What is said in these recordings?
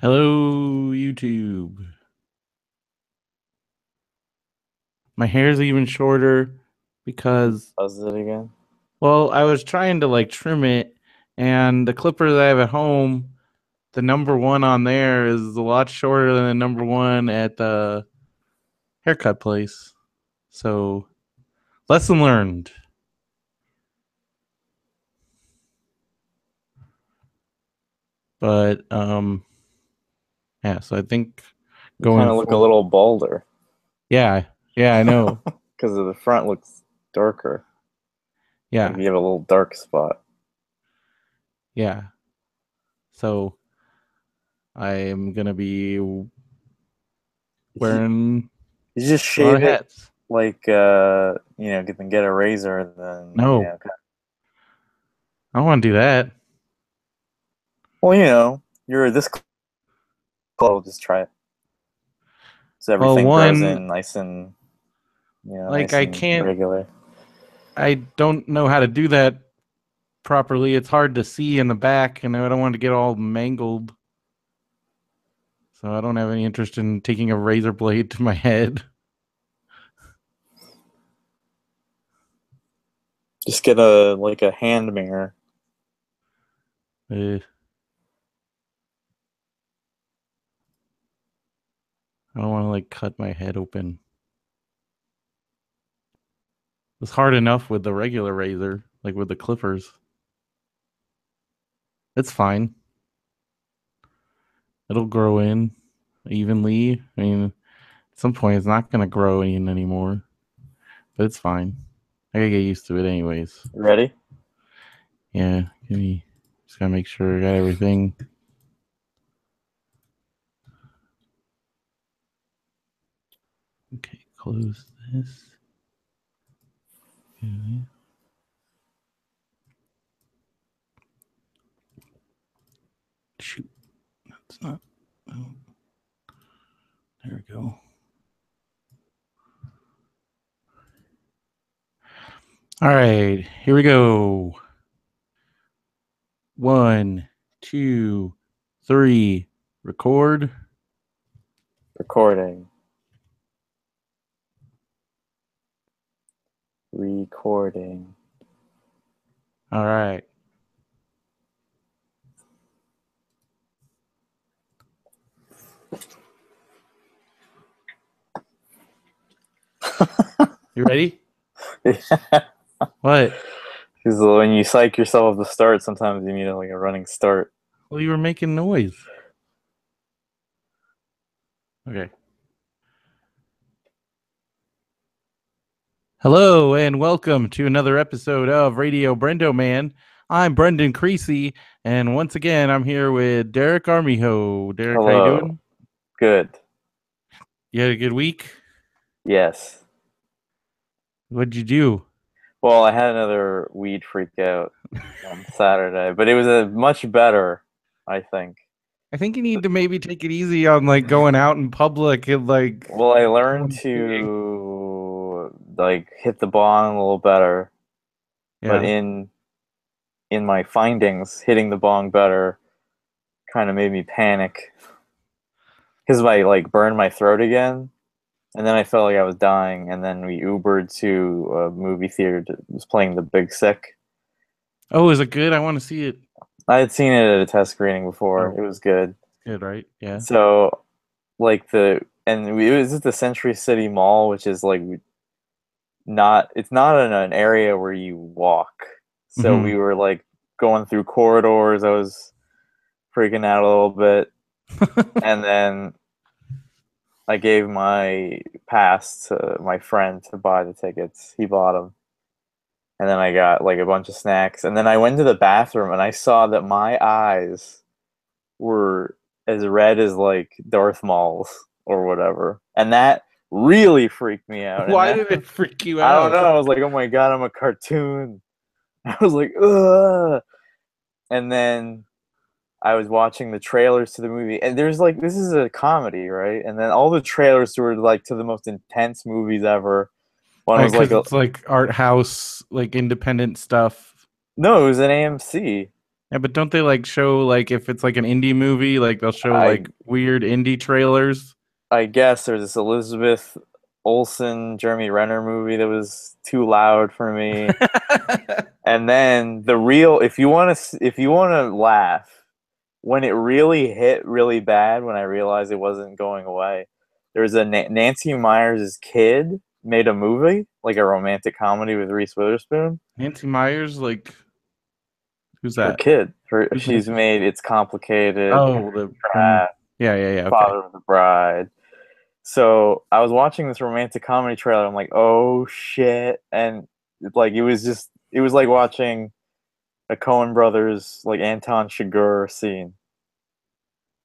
Hello, YouTube. My hair's even shorter because, Does it again? well, I was trying to trim it, and the clipper that I have at home, the number one on there is a lot shorter than the number one at the haircut place. So, lesson learned. But, yeah, so I think You kind going of look a forward, little balder yeah, yeah, I know. because of the front looks darker. Like Yeah, you have a little dark spot. yeah. So, I am gonna be You should, wearing you just a lot shave of it hats. like get a razor and then No, I don't want to do that. well, you're this close, just try it. So Well, everything grows one, in nice and I nice and can't, regular. I don't know how to do that properly. It's hard to see in the back, and I don't want to get all mangled. So I don't have any interest in taking a razor blade to my head. Just get a hand mirror. I don't want to cut my head open. It's hard enough with the regular razor, like with the clippers. It's fine. It'll grow in evenly. I mean, at some point, it's not going to grow in anymore, but it's fine. I gotta get used to it, anyways. Ready? Yeah, just gotta make sure I got everything. Okay, close this. Okay. Shoot, that's not. Oh, there we go. All right, here we go. 1, 2, 3. Record. Recording. Recording. All right. You ready? What? Because when you psych yourself up to start, sometimes you need like a running start. Well, you were making noise. Okay. Hello and welcome to another episode of Radio BrendoMan. I'm Brendan Creecy, and once again, I'm here with Derek Armijo. Derek, how you Hello. doing? Good. You had a good week? Yes. What'd you do? Well, I had another weed freak out on Saturday, but it was a much better, I think. I think you need to maybe take it easy on going out in public and Well, I learned going big. to hit the bong a little better, but Yeah. in my findings, hitting the bong better kind of made me panic because I burned my throat again. And then I felt like I was dying, and then we Ubered to a movie theater that was playing The Big Sick. Oh, is it good? I want to see it. I had seen it at a test screening before. Oh, It was good. good, right? Yeah. So, it was at the Century City Mall, which is it's not in an area where you walk. So Mm-hmm. we were going through corridors. I was freaking out a little bit. And then I gave my pass to my friend to buy the tickets. He bought them. And then I got a bunch of snacks. And then I went to the bathroom and I saw that my eyes were as red as Darth Maul's or whatever. And that really freaked me out. And Why that did it freak you I don't out? know. I was like, oh my god, I'm a cartoon. I was like, ugh. And then I was watching the trailers to the movie, and there's this is a comedy, right? And then all the trailers were to the most intense movies ever. One was Because it's art house, independent stuff. no, it was an AMC. Yeah, but don't they like show like if it's like an indie movie, like they'll show I like weird indie trailers? I guess there's this Elizabeth Olsen, Jeremy Renner movie that was too loud for me. And then the real, if you want to laugh, when it really hit really bad, when I realized it wasn't going away, there was a Nancy Meyers' kid made a movie, like a romantic comedy with Reese Witherspoon. Nancy Myers, like who's Her that? kid, Who's she's Nancy? made It's Complicated, Oh, the from Trash, yeah, yeah, yeah. Okay. Father of the Bride. So I was watching this romantic comedy trailer. I'm like, oh shit, and like it was like watching a Coen Brothers like Anton Chigurh scene,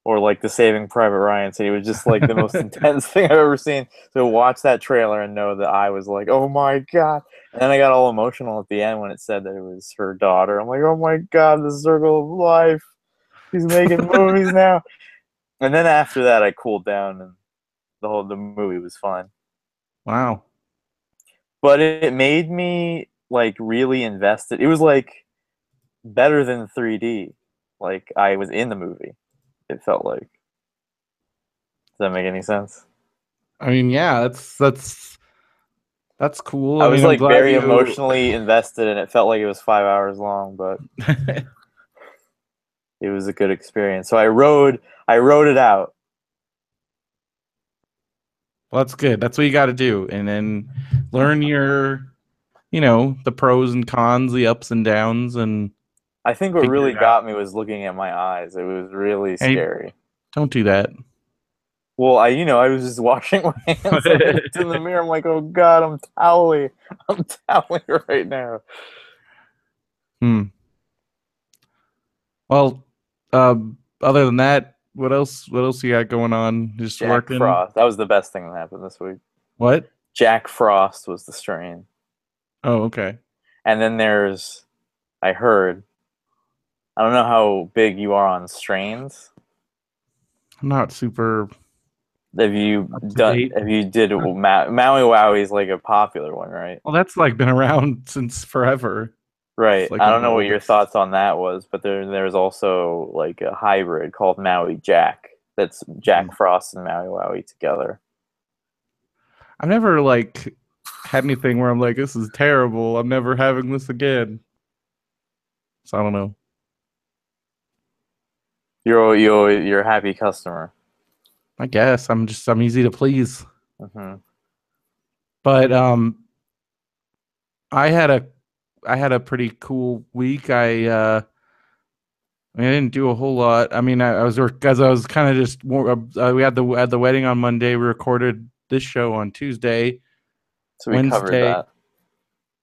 or like the Saving Private Ryan scene. It was just like the most intense thing I've ever seen. So watch that trailer and know that I was like, oh my god. And then I got all emotional at the end when it said that it was her daughter. I'm like, oh my god, the circle of life. She's making movies now. And then after that, I cooled down and the movie was fine. Wow. But it made me like really invested. It was like better than 3D. Like I was in the movie. It felt like. Does that make any sense? I mean, yeah, that's cool. I I was mean, I'm like glad very you emotionally invested, and it felt like it was 5 hours long, but it was a good experience. So I rode it out. Well, that's good. That's what you got to do, and then learn your, the pros and cons, the ups and downs, and I think what figure really it out. got me was looking at my eyes. It was really Hey, scary. don't do that. Well, I was just washing my hands and I looked in the mirror. I'm like, oh God, I'm toweling. I'm toweling right now. Hmm. Well, uh, other than that, what else? What else you got going on? Just Jack working? Frost. That was the best thing that happened this week. What? Jack Frost was the strain. Oh, okay. And then I heard, I don't know how big you are on strains. I'm not super up to date. Have you did Maui Wowie is like a popular one, right? Well, that's like been around since forever. It's Right. like I one don't of the know what your oldest. thoughts on that was, but there's also like a hybrid called Maui Jack. That's Hmm. Jack Frost and Maui Wowie together. I've never like had anything where I'm like, this is terrible. I'm never having this again. So I don't know. You're a happy customer. I guess I'm easy to please. Hmm. But I had a I had a pretty cool week. I didn't do a whole lot. I mean, I was because I was kind of just we had the wedding on Monday. We recorded this show on Tuesday, So we covered Wednesday. that.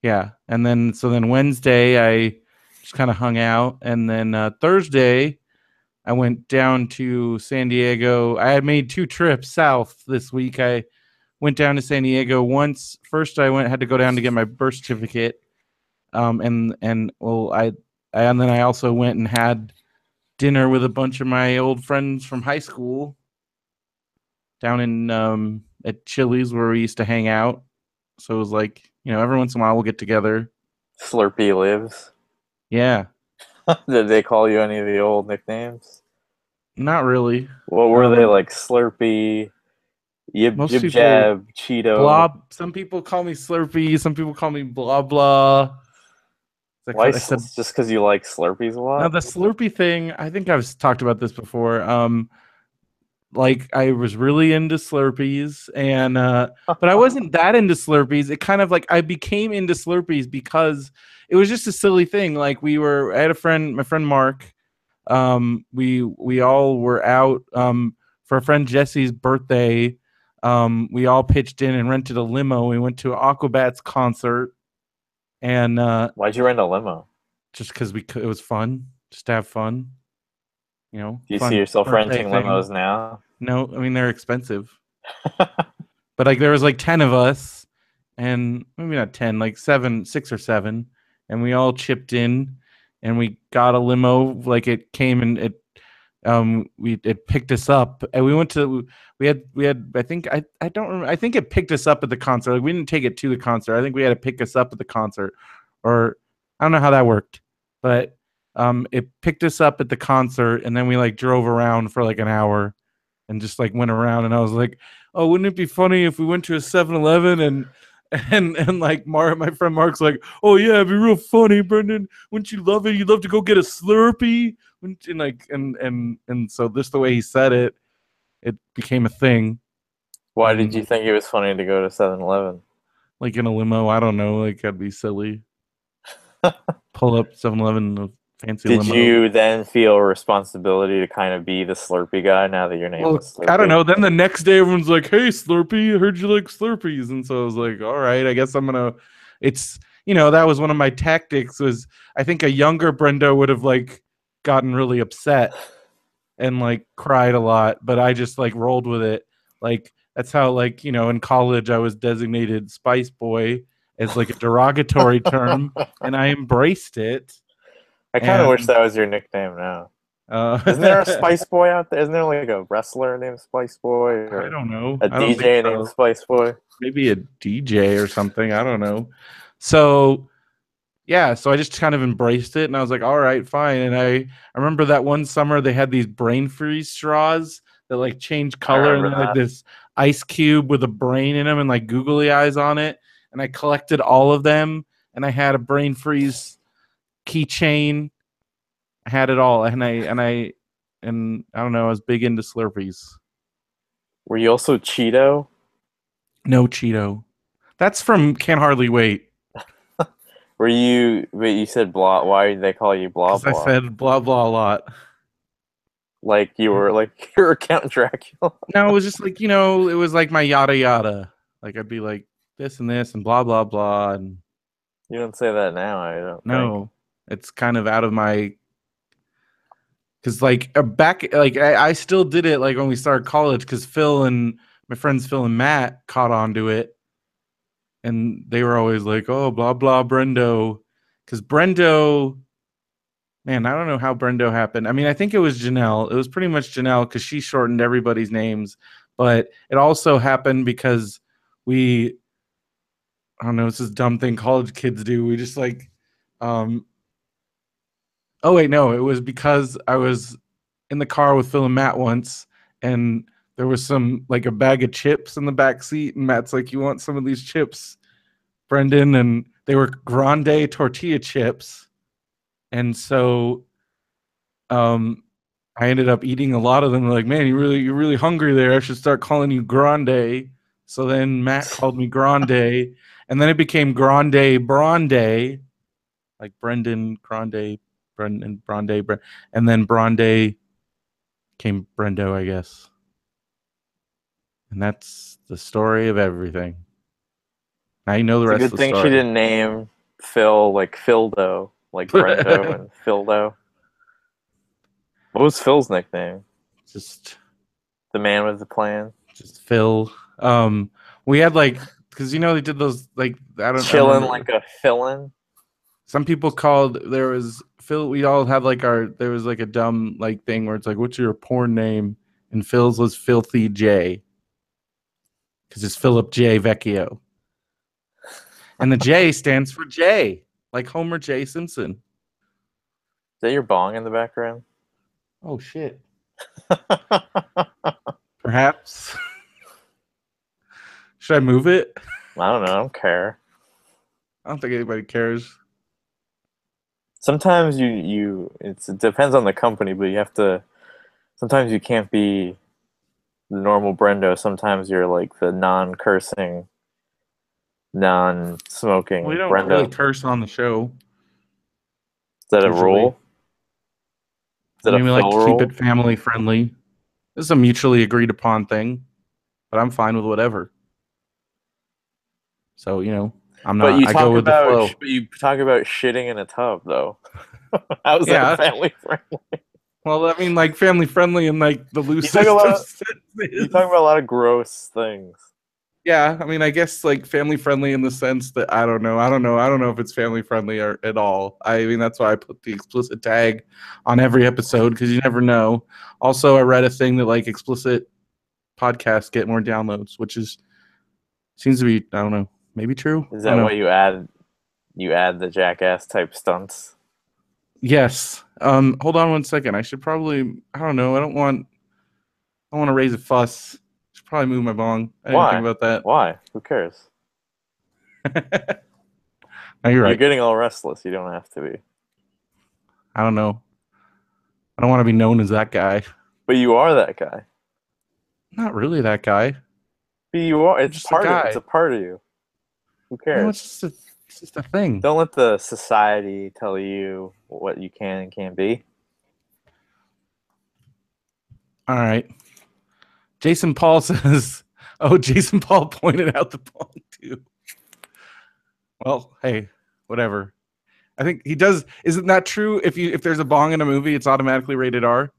Yeah, and then Wednesday I just kind of hung out, and then Thursday I went down to San Diego. I had made two trips south this week. I went down to San Diego once. First, I had to go down to get my birth certificate. And well, and then I also went and had dinner with a bunch of my old friends from high school down in at Chili's where we used to hang out. So it was like, every once in a while we'll get together. Slurpee lives. Yeah, Did they call you any of the old nicknames? not really. What were they Um, like? Slurpee, Yib Most Jib people Jab, Cheeto. blob. Some people call me Slurpee. Some people call me blah blah. Why? I said Just because you like Slurpees a now lot? the Slurpee thing. I think I've talked about this before. Like I was really into Slurpees, and but I wasn't that into Slurpees. It kind of like I became into Slurpees because it was just a silly thing. Like I had a friend, my friend Mark. We all were out for a friend Jesse's birthday. We all pitched in and rented a limo. We went to an Aquabats concert, and Why'd you rent a limo? just because it was fun, just to have fun, Do you see fun yourself birthday renting thing. limos now? No, I mean they're expensive, but like there was like 10 of us, and maybe not 10, like 6 or 7, and we all chipped in, and we got a limo. Like it came and it picked us up, and we had I don't remember. I think it picked us up at the concert. Like we didn't take it to the concert. I think we had to pick us up at the concert, or I don't know how that worked, but It picked us up at the concert, and then we like drove around for like an hour and just like went around. And I was like, oh, wouldn't it be funny if we went to a 7-Eleven and like my friend Mark's like, oh yeah, it'd be real funny, Brendan. Wouldn't you love it? You'd love to go get a Slurpee. Wouldn't you? Like and so just the way he said it, it became a thing. Why did And you think it was funny to go to 7-Eleven? like in a limo, I don't know, like that'd be silly. Pull up 7-Eleven, a fancy Did limo. you then feel a responsibility to kind of be the Slurpee guy now that your name Well, was I don't Slurpee? know. Then the next day, everyone's like, "Hey, Slurpee, I heard you like Slurpees," and so I was like, "All right, I guess I'm gonna." It's that was one of my tactics. Was I think a younger Brendo would have like gotten really upset and like cried a lot, but I just like rolled with it. Like that's how like in college I was designated Spice Boy as like a derogatory term, and I embraced it. I kind of wish And that was your nickname now. Isn't there a uh, Spice Boy out there? Isn't there like a wrestler named Spice Boy I or don't know. a I don't think DJ named so. Spice Boy? Maybe a DJ or something. I don't know. So yeah, so I just kind of embraced it and I was like, all right, fine. And I remember that one summer they had these brain freeze straws that like change I color and remember they're like that. this ice cube with a brain in them and like googly eyes on it. And I collected all of them and I had a brain freeze keychain. I had it all. And I don't know, I was big into Slurpees. Were you also Cheeto? No Cheeto. That's from Can't Hardly Wait. Were you? Wait, you said blah. Why did they call you blah Because I blah? said blah blah a lot. Like you were like you're Count Dracula. No, it was just like, it was like my yada yada. Like I'd be like this and this and blah blah blah and You don't say that now. I don't think. no, it's kind of out of my because like back like I still did it like when we started college because Phil and my friends Phil and Matt caught on to it and they were always like, oh blah blah Brendo. Because Brendo, man, I don't know how Brendo happened. I mean, I think it was Janelle. It was pretty much Janelle because she shortened everybody's names. But it also happened because we, I don't know, it's this dumb thing college kids do. We just like, um, oh wait, no, it was because I was in the car with Phil and Matt once, and there was some like a bag of chips in the back seat, and Matt's like, "You want some of these chips, Brendan?" And they were grande tortilla chips, and so I ended up eating a lot of them. Like, man, you're really hungry there. I should start calling you Grande. So then Matt called me Grande, and then it became Grande Bronde, like Brendan Grande, Brendan Bronde, and then Bronde came Brendo, I guess. And that's the story of everything. Now you know the It's a rest good of the thing she story. didn't name Phil like Phildo, like Brendo and Phildo. What was Phil's nickname? just The man with the plan. just Phil. We had like because they did those like I Chilling remember like a fill-in. some people called there was Phil. We all had like there was like a dumb like thing where it's like, what's your porn name? And Phil's was Filthy J because it's Philip J Vecchio, and the J stands for J, like Homer J Simpson. Is that your bong in the background? Oh shit! Perhaps should I move it? I don't know. I don't care. I don't think anybody cares. Sometimes it depends on the company, but you have to. Sometimes you can't be the normal Brendo. Sometimes you're like the non-cursing, We non-smoking don't really Brendo. curse on the show Is that a usually. rule? Is I that a mean, we like Phil to keep rule? it family friendly. This is a mutually agreed upon thing, but I'm fine with whatever. So, I'm But not, I go with the flow. you talk about shitting in a tub, though. How is that Yeah. family friendly? Well, I mean, like family friendly in like the You talk loosest of about you talk senses. about a lot of gross things. Yeah. I mean, I guess like family friendly in the sense that I don't know. I don't know. I don't know if it's family friendly or at all. I mean, that's why I put the explicit tag on every episode because you never know. Also, I read a thing that like explicit podcasts get more downloads, which seems to be, I don't know, maybe true. Is I don't that why know. you add the jackass type stunts? Yes. Hold on one second. I should probably. I don't know. I don't want to raise a fuss. I should probably move my bong. I didn't think Why? about that. Why? Who cares? No, you're You're right. getting all restless. You don't have to be. I don't know. I don't want to be known as that guy. But you are that guy. Not really that guy. But you are. I'm It's just a part of. It's a guy. part of you. Who No, cares? it's just a thing. Don't let the society tell you what you can and can't be. All right. Jason Paul says, "Oh, Jason Paul pointed out the bong too." Well, hey, whatever. I think he does. Isn't that true? If there's a bong in a movie, it's automatically rated R.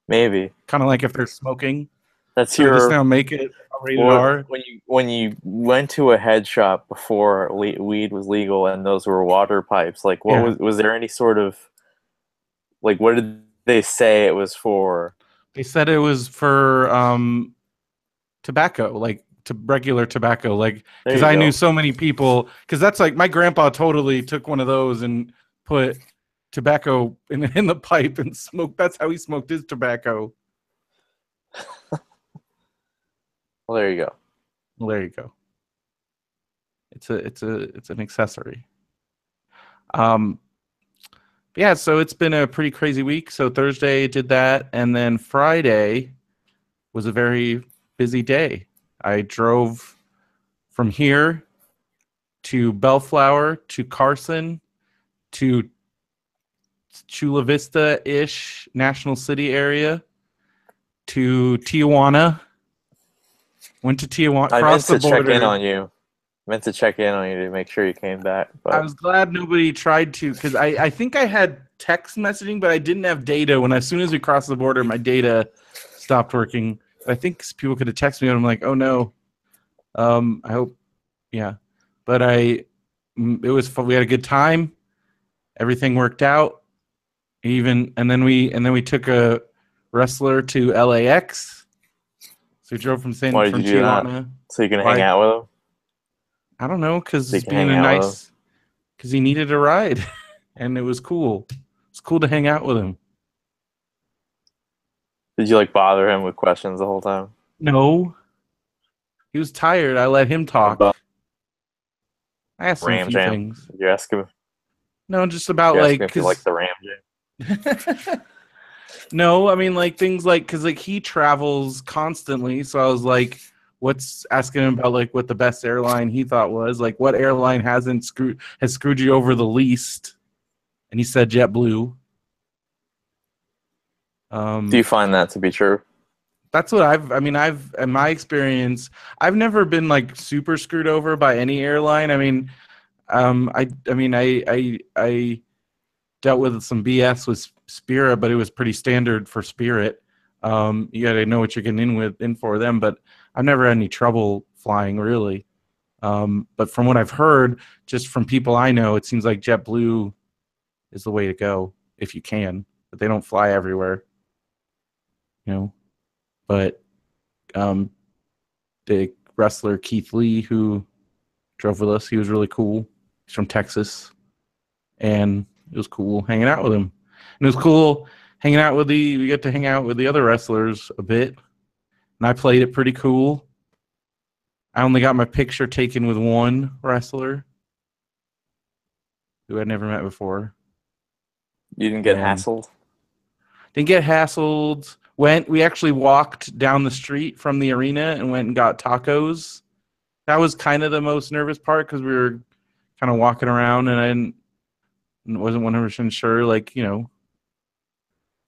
Maybe Kind of like if they're smoking. that's So they just your. now make it a rated What R. when you went to a head shop before weed was legal and those were water pipes? Like, what Yeah. was there any sort of like? What did they say it was for? They said it was for tobacco, like to regular tobacco, like There because you I knew go. so many people. Because that's like my grandpa totally took one of those and put tobacco in the pipe and smoked. That's how he smoked his tobacco. Well, there you go. Well, there you go. It's an accessory. Um, yeah. So it's been a pretty crazy week. So Thursday did that, and then Friday was a very busy day. I drove from here to Bellflower to Carson to Chula Vista ish National City area to Tijuana. Went to Tijuana, I meant crossed the to check in border. on you. Meant to check in on you to make sure you came back, I but was glad nobody tried to because I think I had text messaging, but I didn't have data. When as soon as we crossed the border, my data stopped working. I think people could have texted me, and I'm like, oh no. I hope, yeah. But it was fun. We had a good time. Everything worked out. And then we took a wrestler to LAX. So we drove why did from you do that? Tijuana. So you can hang Why? out with him? I don't know, So you because can hang out with him? because he needed a ride, and it was cool. It's cool to hang out with him. Did you like bother him with questions the whole time? No, he was tired. I let him talk. About I asked him a Ram few Jam? things. Did you ask him? No, just about You ask him like if you like because the Ram Jam? no, I mean like things like because like he travels constantly, so I was like, what's asking him about like what the best airline he thought was like what airline has screwed you over the least, and he said JetBlue. Do you Um, find that to be true? that's what I've in my experience, I've never been like super screwed over by any airline. I mean, I dealt with some BS with Spirit, but it was pretty standard for Spirit. You got to know what you're getting in for them, but I've never had any trouble flying really. But from what I've heard, just from people I know, it seems like JetBlue is the way to go if you can, but they don't fly everywhere, you know. But um, the wrestler Keith Lee, who drove with us, he was really cool. He's from Texas, and it was cool hanging out with him. And it was cool hanging out with we got to hang out with the other wrestlers a bit, and I played it pretty cool. I only got my picture taken with one wrestler who I'd never met before, You didn't get and hassled? didn't get hassled. We actually walked down the street from the arena and went and got tacos. That was kind of the most nervous part because we were kind of walking around and wasn't 100% sure, like, you know,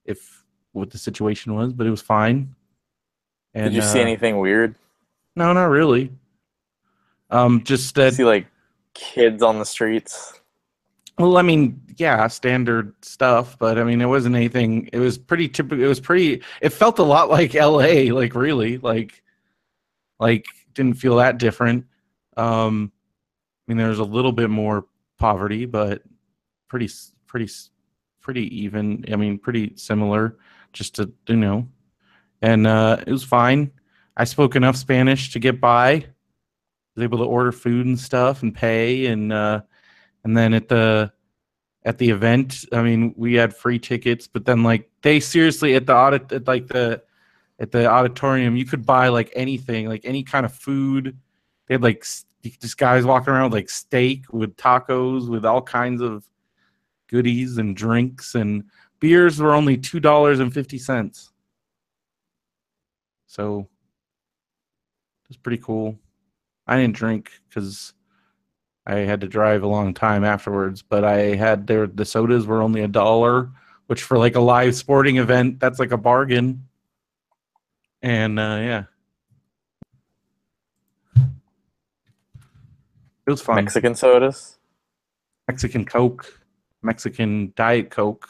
if what the situation was, but it was fine. Did And you see anything weird? no, not really. Just that. See like kids on the streets? Well, I mean, yeah, standard stuff, but I mean, it wasn't anything. It was pretty typical. It was pretty. It felt a lot like L.A. Like really, like didn't feel that different. I mean, there's a little bit more poverty, but pretty, pretty, pretty even. I mean, pretty similar. Just to and it was fine. I spoke enough Spanish to get by. Was able to order food and stuff and pay, and then at the at the event. I mean, we had free tickets, but then like they seriously at the at the auditorium, you could buy like anything, like any kind of food. They had like just guys walking around with like steak, with tacos, with all kinds of goodies and drinks, and beers were only $2.50. So it's pretty cool. I didn't drink because I had to drive a long time afterwards, but I had the sodas were only $1, which for like a live sporting event, that's like a bargain. And yeah, it was fun. Mexican sodas? Mexican Coke, Mexican Diet Coke.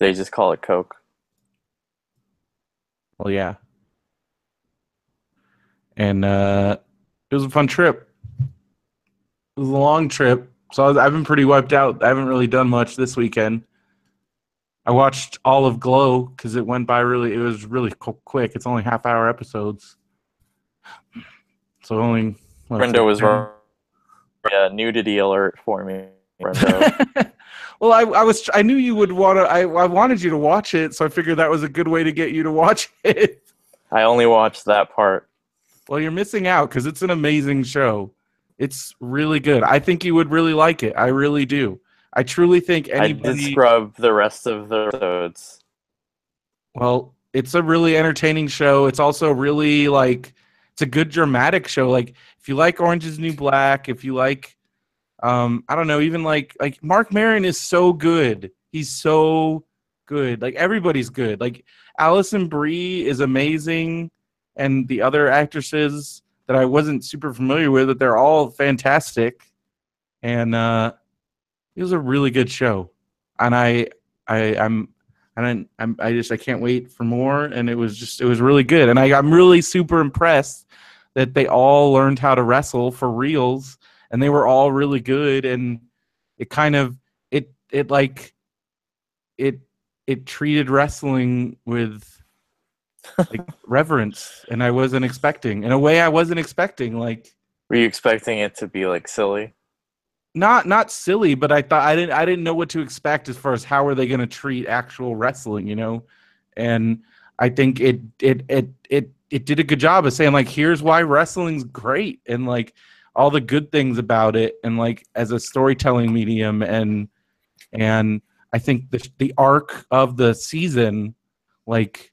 They just call it Coke. Well, yeah. And it was a fun trip. It was a long trip, so I've been pretty wiped out. I haven't really done much this weekend. I watched all of Glow because it went by really. It was really quick. It's only half-hour episodes, so only. Brendo was wrong. Yeah, nudity alert for me, Brendo. Well, I knew you would want to. I wanted you to watch it, so I figured that was a good way to get you to watch it. I only watched that part. Well, you're missing out because it's an amazing show. It's really good. I think you would really like it. I really do. I truly think anybody. I did scrub the rest of the episodes. Well, it's a really entertaining show. It's also really like it's a good dramatic show. Like if you like Orange Is the New Black, if you like, I don't know, even like Mark Maron is so good. He's so good. Like everybody's good. Like Alison Brie is amazing, and the other actresses that I wasn't super familiar with, but they're all fantastic. And it was a really good show, and I can't wait for more. And it was really good, and I'm really super impressed that they all learned how to wrestle for reals, and they were all really good. And it kind of it treated wrestling with like reverence, and I wasn't expecting in a way I wasn't expecting. Like, were you expecting it to be like silly? Not silly, but I thought I didn't know what to expect as far as how are they going to treat actual wrestling, you know? And I think it did a good job of saying like here's why wrestling's great and like all the good things about it, and like as a storytelling medium, and I think the arc of the season like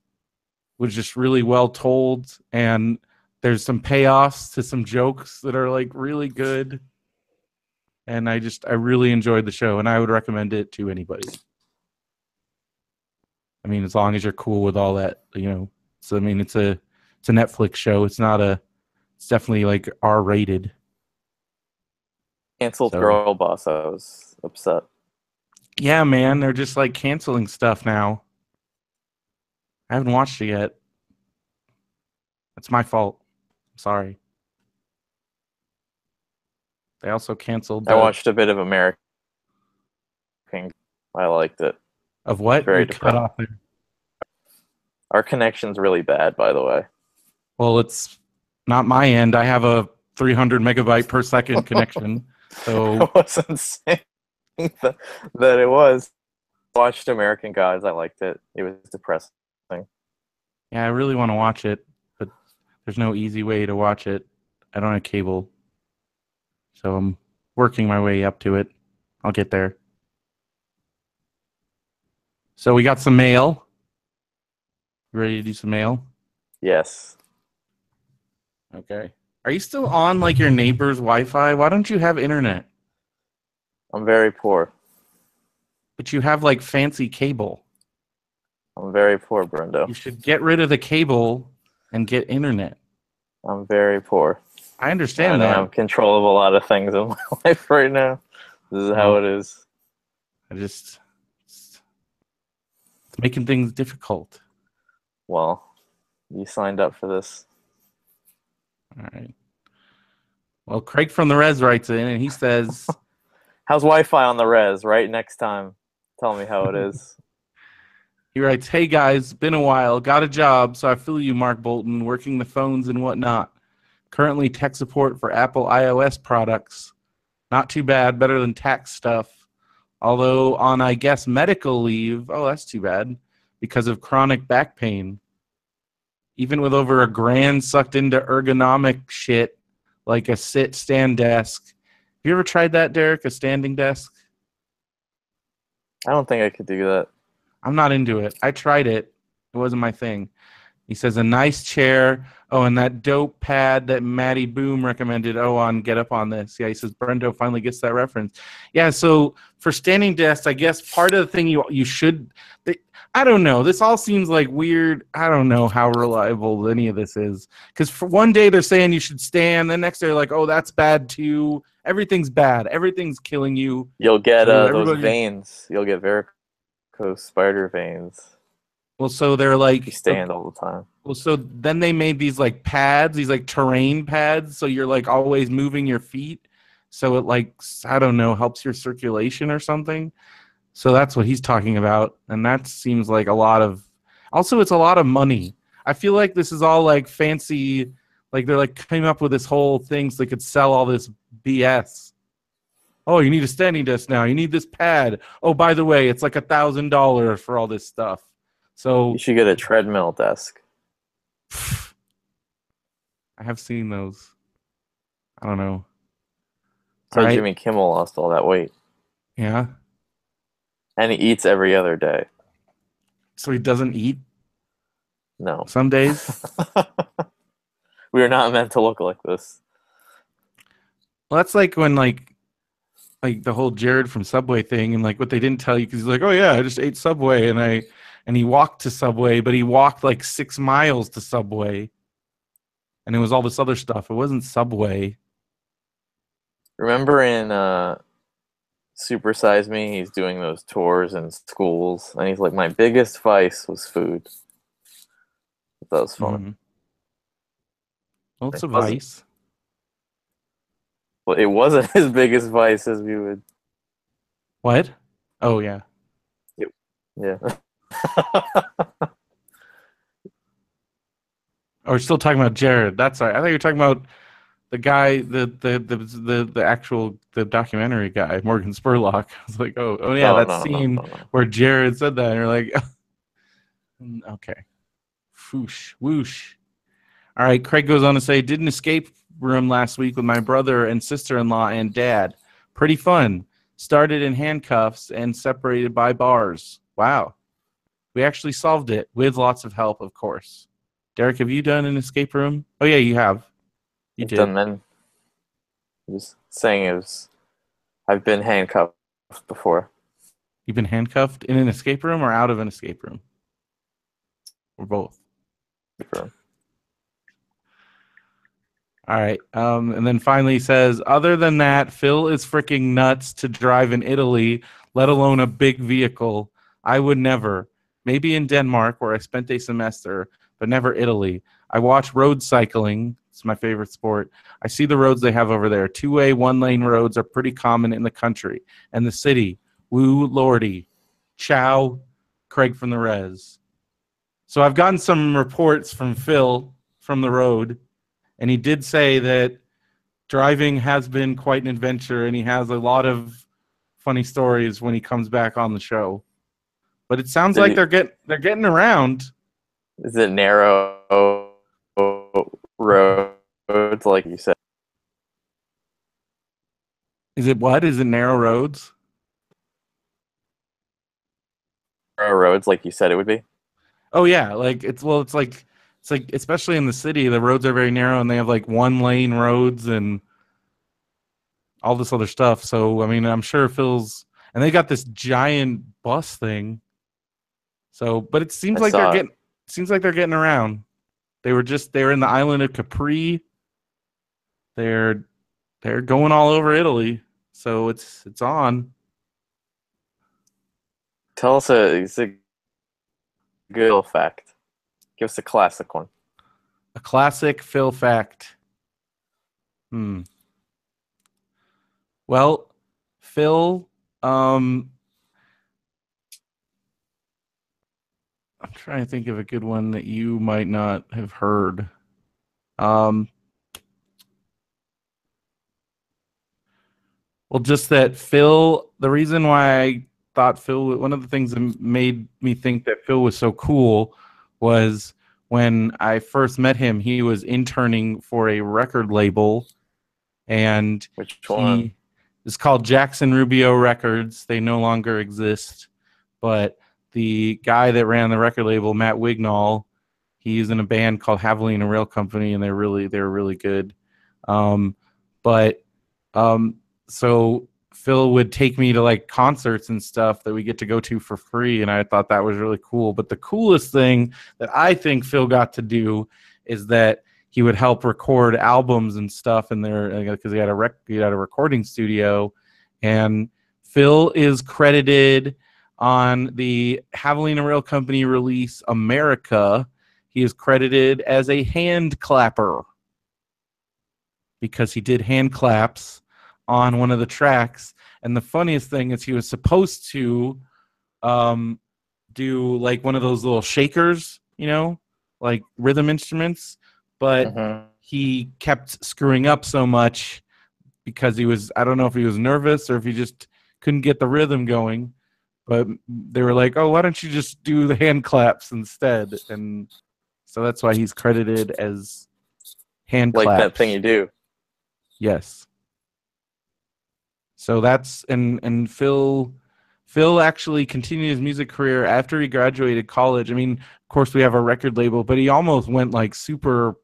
was just really well told, and there's some payoffs to some jokes that are like really good. And I really enjoyed the show, and I would recommend it to anybody. I mean, as long as you're cool with all that, you know. So I mean, it's a Netflix show. It's definitely like R-rated. Canceled Girl Boss. I was upset. Yeah, man, they're just like canceling stuff now. I haven't watched it yet. That's my fault. I'm sorry. They also canceled. I watched a bit of American. I liked it. Of what? Very cut off there. Our connection's really bad, by the way. Well, it's not my end. I have a 300 megabyte per second connection. So I wasn't saying that it was. I watched American Gods. I liked it. It was depressing. Yeah, I really want to watch it, but there's no easy way to watch it. I don't have cable. So I'm working my way up to it. I'll get there. So we got some mail. You ready to do some mail? Yes. Okay. Are you still on like your neighbor's Wi-Fi? Why don't you have internet? I'm very poor. But you have like fancy cable. I'm very poor, Brendo. You should get rid of the cable and get internet. I'm very poor. I understand that. I have control of a lot of things in my life right now. This is how it is. It's making things difficult. Well, you signed up for this. All right. Well, Craig from the Res writes in, and he says, how's Wi-Fi on the Res? Right next time. Tell me how it is. He writes, hey guys, been a while. Got a job, so I feel you, Mark Bolton, working the phones and whatnot. Currently tech support for Apple iOS products. Not too bad, better than tax stuff. Although on, I guess, medical leave. Oh, that's too bad. Because of chronic back pain. Even with over $1,000 sucked into ergonomic shit, like a stand desk. Have you ever tried that, Derek? A standing desk? I don't think I could do that. I'm not into it. I tried it. It wasn't my thing. He says a nice chair. Oh, and that dope pad that Matty Boom recommended. Oh, on Get Up on This. Yeah, he says Brendo finally gets that reference. Yeah, so for standing desks, I guess part of the thing you should. I don't know. This all seems like weird. I don't know how reliable any of this is. Because for one day they're saying you should stand, the next day they're like, oh, that's bad too. Everything's bad. Everything's killing you. You'll get So those everybody. veins. You'll get varicose spider veins Well, so they're if you like, stand all the time. well, so then they made these like pads, these like terrain pads, so you're like always moving your feet, so it like I don't know helps your circulation or something. So that's what he's talking about, and that seems like a lot of. Also, it's a lot of money. I feel like this is all like fancy, like they're like came up with this whole thing so they could sell all this BS. Oh, you need a standing desk now. You need this pad. Oh, by the way, it's like $1,000 for all this stuff. You So should get a treadmill desk. I have seen those. I don't know. That's All why right. Jimmy Kimmel lost all that weight. Yeah. And he eats every other day. So he doesn't eat No. some days. We are not meant to look like this. Well, that's like when like the whole Jared from Subway thing, and like what they didn't tell you because he's like, oh yeah, I just ate Subway, and he walked to Subway, but he walked like 6 miles to Subway, and it was all this other stuff. It wasn't Subway. Remember in Super Size Me, he's doing those tours in schools, and he's like, my biggest vice was food. That was funny. Mm-hmm. Well, it's It a wasn't, vice. well, it wasn't his biggest vice as we would. What? Oh yeah. Yeah. Oh, we're still talking about Jared. That's right. I thought you were talking about the guy, the actual the documentary guy, Morgan Spurlock. I was like, oh yeah, No, that no, no, scene no, no. where Jared said that, and you're like, okay, whoosh, whoosh. All right, Craig goes on to say, did an escape room last week with my brother and sister-in-law and dad. Pretty fun. Started in handcuffs and separated by bars. Wow. We actually solved it with lots of help, of course. Derek, have you done an escape room? Oh yeah, you have. You I've did. done men. I was saying I've been handcuffed before. You've been handcuffed in an escape room or out of an escape room? Or both? All right. And then finally he says, other than that, Phil is freaking nuts to drive in Italy, let alone a big vehicle. I would never. Maybe in Denmark, where I spent a semester, but never Italy. I watch road cycling. It's my favorite sport. I see the roads they have over there. Two-way, one-lane roads are pretty common in the country and the city. Woo lordy. Ciao, Craig from the Res. So I've gotten some reports from Phil from the road, and he did say that driving has been quite an adventure, and he has a lot of funny stories when he comes back on the show. But it sounds like they're getting around. Is it narrow roads like you said? Is it what? Is it narrow roads? Narrow roads like you said it would be? Oh yeah, like it's like especially in the city, the roads are very narrow and they have like one lane roads and all this other stuff. So I mean, I'm sure Phil's and they got this giant bus thing. So, but it seems I like saw it. they're getting around. They were in the island of Capri. They're going all over Italy. So it's on. Tell us a good fact. Give us a classic one. A classic Phil fact. Well, Phil, I'm trying to think of a good one that you might not have heard. Well, just that Phil, the reason why I thought Phil, one of the things that made me think that Phil was so cool was when I first met him, he was interning for a record label, and Which one? he is called Jackson Rubio Records. They no longer exist, but the guy that ran the record label, Matt Wignall, he's in a band called Javelina Rail Company, and they're really good. Um, but um, so Phil would take me to like concerts and stuff that we get to go to for free, and I thought that was really cool. But the coolest thing that I think Phil got to do is that he would help record albums and stuff in there because he had a recording studio, and Phil is credited on the Javelina Rail Company release America. He is credited as a hand clapper because he did hand claps on one of the tracks. And the funniest thing is he was supposed to um, do like one of those little shakers, like rhythm instruments, but Mm-hmm. he kept screwing up so much because I don't know if he was nervous or if he just couldn't get the rhythm going. But they were like, oh, why don't you just do the hand claps instead? And so that's why he's credited as hand Like that claps. thing you do. Yes. So that's and Phil actually continued his music career after he graduated college. I mean, of course we have a record label, but he almost went like super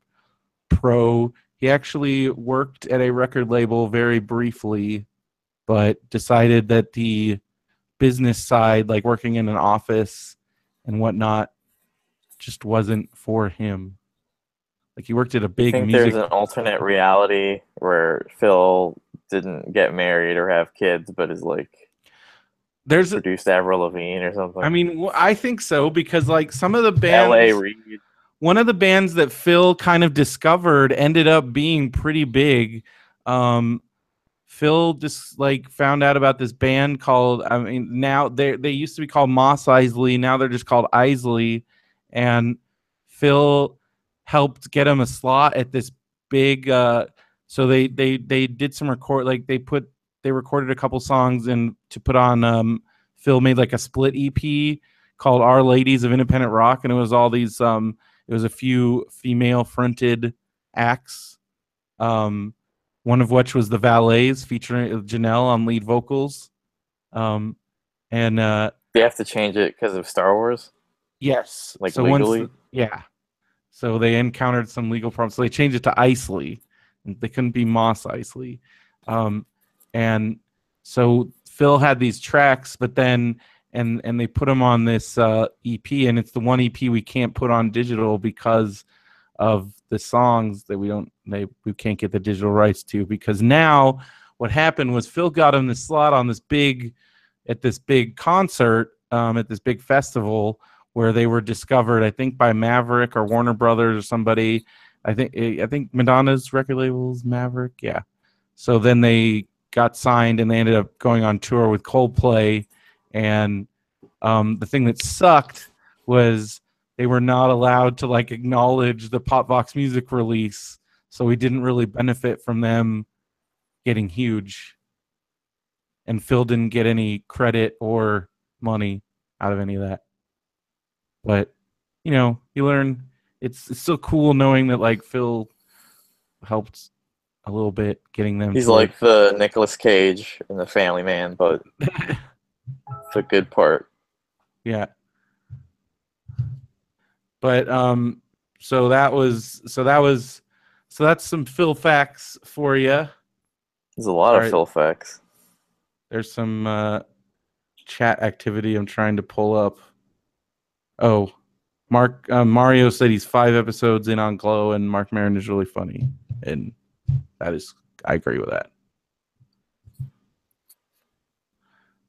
pro. He actually worked at a record label very briefly, but decided that the business side, like working in an office and whatnot, just wasn't for him. Like he worked at a You big think there's music. an alternate reality where Phil didn't get married or have kids, but is like There's, produced Avril Lavigne or I something? mean, I think so because like some of the L.A. bands, Reid. one of the bands that Phil kind of discovered ended up being pretty big. Um, Phil just like found out about this band called, I mean, now they used to be called Moss Isley, now they're just called Isley, and Phil helped get him a slot at this big. So they did some record, like they recorded a couple songs and to put on. Phil made like a split EP called Our Ladies of Independent Rock, and it was all these. It was a few female fronted acts. Um, one of which was the Valets featuring Janelle on lead vocals. Um, and They have to change it because of Star Wars, yes, like so once, legally. yeah, so they encountered some legal problems, so they changed it to Isley. They couldn't be Moss Isley, um, and so Phil had these tracks, but then and they put them on this EP, and it's the one EP we can't put on digital because of the songs that we can't get the digital rights to, because now what happened was Phil got him the slot on this big concert at this big festival where they were discovered, I think by Maverick or Warner Brothers or somebody. I think Madonna's record label is Maverick, yeah. So then they got signed and they ended up going on tour with Coldplay, and the thing that sucked was they were not allowed to like acknowledge the Popvox music release, so we didn't really benefit from them getting huge, and Phil didn't get any credit or money out of any of that. But you learn. It's still cool knowing that like Phil helped a little bit getting them He's to like like the Nicolas Cage in The Family Man, but the good part. yeah. But so that's some Phil facts for you. There's a lot of Sorry, Phil facts. there's some chat activity I'm trying to pull up. Oh, Mario said he's 5 episodes in on Glow, and Mark Maron is really funny, and I agree with that.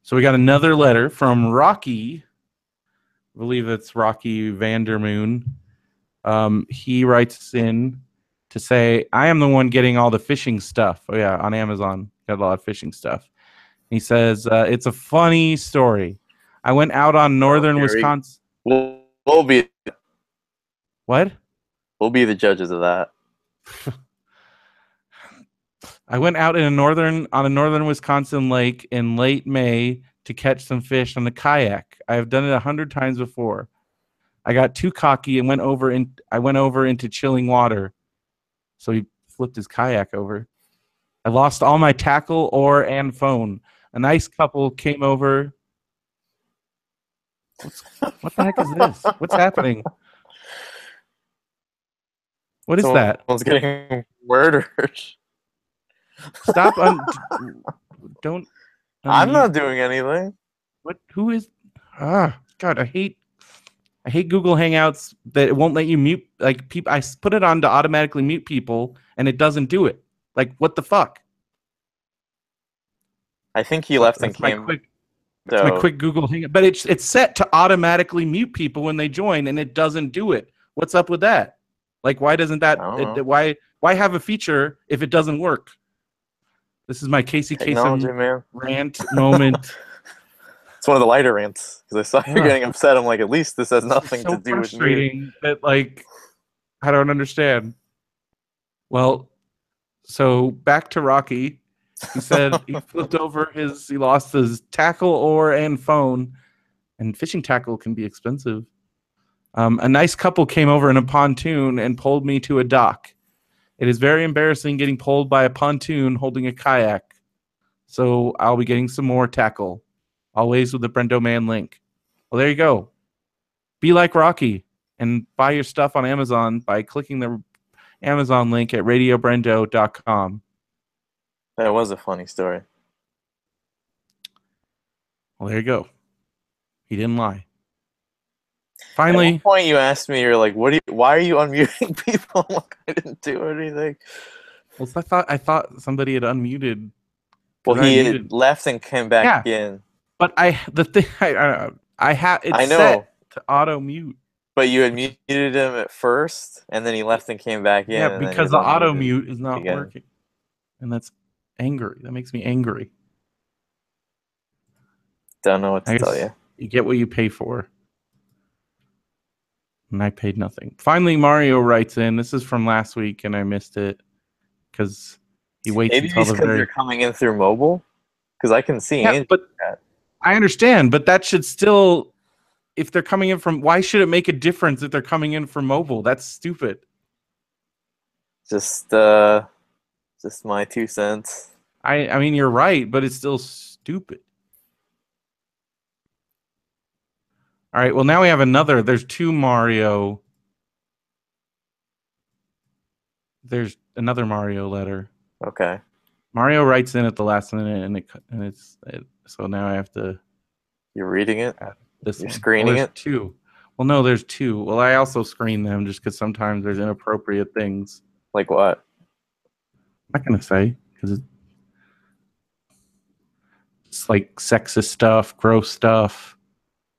So we got another letter from Rocky. I believe it's Rocky Vandermoon. He writes in to say, I am the one getting all the fishing stuff. Oh, yeah, on Amazon. Got a lot of fishing stuff. He says, it's a funny story. I went out on northern Wisconsin. We'll be What? we'll be the judges of that. I went out on a northern Wisconsin lake in late May to catch some fish on a kayak. I have done it 100 times before. I got too cocky and I went over into chilling water. So he flipped his kayak over. I lost all my tackle, oar, and phone. A nice couple came over. What the heck is this? What's happening? What is that? Someone's getting murdered. Stop. Don't. I'm not doing anything. What? Who is? God, I hate Google Hangouts that it won't let you mute. Like people, I put it on to automatically mute people, and it doesn't do it. Like what the fuck? I think he left and came. That's my quick Google Hangout. But it's set to automatically mute people when they join, and it doesn't do it. What's up with that? Like, why doesn't that? Why have a feature if it doesn't work? This is my Casey Kasem rant moment. It's one of the lighter rants because I saw you getting upset. I'm like, at least this has nothing to do with me. That like, I don't understand. Well, so back to Rocky. He said he flipped over he lost his tackle, oar, and phone. And fishing tackle can be expensive. A nice couple came over in a pontoon and pulled me to a dock. It is very embarrassing getting pulled by a pontoon holding a kayak. So I'll be getting some more tackle. Always with the BrendoMan link. Well, there you go. Be like Rocky and buy your stuff on Amazon by clicking the Amazon link at radiobrendo.com. That was a funny story. Well, there you go. He didn't lie. Finally, at one point you asked me, you're like, why are you unmuting people? I'm like, I didn't do anything. Well, I thought somebody had unmuted. Well, he had left and came back in. But I have it's set to auto mute. But you had muted him at first, and then he left and came back in. Yeah, because the auto mute is not working, and that's angry. That makes me angry. Don't know what to tell you. You get what you pay for. And I paid nothing. Finally, Mario writes in. This is from last week, and I missed it because he waits until the very. They're coming in through mobile, because I can see. Yeah, but I understand, but that should still, if they're coming in from, why should it make a difference if they're coming in from mobile? That's stupid. Just my 2 cents. I mean, you're right, but it's still stupid. All right, well, now we have another. There's two Mario. There's another Mario letter. Okay. Mario writes in at the last minute, so now I have to. You're reading it? You're screening it? Two. Well, no, there's two. Well, I also screen them just because sometimes there's inappropriate things. Like what? I'm not going to say, because it's like sexist stuff, gross stuff.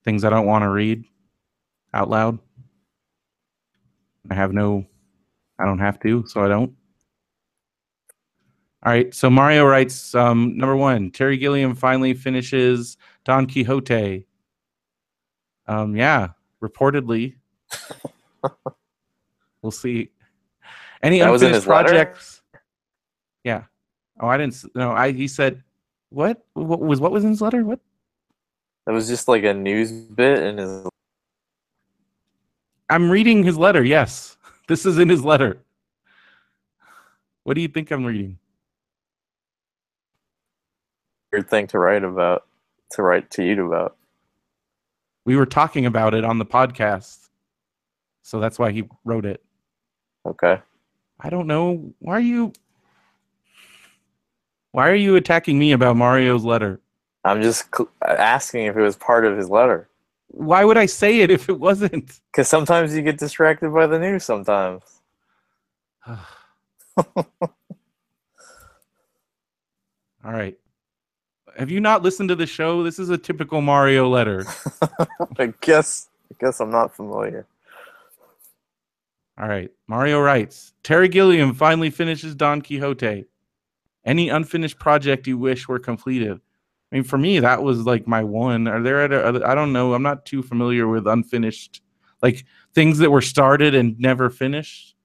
Things I don't want to read out loud. I don't have to, so I don't. All right, so Mario writes, number one, Terry Gilliam finally finishes Don Quixote. Yeah, reportedly. We'll see. Any that unfinished projects? Letter? Yeah. Oh, I didn't know. He said, what was in his letter? What? That was just like a news bit in his. I'm reading his letter. Yes, this is in his letter. What do you think I'm reading? Weird thing to write to you about. We were talking about it on the podcast, so that's why he wrote it. Okay. I don't know. Why are you attacking me about Mario's letter? I'm just asking if it was part of his letter. Why would I say it if it wasn't? Because sometimes you get distracted by the news sometimes. All right. Have you not listened to the show? This is a typical Mario letter. I guess I'm not familiar. All right. Mario writes, Terry Gilliam finally finishes Don Quixote. Any unfinished project you wish were completed? I mean, for me, that was like my one. Are there other? I don't know. I'm not too familiar with unfinished, like things that were started and never finished.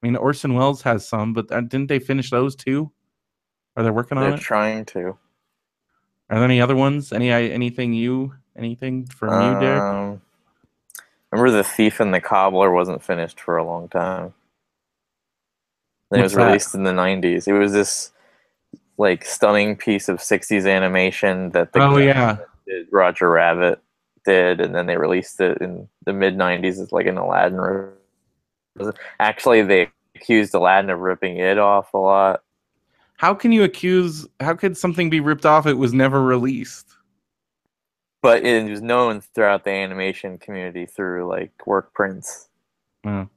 I mean, Orson Welles has some, but didn't they finish those too? Are they working They're on it? trying to. Are there any other ones? Anything from you, Derek? Remember The Thief and the Cobbler wasn't finished for a long time. Then it What's was that? released in the 90s. It was this like stunning piece of 60s animation that the Oh guy yeah. that did Roger Rabbit did, and then they released it in the mid 90s as like an Aladdin. Actually, they accused Aladdin of ripping it off a lot. How could something be ripped off? It was never released. But it was known throughout the animation community through like work prints. Oh.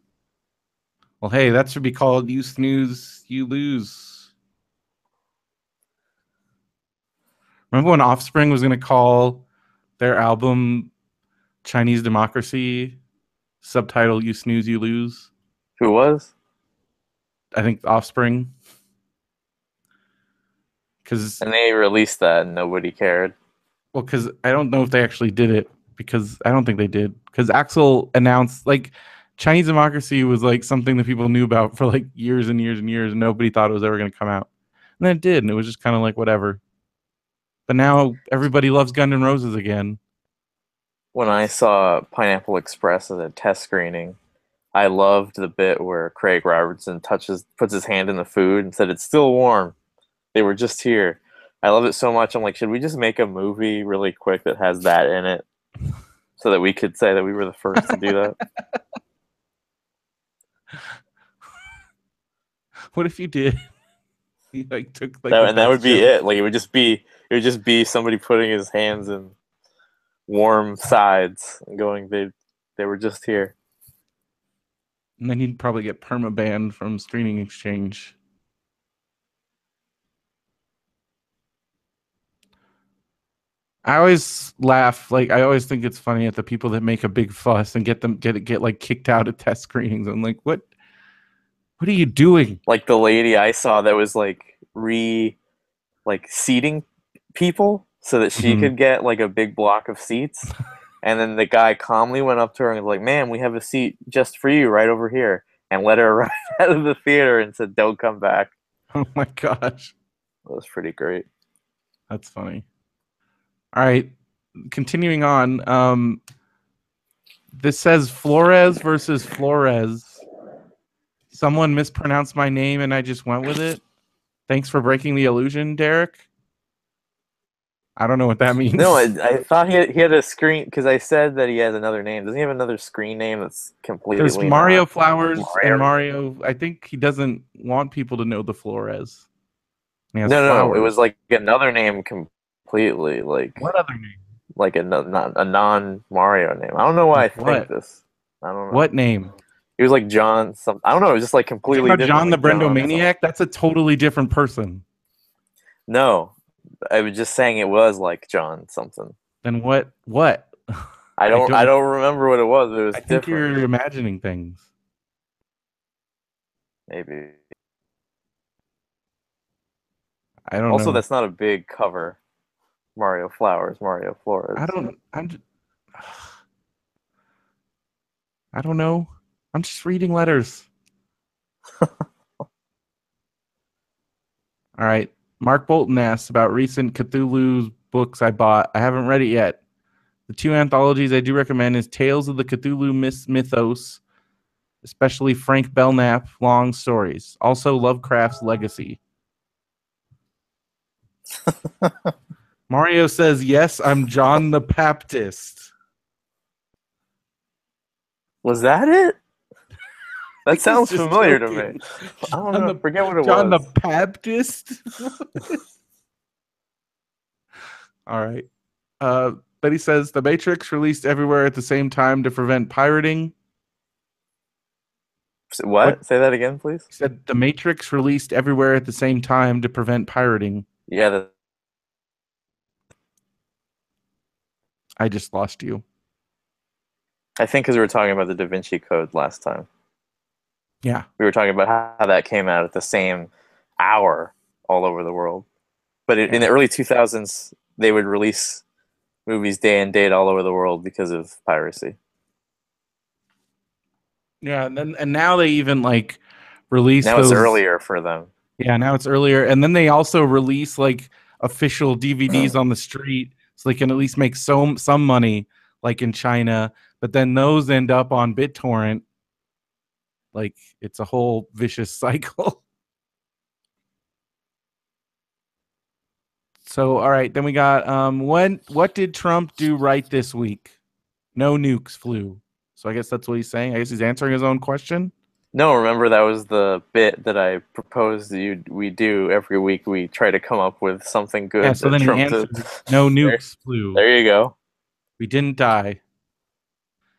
Well, hey, that should be called "You Snooze, You Lose." Remember when Offspring was going to call their album "Chinese Democracy"? Subtitle "You Snooze, You Lose." Who was? I think Offspring. Because And they released that and nobody cared. because I don't know if they actually did it. Because I don't think they did. Because Axel announced like Chinese Democracy was like something that people knew about for like years and years and years, and nobody thought it was ever going to come out. And then it did, and it was just kind of like whatever. But now everybody loves Guns N' Roses again. When I saw Pineapple Express at a test screening, I loved the bit where Craig Robertson puts his hand in the food and said, "It's still warm. They were just here." I love it so much. I'm like, should we just make a movie really quick that has that in it so that we could say that we were the first to do that? What if you did? He like took like the And that would best be joke. it. Like it would just be somebody putting his hands in warm sides and going, they were just here. And then he'd probably get perma-banned from Streaming Exchange. I always laugh, like I always think it's funny at the people that make a big fuss and get like kicked out at test screenings. I'm like, what are you doing? Like the lady I saw that was like seating people so that she Mm-hmm. could get like a big block of seats. And then the guy calmly went up to her and was like, "Ma'am, we have a seat just for you right over here," and let her right out of the theater and said, "Don't come back." Oh my gosh. That was pretty great. That's funny. All right. Continuing on. This says Flores versus Flores. Someone mispronounced my name and I just went with it. Thanks for breaking the illusion, Derek. I don't know what that means. No, I thought he had a screen because I said that he has another name. Doesn't he have another screen name that's completely There's Mario not Flowers and Mario? Mario. I think he doesn't want people to know the Flores. He has No, it was flowers. like another name completely, What other name? like not a non Mario name. I don't know why I Like think what? this. I don't know. What name? He was like John. I don't know. It was just like You talking completely about different, John the like John something. Brendomaniac? That's a totally different person. No, I was just saying it was like John something. Then what? What? I don't remember what it was. It was I think different. you're imagining things. Maybe. I don't Also, know. that's not a big cover. Mario Flowers, Mario Flores. I don't. I'm. Just, I don't know. I'm just reading letters. All right. Mark Bolton asks about recent Cthulhu books I bought. I haven't read it yet. The two anthologies I do recommend is Tales of the Cthulhu Mythos, especially Frank Belknap long stories. Also Lovecraft's Legacy. Mario says, yes, I'm John the Baptist. Was that it? That sounds familiar joking. to me. I don't know. Forget what it John was. the Baptist? All right. Then he says, The Matrix released everywhere at the same time to prevent pirating. What? Say that again, please. He said, The Matrix released everywhere at the same time to prevent pirating. Yeah. I just lost you. I think because we were talking about the Da Vinci Code last time. Yeah. We were talking about how that came out at the same hour all over the world. But in the early 2000s, they would release movies day and date all over the world because of piracy. Yeah, and now they even like release now those. It's earlier for them. Yeah, now it's earlier. And then they also release like official DVDs on the street so they can at least make some money, like in China. But then those end up on BitTorrent. Like it's a whole vicious cycle. So all right, then we got what did Trump do right this week? No nukes flew. So I guess that's what he's saying. I guess he's answering his own question. No, remember that was the bit that I proposed we do every week. We try to come up with something Yeah, good so that then he Trump did. answered no There, nukes flew. there you go. We didn't die.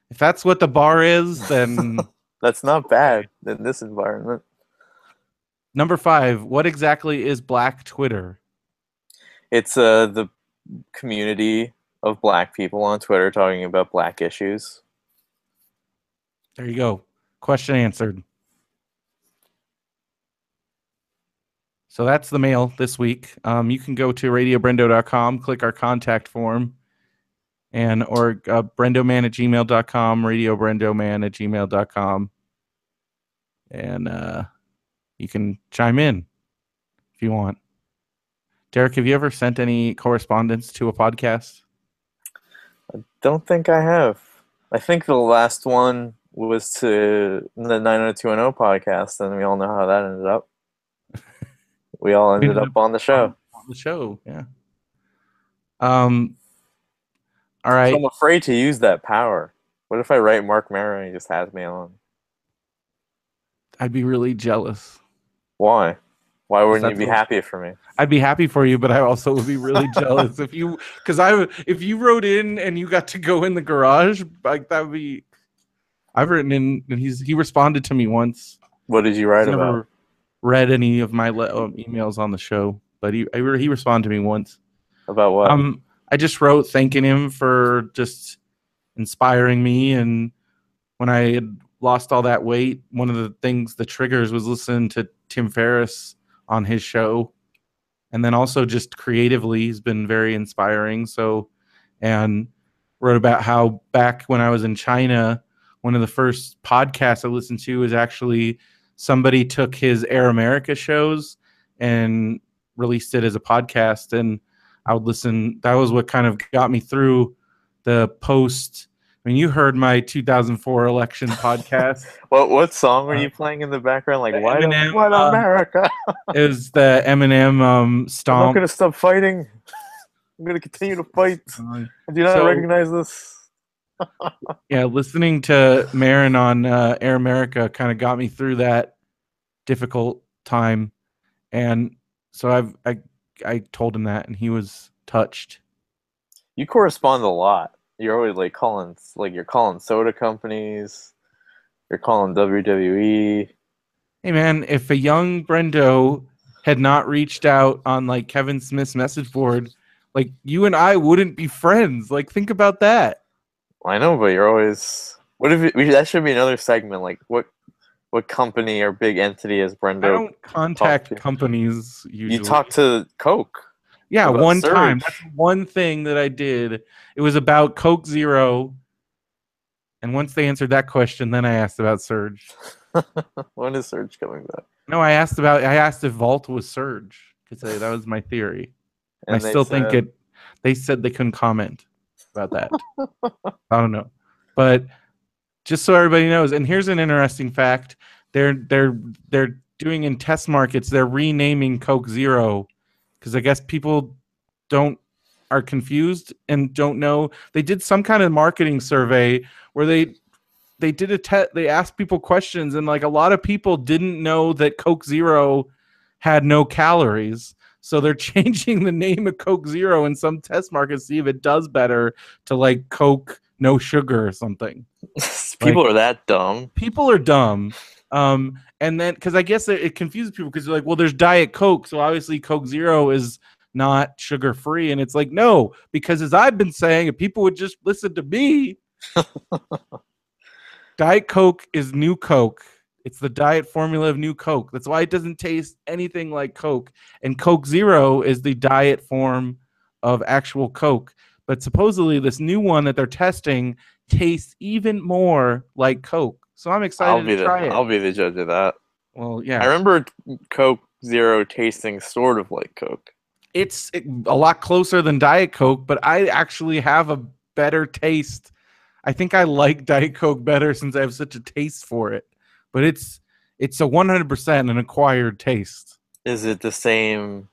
If that's what the bar is, then That's not okay. bad in this environment. Number 5, what exactly is Black Twitter? It's the community of black people on Twitter talking about black issues. There you go. Question answered. So that's the mail this week. You can go to radiobrendo.com, click our contact form, or brendoman at gmail.com, radiobrendoman at gmail.com. And you can chime in if you want. Derek, have you ever sent any correspondence to a podcast? Don't think I have. I think the last one was to the 90210 podcast, and we all know how that ended up. We all ended up on the show. On the show, yeah. All right. So I'm afraid to use that power. What if I write Mark Maron and he just has me on? I'd be really jealous. Why? Why wouldn't you be happy for me? I'd be happy for you, but I also would be really jealous if you wrote in and you got to go in the garage. Like that would be. I've written in, and he responded to me once. What did you write about? Never read any of my emails on the show, but he responded to me once. About what? I just wrote thanking him for just inspiring me, and when I had lost all that weight, one of the triggers was listening to Tim Ferriss on his show, and then also just creatively he's been very inspiring. So, and wrote about how back when I was in China, one of the first podcasts I listened to was actually somebody took his Air America shows and released it as a podcast, and I would listen. That was what kind of got me through the post. I mean, you heard my 2004 election podcast. What song were you playing in the background? Like, White Eminem, America? Is the Eminem Stomp. I'm not going to stop fighting. I'm going to continue to fight. I do not recognize this. Yeah, listening to Marin on Air America kind of got me through that difficult time. And so I told him that, and he was touched. You correspond a lot. You're always you're calling soda companies. You're calling WWE. Hey man, if a young Brendo had not reached out on like Kevin Smith's message board, like you and I wouldn't be friends. Like think about that. I know, but you're always. What if that should be another segment? Like what company or big entity has Brendo? I don't contact companies usually. You talk to Coke. Yeah, one time. That's one thing that I did. It was about Coke Zero. And once they answered that question, then I asked about Surge. When is Surge coming back? No, I asked if Vault was Surge, because that was my theory. And I still think it. They said they couldn't comment about that. I don't know, but just so everybody knows, and here's an interesting fact: they're doing in test markets. They're renaming Coke Zero because I guess people are confused and don't know. They did some kind of marketing survey where they did a test. They asked people questions, and like a lot of people didn't know that Coke Zero had no calories. So they're changing the name of Coke Zero in some test markets to see if it does better to like Coke no sugar or something. People are that dumb. People are dumb. And then because I guess it confuses people because they're like, well, there's Diet Coke, so obviously Coke Zero is not sugar free, and it's like no, because as I've been saying, if people would just listen to me, Diet Coke is New Coke. It's the diet formula of New Coke. That's why it doesn't taste anything like Coke. And Coke Zero is the diet form of actual Coke. But supposedly this new one that they're testing tastes even more like Coke. So I'm excited to try it. I'll be the judge of that. Well, yeah. I remember Coke Zero tasting sort of like Coke. It's a lot closer than Diet Coke, but I actually have a better taste. I think I like Diet Coke better since I have such a taste for it. But it's a 100% an acquired taste. Is it the same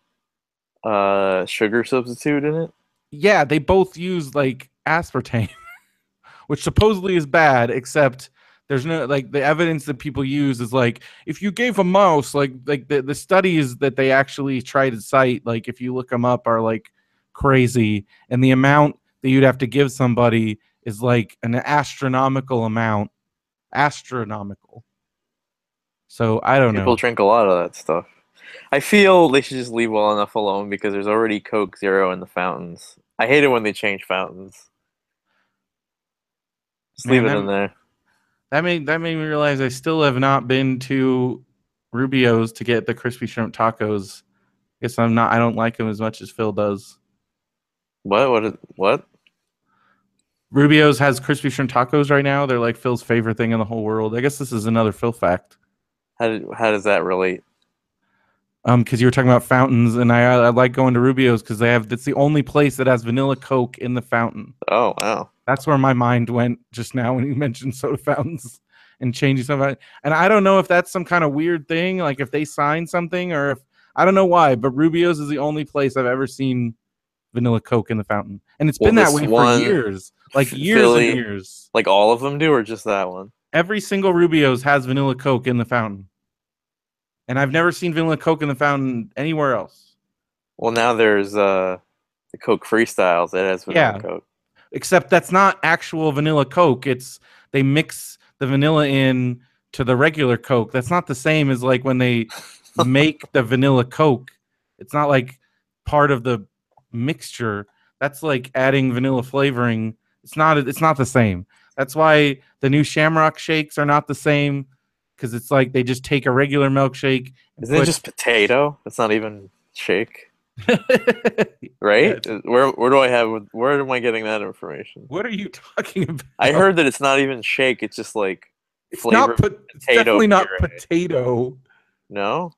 sugar substitute in it? Yeah, they both use like aspartame, which supposedly is bad, except there's no like the evidence that people use is like if you gave a mouse like the studies that they actually try to cite, like if you look them up, are like crazy, and the amount that you'd have to give somebody is like an astronomical amount. Astronomical. So I don't People know. drink a lot of that stuff. I feel they should just leave well enough alone because there's already Coke Zero in the fountains. I hate it when they change fountains. Just leave Man, it in there. that made me realize I still have not been to Rubio's to get the crispy shrimp tacos. Guess I don't like them as much as Phil does. What? Rubio's has crispy shrimp tacos right now. They're like Phil's favorite thing in the whole world. I guess this is another Phil fact. How does that relate? Because you were talking about fountains, and I like going to Rubio's because that's the only place that has vanilla Coke in the fountain. Oh wow. That's where my mind went just now when you mentioned soda fountains and changing something. And I don't know if that's some kind of weird thing, like if they sign something or if I don't know why, but Rubio's is the only place I've ever seen vanilla Coke in the fountain, and it's Well, been that this way for one years, like years and Philly, years. like all of them do, or just that one? Every single Rubio's has vanilla Coke in the fountain, and I've never seen vanilla Coke in the fountain anywhere else. Well, now there's the Coke Freestyles that has vanilla Yeah, Coke. except that's not actual vanilla Coke. It's they mix the vanilla in to the regular Coke. That's not the same as like when they make the vanilla Coke. It's not like part of the mixture. That's like adding vanilla flavoring. It's not the same. That's why the new Shamrock shakes are not the same because it's like they just take a regular milkshake and Isn't it put just potato? It's not even shake, yeah. right? Where am I getting that information? What are you talking I about? heard that it's not even shake. It's just like It's not flavored it's potato definitely not puree. potato. No,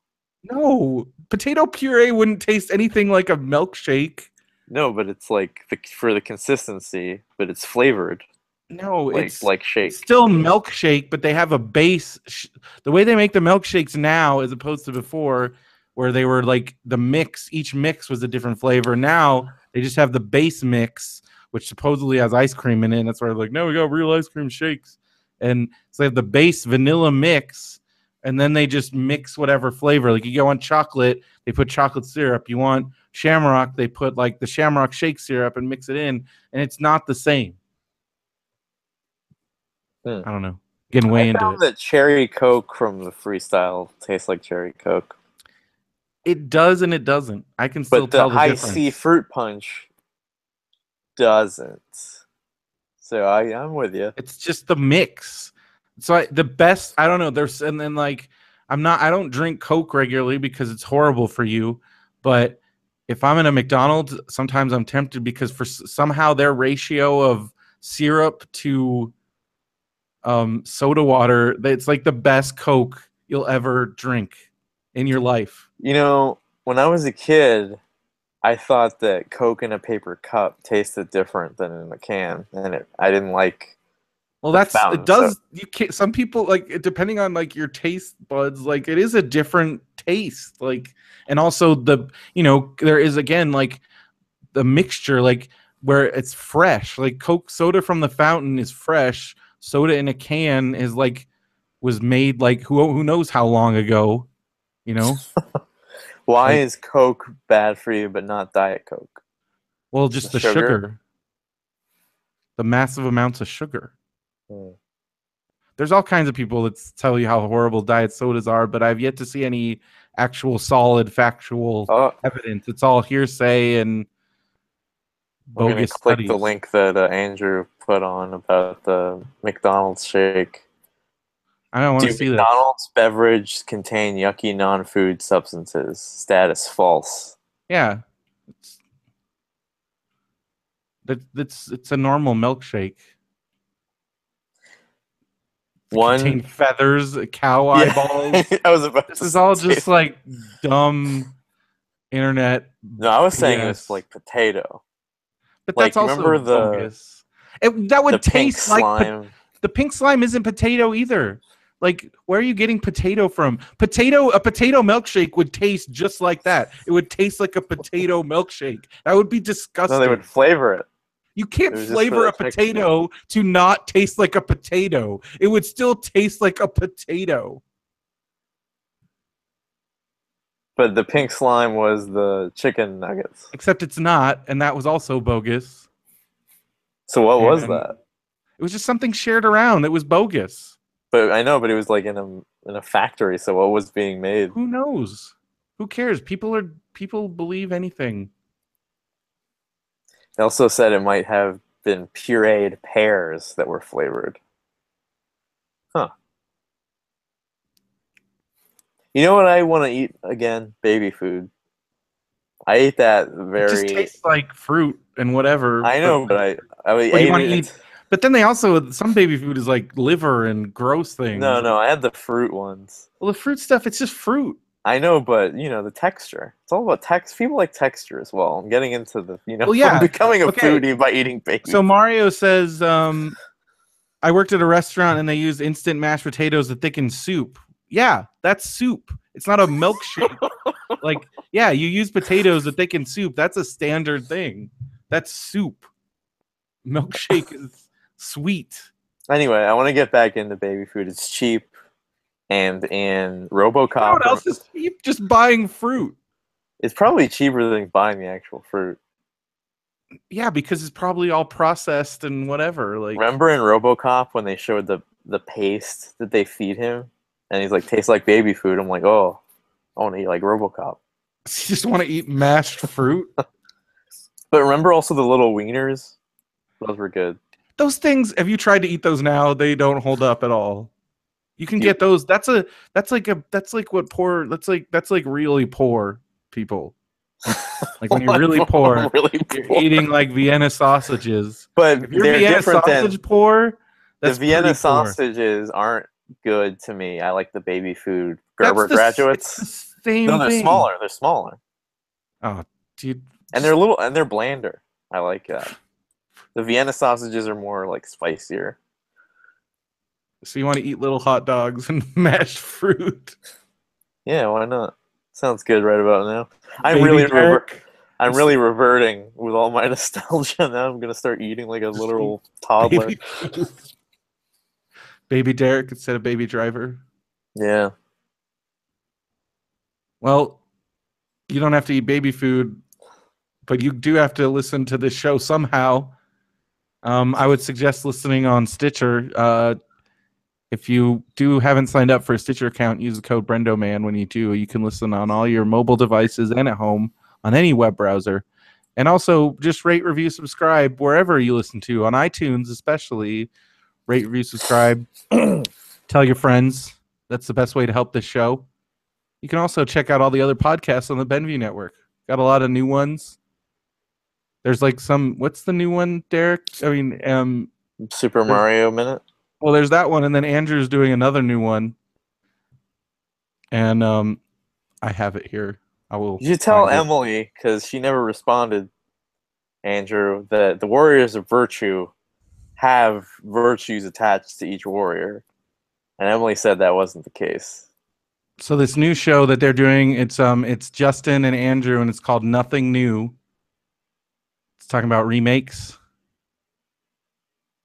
No, potato puree wouldn't taste anything like a milkshake. no, but it's like for the consistency, but it's flavored No, like it's shake. still milkshake, but they have a base. The way they make the milkshakes now, as opposed to before, where they were like the mix. Each mix was a different flavor. Now they just have the base mix, which supposedly has ice cream in it. And that's why they're like, no, we got real ice cream shakes, and so they have the base vanilla mix, and then they just mix whatever flavor. Like you go on chocolate, they put chocolate syrup. You want Shamrock, they put like the Shamrock shake syrup and mix it in, and it's not the same. Hmm. I don't know. Getting I way into found it. that cherry Coke from the Freestyle tastes like cherry Coke, It does and it doesn't. I can still but the tell the High C difference. fruit punch doesn't. So I'm with you. It's just the mix. So the best, I don't know. There's and then like I don't drink Coke regularly because it's horrible for you. But if I'm in a McDonald's, sometimes I'm tempted because for somehow their ratio of syrup to soda water, it's like the best Coke you'll ever drink in your life. You know, when I was a kid, I thought that Coke in a paper cup tasted different than in a can, and I didn't like Well, the it fountain. So does. You can't. Some people like depending on like your taste buds, like it is a different taste. Like, and also there is again like the mixture, like where it's fresh. Like Coke soda from the fountain is fresh. Soda in a can is like was made like who knows how long ago. You know, why like is Coke bad for you, but not Diet Coke? well, The just the sugar. sugar, the massive amounts of sugar. Hmm. There's all kinds of people that tell you how horrible diet sodas are, but I've yet to see any actual solid factual Oh, evidence. It's all hearsay and I'm gonna bogus click the studies. link that Andrew put on about the McDonald's shake. I don't want to Do see this. McDonald's beverage contain yucky non-food substances? Status false. Yeah, it's it's a normal milkshake. that One, contain feathers, cow yeah, eyeballs. I was about This to is all say. just like dumb internet No, I was saying it was BS. like potato. But that's Like you also remember bogus. That the would pink taste like slime? the pink slime isn't potato either. Like, where are you getting potato from? A potato milkshake would taste just like that. It would taste like a potato milkshake. That would be No, they would disgusting. flavor it. You It can't was just for flavor the a texture. potato to not taste like a potato. It would still taste like a potato. But the pink slime was the chicken nuggets. Except it's not, and that was also bogus. So what was And that? it was just something shared around that was bogus. But I know, but it was like in a factory. So what was being made? Who knows? Who cares? People believe anything. They also said it might have been pureed pears that were flavored. Huh. You know what I want to eat again? Baby food. I ate that It just very. tastes like fruit and whatever. I But know, but I what do you ate want to it. eat? But then they also some baby food is like liver and gross No, things. no, I had the fruit ones. Well, the fruit stuff, it's just fruit. I know, but the texture. It's all about text. People like texture as well. I'm getting into the Well, from yeah. becoming a Okay. foodie by eating baby. So Mario says, I worked at a restaurant and they used instant mashed potatoes to thicken soup. Yeah, that's soup. It's not a milkshake. Like, yeah, you use potatoes to thicken soup. That's a standard thing. That's soup. Milkshake is sweet. Anyway, I want to get back into baby food. It's cheap, and in You know RoboCop, what else is cheap? Just buying fruit. it's probably cheaper than buying the actual fruit. Yeah, because it's probably all processed and whatever. Like, Remember in RoboCop when they showed the paste that they feed him, and he's like, tastes like baby food. I'm like, oh, I want to eat like RoboCop. you just want to eat mashed fruit. But remember also the little wieners? Those were good. Those things, have you tried to eat those now? They don't hold up at all. You can You- get those. That's like really poor people. Like when you're really poor, really you're poor. eating like Vienna sausages. But If you're they're Vienna different sausage than poor, that's the Vienna pretty poor. sausages aren't good to me. I like the baby food That's Gerber it's graduates. the same No, they're thing. smaller. They're smaller. Oh, dude. And they're little and they're blander. I like that. The Vienna sausages are more like spicier. So you want to eat little hot dogs and mashed fruit? Yeah, why not? Sounds good right about now. Baby Derek. I'm really reverting with all my nostalgia now. I'm gonna start eating like a literal toddler. Baby food. Baby Derek instead of Baby Driver. Yeah. Well, you don't have to eat baby food, but you do have to listen to this show somehow. I would suggest listening on Stitcher. If you haven't signed up for a Stitcher account, use the code BrendoMan when you do. You can listen on all your mobile devices and at home on any web browser. And also just rate, review, subscribe wherever you listen to, on iTunes especially. Rate, review, subscribe. Tell your friends. That's the best way to help this show. You can also check out all the other podcasts on the Benview Network. Got a lot of new ones. There's like what's the new one, Derek? I mean, Super Mario Minute. well, there's that one, and then Andrew's doing another new one. And I have it here. I will. You should tell Emily, because she never responded, Andrew, that the Warriors of Virtue have virtues attached to each warrior. And Emily said that wasn't the case. So this new show that they're doing, it's Justin and Andrew, and it's called Nothing New. It's talking about remakes.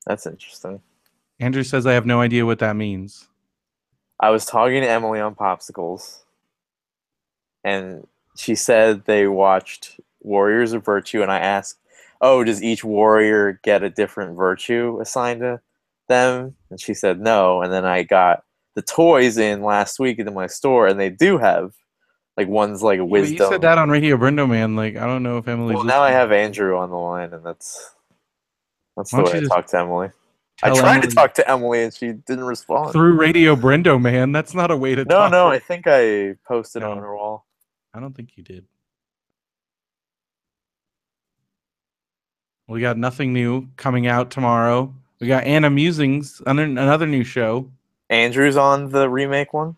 That's interesting. Andrew says I have no idea what that means. I was talking to Emily on Popsicles, and she said they watched Warriors of Virtue, and I asked, oh, does each warrior get a different virtue assigned to them? And she said no, and then I got the toys in last week into my store, and they do have, like, one's like a wisdom. You said that on Radio BrendoMan. Like, I don't know if Emily's Well, now I have Andrew on the line, and that's the way I talk to Emily. I tried to talk to Emily, and she didn't respond. Through Radio BrendoMan. That's not a way to talk. No, I think I posted on her wall. I don't think you did. We got Nothing New coming out tomorrow. We got Anna Musings, another new show. Andrew's on the remake one?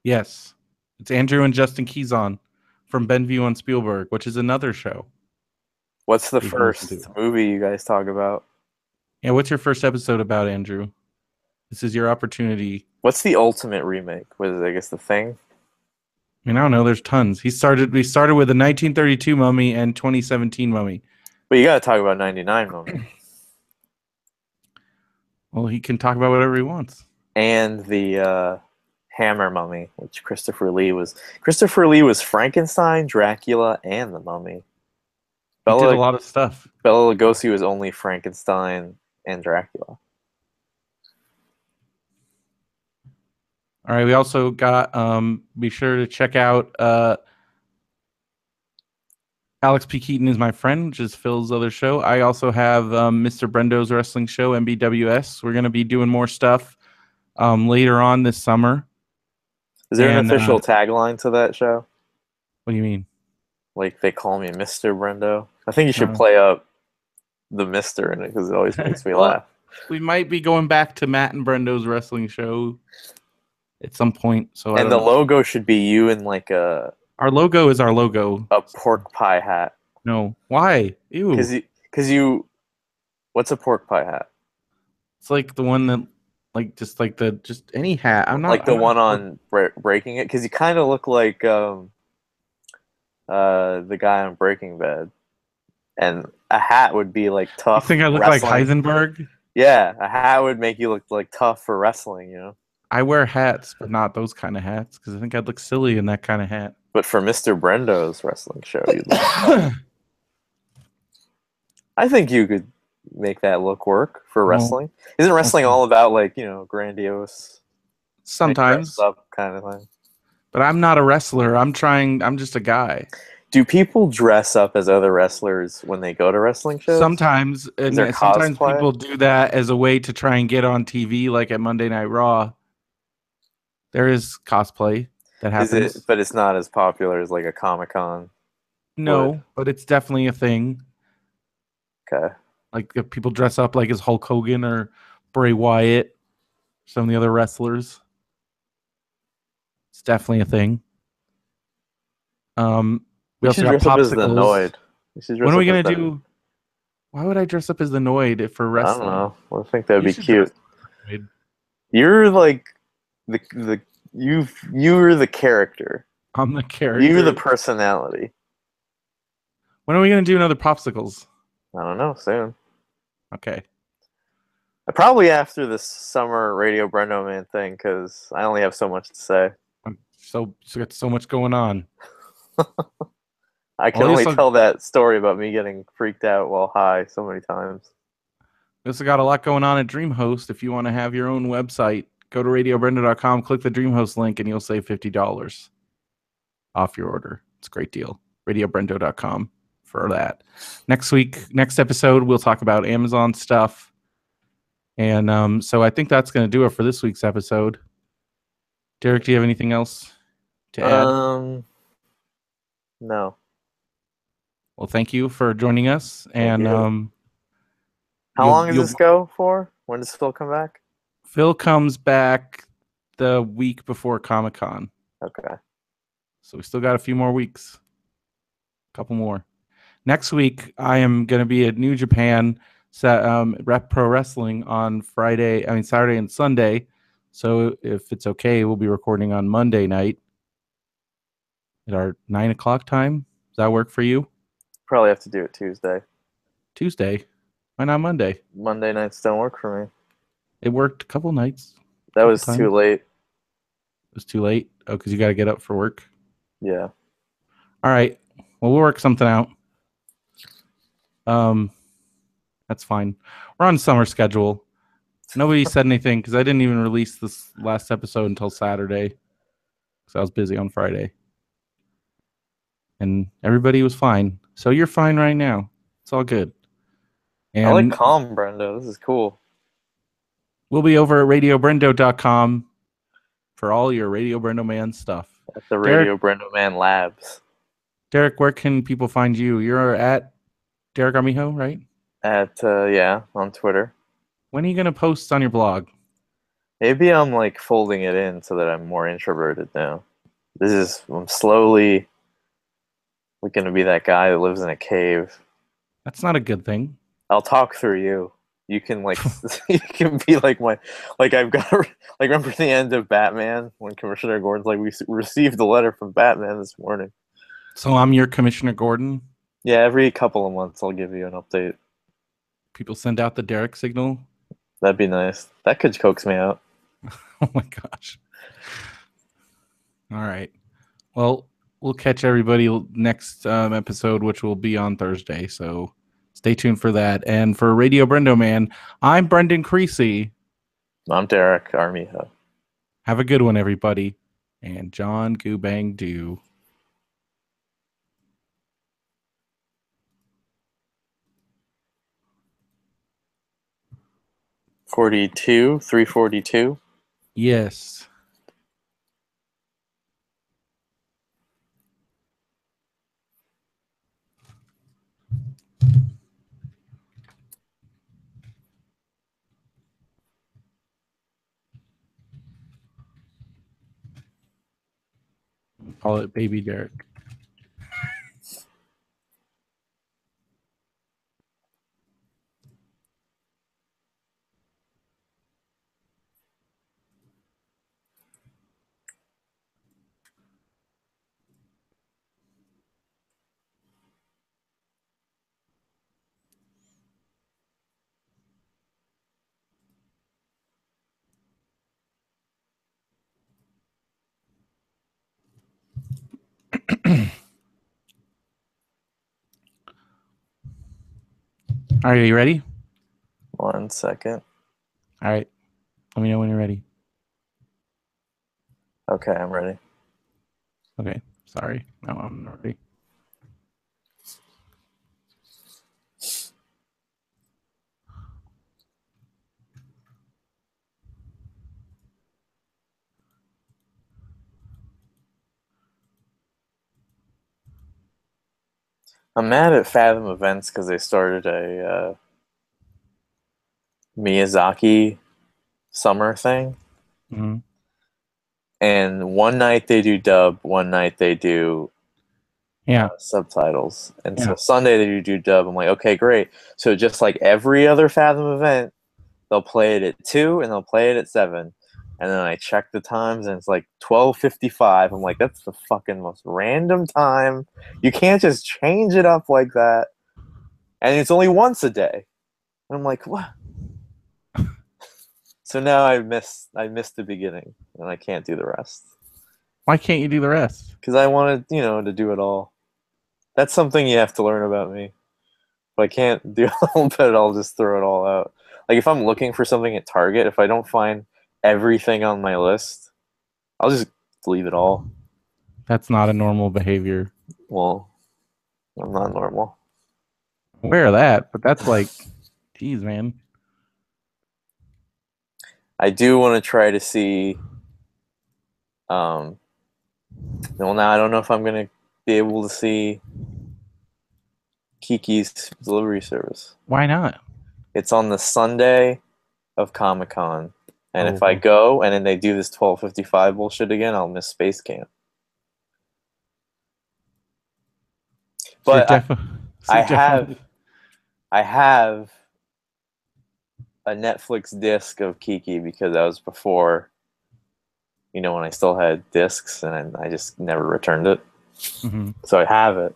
Yes. It's Andrew and Justin Keyson from Benview on Spielberg, which is another show What's the that you can listen first to. movie you guys talk about? Yeah, what's your first episode about, Andrew? This is your opportunity. What's the ultimate remake? Was it, I guess, The Thing? I mean, I don't know. There's tons. We started with the 1932 Mummy and 2017 Mummy. But you got to talk about 99 Mummy. Well, he can talk about whatever he wants. And the Hammer Mummy, which Christopher Lee was. Christopher Lee was Frankenstein, Dracula, and the Mummy. He did a lot of stuff. Bela Lugosi was only Frankenstein and Dracula. All right. We also got. Be sure to check out. Alex P. Keaton is my friend, which is Phil's other show. I also have Mr. Brendo's wrestling show, MBWS. We're going to be doing more stuff later on this summer. Is there an official tagline to that show? What do you mean? Like they call me Mr. Brendo? I think you should play up the Mr. in it because it always makes me laugh. We might be going back to Matt and Brendo's wrestling show at some point. So and the logo should be you in like a... Our logo is our logo. A pork pie hat. No. Why? Ew. Because you... What's a pork pie hat? It's like the one that... Like, just any hat. I'm not... Like the one on Breaking It? Because you kind of look like the guy on Breaking Bad. And a hat would be like tough. You think I look like Heisenberg? Yeah, a hat would make you look like tough for wrestling, you know? I wear hats, but not those kind of hats, because I think I'd look silly in that kind of hat. But for Mr. Brendo's wrestling show, you'd look tough. I think you could make that look work for wrestling. Isn't wrestling all about, like, you know, grandiose... Sometimes. Up kind of thing? But I'm not a wrestler. I'm just a guy. Do people dress up as other wrestlers when they go to wrestling shows? Sometimes. And sometimes people do that as a way to try and get on TV, like at Monday Night Raw. There is cosplay that happens. But it's not as popular as like a Comic-Con. No, but it's definitely a thing. Okay. Like if people dress up like as Hulk Hogan or Bray Wyatt, some of the other wrestlers. It's definitely a thing. We also got popsicles. When are we gonna do? Why would I dress up as the Noid for wrestling? I don't know. I think that'd be cute. You're like you're the character. I'm the character. You're the personality. When are we gonna do another popsicles? I don't know. Soon. Okay. Probably after this summer Radio BrendoMan thing, because I only have so much to say. So got so much going on. I can only tell that story about me getting freaked out while high so many times. We also got a lot going on at DreamHost. If you want to have your own website, go to radiobrendo.com, click the DreamHost link, and you'll save $50 off your order. It's a great deal. radiobrendo.com for that. Next episode, we'll talk about Amazon stuff. And so I think that's going to do it for this week's episode. Derek, do you have anything else to add? No. Well, thank you for joining us. And how long does this go for? When does Phil come back? Phil comes back the week before Comic-Con. Okay. So we still got a few more weeks. A couple more. Next week, I am going to be at New Japan Rep Pro Wrestling on Saturday and Sunday. So if it's okay, we'll be recording on Monday night at our 9 o'clock time. Does that work for you? Probably have to do it Tuesday. Tuesday? Why not Monday? Monday nights don't work for me. It worked a couple nights. That was too late. It was too late? Oh, because you got to get up for work? Yeah. All right. Well, we'll work something out. That's fine. We're on summer schedule. Nobody said anything because I didn't even release this last episode until Saturday because I was busy on Friday. And everybody was fine. So you're fine right now. It's all good. And I like calm Brendo. This is cool. We'll be over at radiobrendo.com for all your Radio BrendoMan stuff. At the Radio BrendoMan Labs. Derek, where can people find you? You're at Derek Armijo, right? On Twitter. When are you going to post on your blog? Maybe I'm like folding it in so that I'm more introverted now. I'm slowly going to be that guy that lives in a cave. That's not a good thing. I'll talk through you. You can like you can be like my like I've got like remember the end of Batman when Commissioner Gordon's like we received a letter from Batman this morning. So I'm your Commissioner Gordon. Yeah, every couple of months I'll give you an update. People send out the Derek signal. That'd be nice. That could coax me out. Oh my gosh. All right. Well, we'll catch everybody next episode, which will be on Thursday. So stay tuned for that. And for Radio BrendoMan, I'm Brendan Creecy. I'm Derek Armijo. Have a good one, everybody. And John Goobang Do. $42, $342. Yes. Call it Baby Derek. All right, are you ready? 1 second. All right. Let me know when you're ready. Okay, I'm ready. Okay. Sorry. No, I'm not ready. I'm mad at Fathom Events because they started a Miyazaki summer thing. Mm-hmm. And one night they do dub, one night they do subtitles. And so Sunday they do dub. I'm like, okay, great. So just like every other Fathom event, they'll play it at 2 and they'll play it at 7. And then I check the times and it's like 12:55. I'm like, that's the fucking most random time. You can't just change it up like that. And it's only once a day. And I'm like, what? So now I missed the beginning and I can't do the rest. Why can't you do the rest? Because I wanted, to do it all. That's something you have to learn about me. If I can't do a little bit, I'll just throw it all out. Like if I'm looking for something at Target, if I don't find everything on my list, I'll just leave it all. That's not a normal behavior. Well, I'm not normal. I'm aware of that, but that's like, geez, man. I do want to try to see. Well, now I don't know if I'm gonna be able to see Kiki's delivery service. Why not? It's on the Sunday of Comic-Con. And if I go and then they do this 12:55 bullshit again, I'll miss Space Camp. But I have a Netflix disc of Kiki because that was before, when I still had discs and I just never returned it. Mm-hmm. So I have it.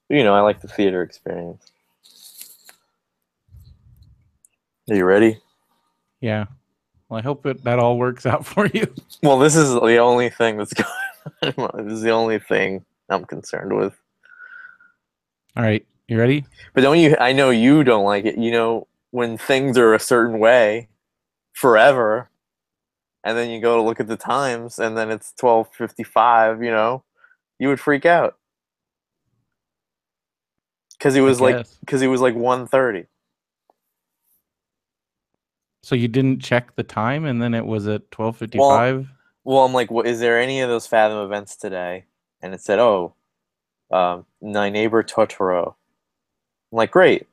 But, I like the theater experience. Are you ready? Yeah. Well, I hope that all works out for you. Well, this is the only thing that's going on. This is the only thing I'm concerned with. All right. You ready? But I know you don't like it. When things are a certain way forever, and then you go to look at the times, and then it's 12:55, you would freak out. Because it was like 1:30. So you didn't check the time, and then it was at 12:55. Well, I'm like, is there any of those Fathom events today? And it said, My Neighbor Totoro. I'm like, great.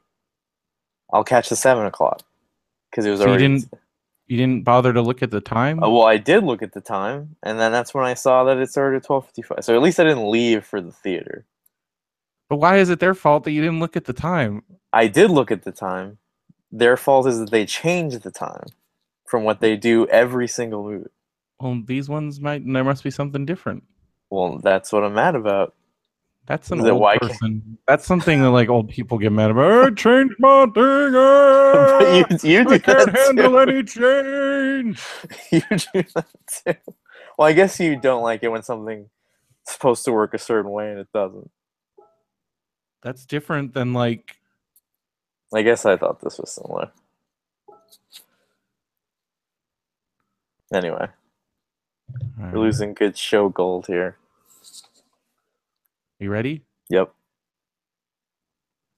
I'll catch the 7 o'clock because it was so already. You didn't bother to look at the time? Well, I did look at the time, and then that's when I saw that it started at 12:55. So at least I didn't leave for the theater. But why is it their fault that you didn't look at the time? I did look at the time. Their fault is that they changed the time from what they do every single movie. Well, these ones there must be something different. Well, that's what I'm mad about. That's an Is that old why person. That's something that like old people get mad about. I changed my thing. But you do I can't that handle too. any change. You do that too. Well, I guess you don't like it when something's supposed to work a certain way and it doesn't. That's different than like. I guess I thought this was similar. Anyway, we're losing good show gold here. You ready? Yep.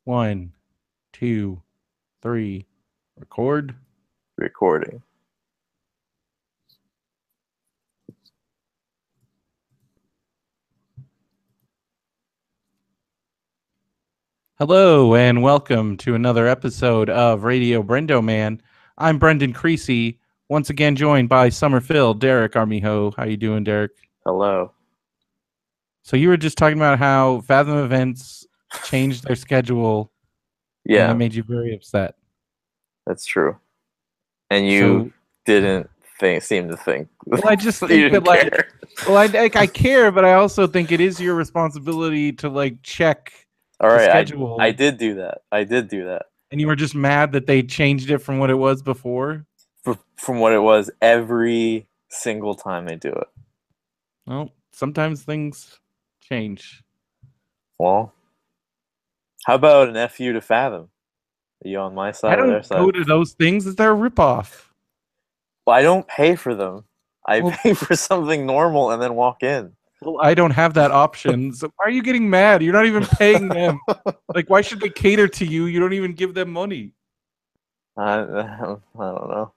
1, 2, 3. Record. Recording. Hello and welcome to another episode of Radio BrendoMan. I'm Brendan Creecy, once again joined by Summerfill, Derek Armijo. How you doing, Derek? Hello. So you were just talking about how Fathom Events changed their schedule. Yeah. And that made you very upset. That's true. And you didn't seem to think. Well, I just think that care. I care, but I also think it is your responsibility to like check. All right, schedule. I did do that. And you were just mad that they changed it from what it was before? From what it was every single time they do it. Well, sometimes things change. Well, how about an FU to Fathom? Are you on my side or their side? I don't go to those things. They're a ripoff. Well, I don't pay for them. I pay for something normal and then walk in. Well, I don't have that option. So why are you getting mad? You're not even paying them. Like, why should they cater to you? You don't even give them money. I don't know.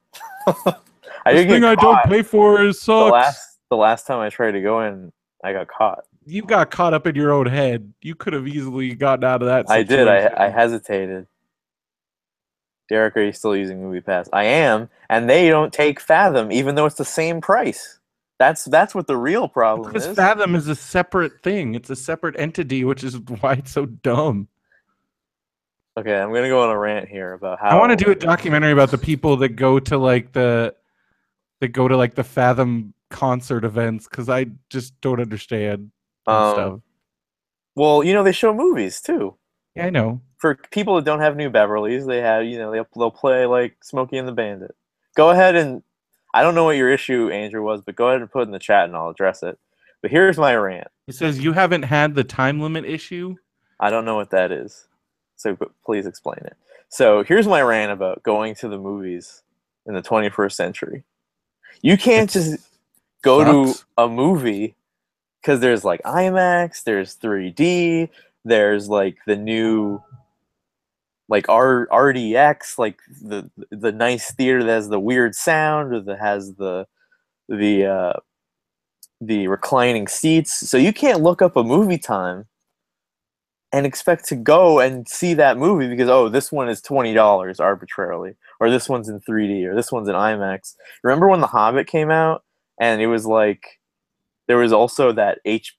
This thing I don't pay for is sucks. The last time I tried to go in, I got caught. You got caught up in your own head. You could have easily gotten out of that I situation. did. I hesitated. Derek, are you still using MoviePass? I am, and they don't take Fathom, even though it's the same price. That's what the real problem is. Because Fathom is a separate thing. It's a separate entity, which is why it's so dumb. Okay, I'm gonna go on a rant here about how I want to do a documentary about the people that go to like the Fathom concert events because I just don't understand stuff. Well, they show movies too. Yeah, I know. For people that don't have New Beverly's, they have they'll play like Smokey and the Bandit. Go ahead and I don't know what your issue, Andrew, was, but go ahead and put it in the chat and I'll address it. But here's my rant. It says you haven't had the time limit issue? I don't know what that is. So please explain it. So here's my rant about going to the movies in the 21st century. You can't just go to a movie because there's like IMAX, there's 3D, there's like the new like RDX, like the nice theater that has the weird sound or that has the reclining seats. So you can't look up a movie time and expect to go and see that movie because this one is $20 arbitrarily, or this one's in 3D, or this one's in IMAX. Remember when The Hobbit came out and it was like there was also that HFP.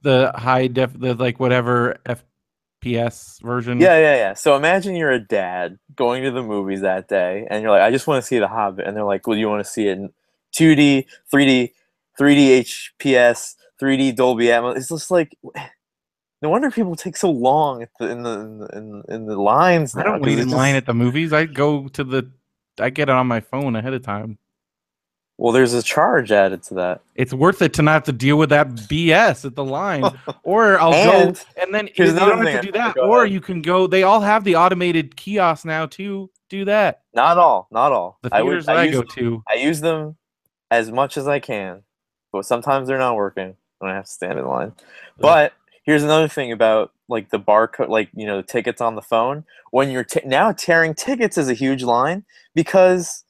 the high def, the like whatever FPS version. Yeah. So imagine you're a dad going to the movies that day, and you're like, I just want to see The Hobbit, and they're like, well, you want to see it in 2D, 3D HPS, 3D Dolby Atmos. It's just like, no wonder people take so long in the lines now. I don't wait in line at the movies. I get it on my phone ahead of time. Well, there's a charge added to that. It's worth it to not have to deal with that BS at the line. Or I'll go, and then you don't have to do that. Or you can go, they all have the automated kiosks now too. Do that. Not all. The theaters I go to. I use them as much as I can, but sometimes they're not working when I have to stand in line. But here's another thing about like the barcode, like, the tickets on the phone. When you're now tearing tickets is a huge line because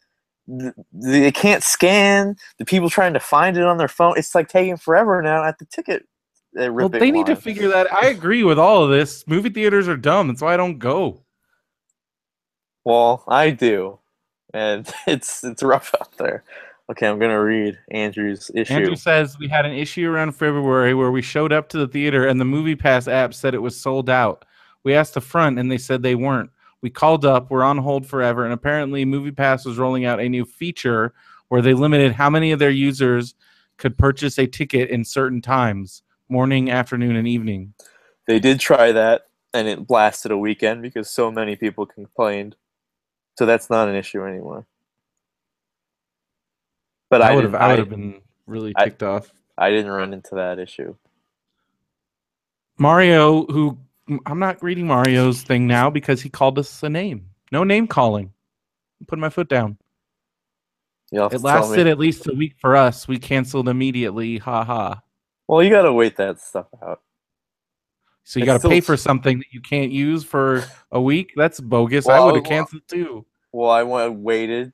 they can't scan. The people trying to find it on their phone. It's like taking forever now at the ticket ripping Well, they need to figure that. I agree with all of this. Movie theaters are dumb. That's why I don't go. Well, I do. and it's rough out there. Okay, I'm gonna read Andrew's Andrew issue. says we had an issue around February where we showed up to the theater and the Movie Pass app said it was sold out. We asked the front and they said they weren't. We called up, we're on hold forever, and apparently Movie Pass was rolling out a new feature where they limited how many of their users could purchase a ticket in certain times, morning, afternoon, and evening. They did try that, and it blasted a weekend because so many people complained. So that's not an issue anymore. But I would have been really I ticked off. I didn't run into that issue. Mario, who I'm not reading Mario's thing now because he called us a name. No name calling. I'm putting my foot down. You'll have It to tell me. lasted at least a week for us. We canceled immediately. Ha ha. Well, you gotta wait that stuff out. So you It's got to still pay for something that you can't use for a week? That's bogus. I would have well. canceled too. Well, waited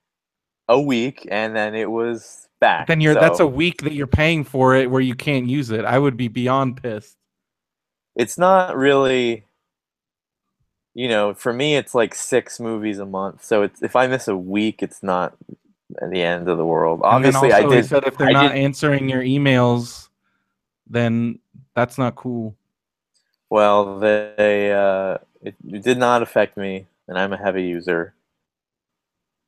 a week, and then it was But back. then that's So a week that you're paying for it where you can't use it. I would be beyond pissed. it's not really. For me, it's like 6 movies a month. So if I miss a week, it's not the end of the world. And then Obviously, also he said if they're I not did. answering your emails, then that's not cool. Well, it did not affect me, and I'm a heavy user.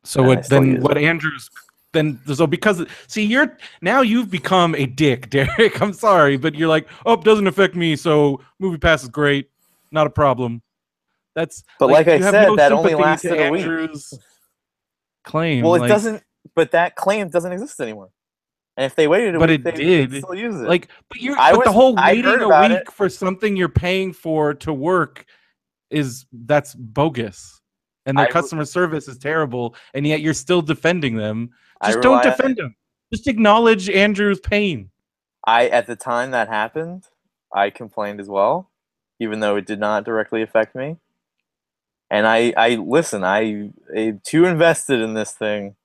So And I what still then use what it. Andrew's then so because see you've become a dick, Derek. I'm sorry, but you're like, oh, it doesn't affect me, so Movie Pass is great. Not a problem. That's But like like I you have said, no that only sympathy to lasted a week. Andrew's claim. Well, it Like doesn't. But that claim doesn't exist anymore. And if they waited a but week, it they'd did. still use it. Like but the whole I heard waiting a about it. week for something you're paying for to work that's bogus. And their I customer service is terrible, and yet you're still defending them. I Just don't rely on it. defend them. Just acknowledge Andrew's pain. At the time that happened, I complained as well, even though it did not directly affect me. And I listen. I'm too invested in this thing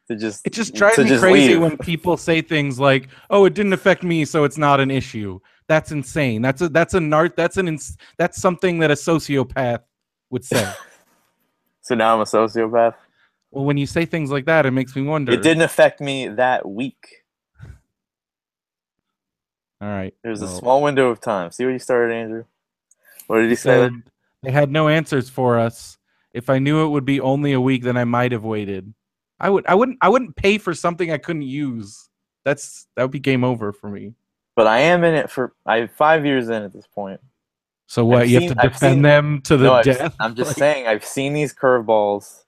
to just It just drives me crazy leave. when people say things like, "Oh, it didn't affect me, so it's not an issue." That's insane. That's something that a sociopath would say. So now I'm a sociopath. Well, when you say things like that, it makes me It wonder. didn't affect me that week. All right. There's a Well, small window of time. See what you started, Andrew? What did he he say there? said they had no answers for us. If I knew it would be only a week, then I might have waited. I wouldn't pay for something I couldn't use. That would be game over for me. But I am in it for. I'm 5 years in at this point. So what? You have to I've defend seen. them to the No, death. I'm just Like, saying. I've seen these curveballs.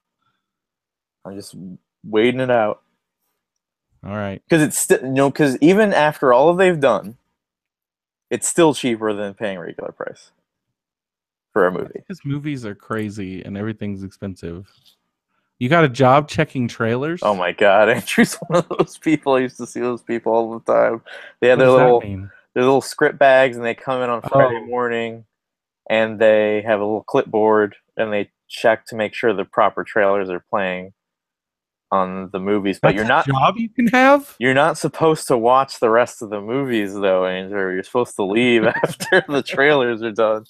I'm just waiting it out. all right. Because it's still, because even after all they've done, it's still cheaper than paying regular price for a movie. Because movies are crazy and everything's expensive. You got a job checking trailers? Oh my god, Andrew's one of those people. I used to see those people all the time. They had What does that mean? their little script bags, and they come in on Friday Oh, morning, and they have a little clipboard, and they check to make sure the proper trailers are playing on the movies. But that's a job you can have? you're not supposed to watch the rest of the movies, though, Andrew. You're supposed to leave after the trailers are done.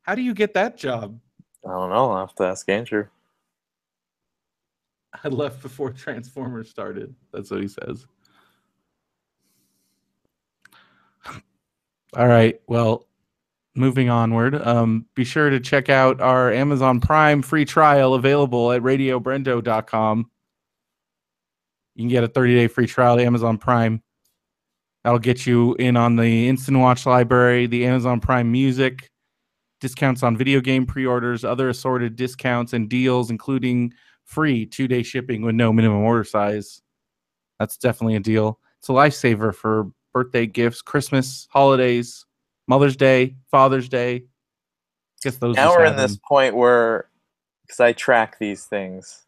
How do you get that job? I don't know. I'll have to ask Andrew. I left before Transformers started. That's what he says. All right. Well, moving onward. Be sure to check out our Amazon Prime free trial available at radiobrendo.com. You can get a 30-day free trial to Amazon Prime. That'll get you in on the Instant Watch library, the Amazon Prime Music, discounts on video game pre-orders, other assorted discounts and deals, including free 2-day shipping with no minimum order size. That's definitely a deal. It's a lifesaver for birthday gifts, Christmas, holidays, Mother's Day, Father's Day. I guess those Now just we're in happen. this point where, because I track these things,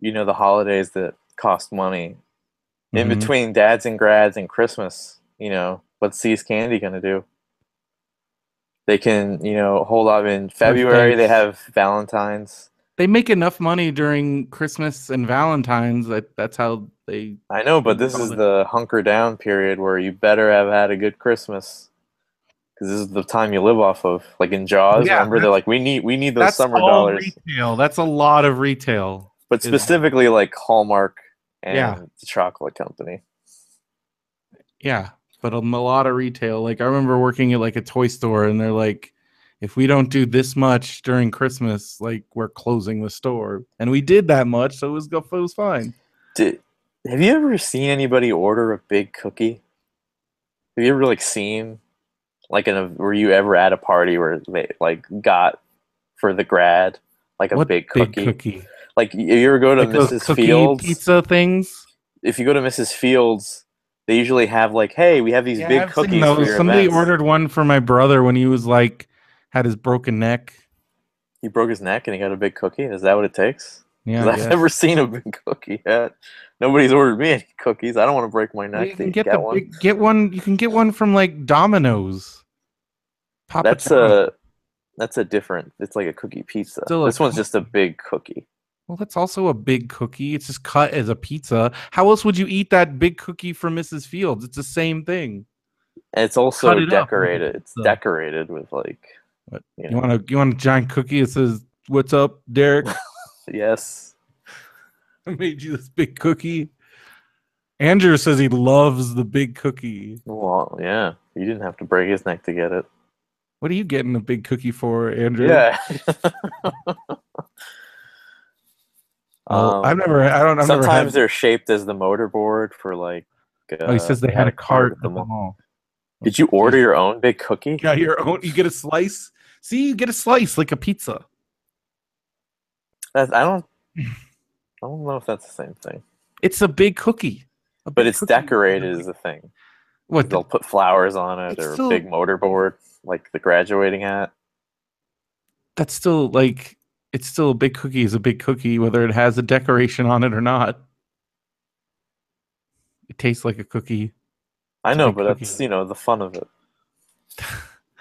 the holidays that cost money. In between dads and grads and Christmas, what's C's Candy going to do? They can, hold up in February. They Birthdays. have Valentine's. They make enough money during Christmas and Valentine's that's how they. I know, but this is the hunker down period where you better have had a good Christmas. because this is the time you live off of. Like in Jaws, Yeah, remember they're like, we need those that's summer all dollars, retail. That's a lot of retail. but Is specifically like Hallmark yeah, and the chocolate company. yeah, but a lot of retail. Like I remember working at like a toy store, and they're like, if we don't do this much during Christmas, like we're closing the store. And we did that much, so it was fine. Did, have you ever seen anybody order a big cookie? Have you ever like seen like were you ever at a party where they like got for the grad like a What big big cookie? cookie? Like you ever go to Like those Mrs. cookie Fields? pizza things? If you go to Mrs. Fields, they usually have like, hey, we have these Yeah, big I've seen cookies for those. your Somebody events. ordered one for my brother when he was like had his broken neck. He broke his neck and he got a big cookie. Is that what it takes? Yeah, Because I I've never guess. seen a big cookie yet. Nobody's ordered me any cookies. I don't want to break my Well, neck you can to get get one. get one. You can get one from like Domino's, Papa That's John. a that's a different. It's like a cookie pizza. Still a This one's just a cookie. big cookie. Well, that's also a big cookie. It's just cut as a pizza. How else would you eat that big cookie from Mrs. Fields? It's the same thing. And it's Cut also it up like a decorated. It's pizza. decorated with like, What you know, you want a giant cookie that says "What's up, Derek? yes. I made you this big cookie." Andrew says he loves the big cookie. Well, yeah. You didn't have to break his neck to get it. What are you getting a big cookie for, Andrew? Yeah. Well, I've never Sometimes had. they're shaped as the motorboard for like Oh, he says they they had had a a cart cart at the at the mall. mall. Did you So order you your own big cookie? got your own. You get a slice. See, you get a slice like a pizza. That's, I don't know if that's the same thing. It's a big cookie. A But big it's cookie. decorated as a thing. What? They'll put flowers on it It's or a big still. motorboard like the graduating hat. That's still like. It's still a big cookie. Is a big cookie, whether it has a decoration on it or not. It tastes like a cookie. I It's a know, big but that's, cookie. the fun of it. That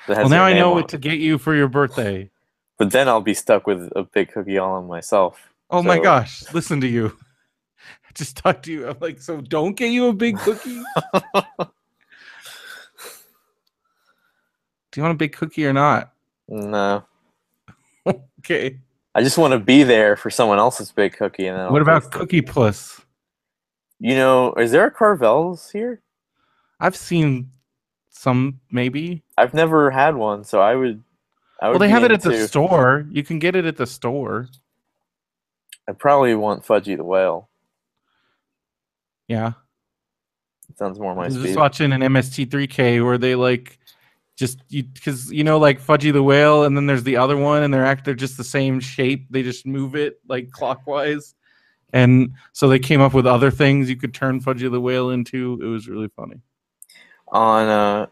Well, has now your I name know on what it. to get you for your birthday. But then I'll be stuck with a big cookie all on myself. Oh my So gosh! Listen to you. I just talked to you. I'm like, so don't get you a big cookie. Do you want a big cookie or not? no. Okay. I just want to be there for someone else's big cookie and then I'll What about taste it. Cookie Puss? Is there a Carvel's here? I've seen some, maybe. I've never had one, so I Well, would they be have it at the into. store. You can get it at the store. I probably want Fudgy the Whale. Yeah. It sounds more I my was just speed. watching an MST3K where they like just you because like Fudgy the Whale, and then there's the other one, and they're just the same shape. They just move it like clockwise, and so they came up with other things you could turn Fudgy the Whale into. It was really funny. On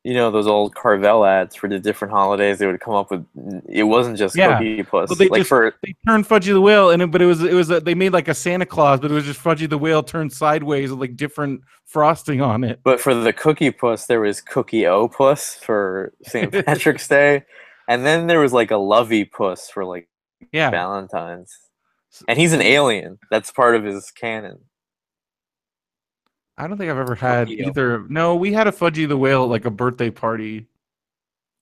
those old Carvel ads for the different holidays, they would come up with. It wasn't just Yeah, Cookie but Puss. Like for they turned Fudgy the Whale, and but it was they made like a Santa Claus, but it was just Fudgy the Whale turned sideways with like different frosting on it. but for the Cookie Puss, there was Cookie O Puss for St. Patrick's Day, and then there was like a Lovey Puss for like Yeah, Valentine's. And he's an alien. That's part of his canon. I don't think I've ever had Cookie O, either. No, we had a Fudgy the Whale at like a birthday party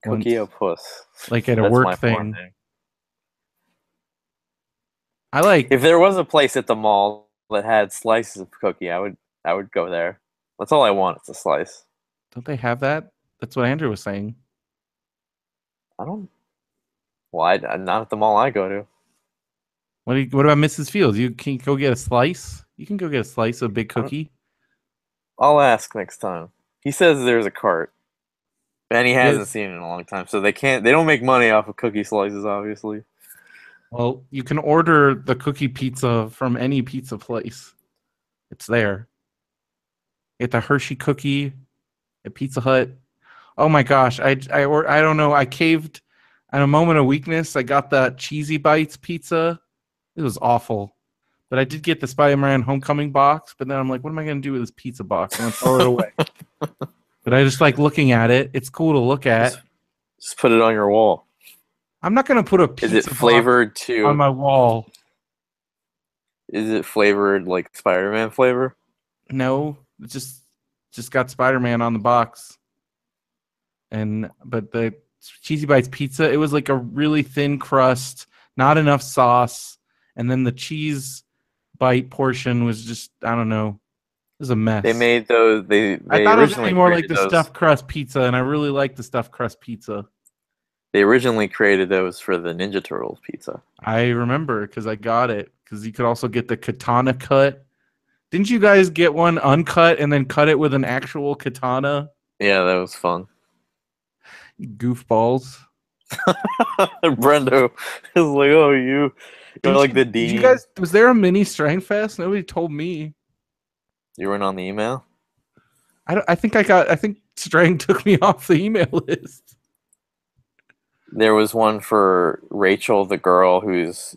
Cookie O once, Puss. like at a That's work my porn thing. name. I like. If there was a place at the mall that had slices of cookie, I would go there. That's all I want. It's a slice. Don't they have that? That's what Andrew was saying. I don't. Well, not at the mall I go to. What about Mrs. Fields? You can go get a slice. You can go get a slice of big I'm, cookie. I'll ask next time. He says there's a cart, and he hasn't Yes. seen it in a long time, so they can't. They don't make money off of cookie slices, obviously. Well, you can order the cookie pizza from any pizza place. It's there. Get the Hershey cookie at Pizza Hut. Oh my gosh, I don't know. I caved at a moment of weakness. I got that cheesy bites pizza. It was awful. But I did get the Spider-Man Homecoming box, but then I'm like, what am I going to do with this pizza box? I'm going to throw it away. But I just like looking at it. It's cool to look at. Just put it on your wall. I'm not going to put a Is it pizza box flavored on to? my wall. Is it flavored like Spider-Man flavor? No, it just got Spider-Man on the box. but the Cheesy Bites pizza, it was like a really thin crust, not enough sauce, and then the cheese bite portion was just, I don't know, it was a They mess. made those. I They thought it was gonna be originally more like created the those. stuffed crust pizza, and I really like the stuffed crust pizza. They originally created those for the Ninja Turtles pizza. I remember because I got it because you could also get the katana cut. Didn't you guys get one uncut and then cut it with an actual katana? Yeah, that was fun. Goofballs. Brendo is like, oh, you're Didn't like you? the Did you dean. guys? Was there a mini Strength Fest? Nobody told me. You weren't on the email. I don't, I think I got. I think Strang took me off the email list. There was one for Rachel, the girl whose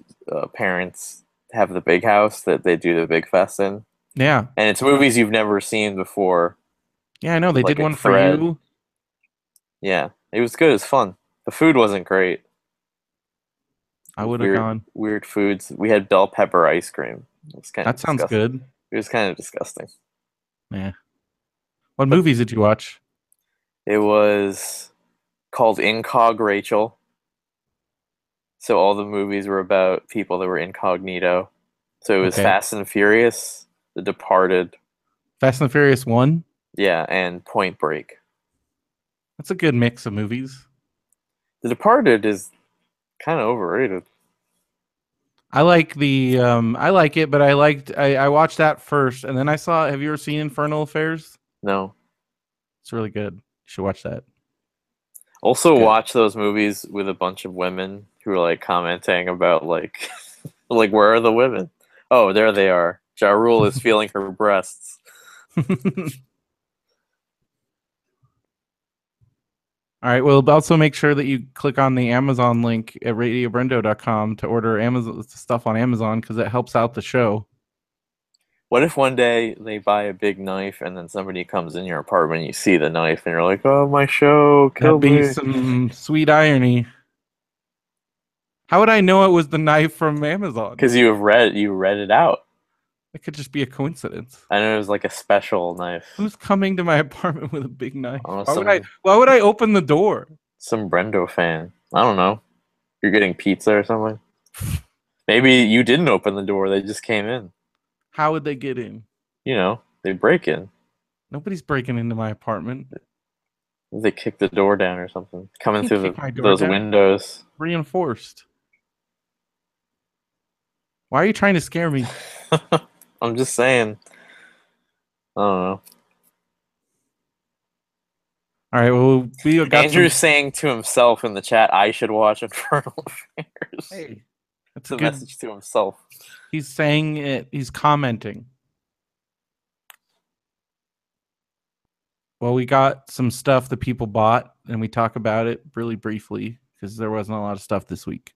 parents have the big house that they do the big fest in, Yeah, and it's movies you've never seen before, yeah, I know. with They like did a one for thread. you. Yeah, it was good. It was fun. The food wasn't great. It I was would have weird, gone. weird foods. We had bell pepper ice cream. It was kind of That sounds disgusting. good. It was kind of disgusting. Yeah. What But movies did you watch? it was called Incog Rachel. So all the movies were about people that were incognito. So it was Okay. Fast and Furious, The Departed, Fast and Furious 1. yeah, and Point Break. That's a good mix of movies. The Departed is kind of overrated. I like the I like it, but I watched that first and then I saw, have you ever seen Infernal Affairs? No. It's really good. You should watch that. It's Also good. watch those movies with a bunch of women who are like commenting about like like where are the women? Oh, there they are. Ja Rule is feeling her breasts. All right. Well, also make sure that you click on the Amazon link at radiobrendo.com to order Amazon stuff on Amazon because it helps out the show. What if one day they buy a big knife and then somebody comes in your apartment and you see the knife and you're like, "Oh, my show, kill That'd be me." some sweet irony. How would I know it was the knife from Amazon? Because you read it out. It could just be a coincidence. I know it was like a special knife. Who's coming to my apartment with a big knife? I don't know, Why would I open the door? some Brendo fan. I don't know. You're getting pizza or something. Maybe you didn't open the door. They just came in. How would they get in? You know, they break in. Nobody's breaking into my apartment. They kick the door down or something. Coming You through kick my door those down. windows. Reinforced. Why are you trying to scare me? I'm just saying. I don't know. All right. Well, we got Andrew's some. saying to himself in the chat, I should watch Infernal Affairs. Hey, that's It's a a good. message to himself. He's saying it. He's commenting. Well, we got some stuff that people bought, and we talk about it really briefly because there wasn't a lot of stuff this week.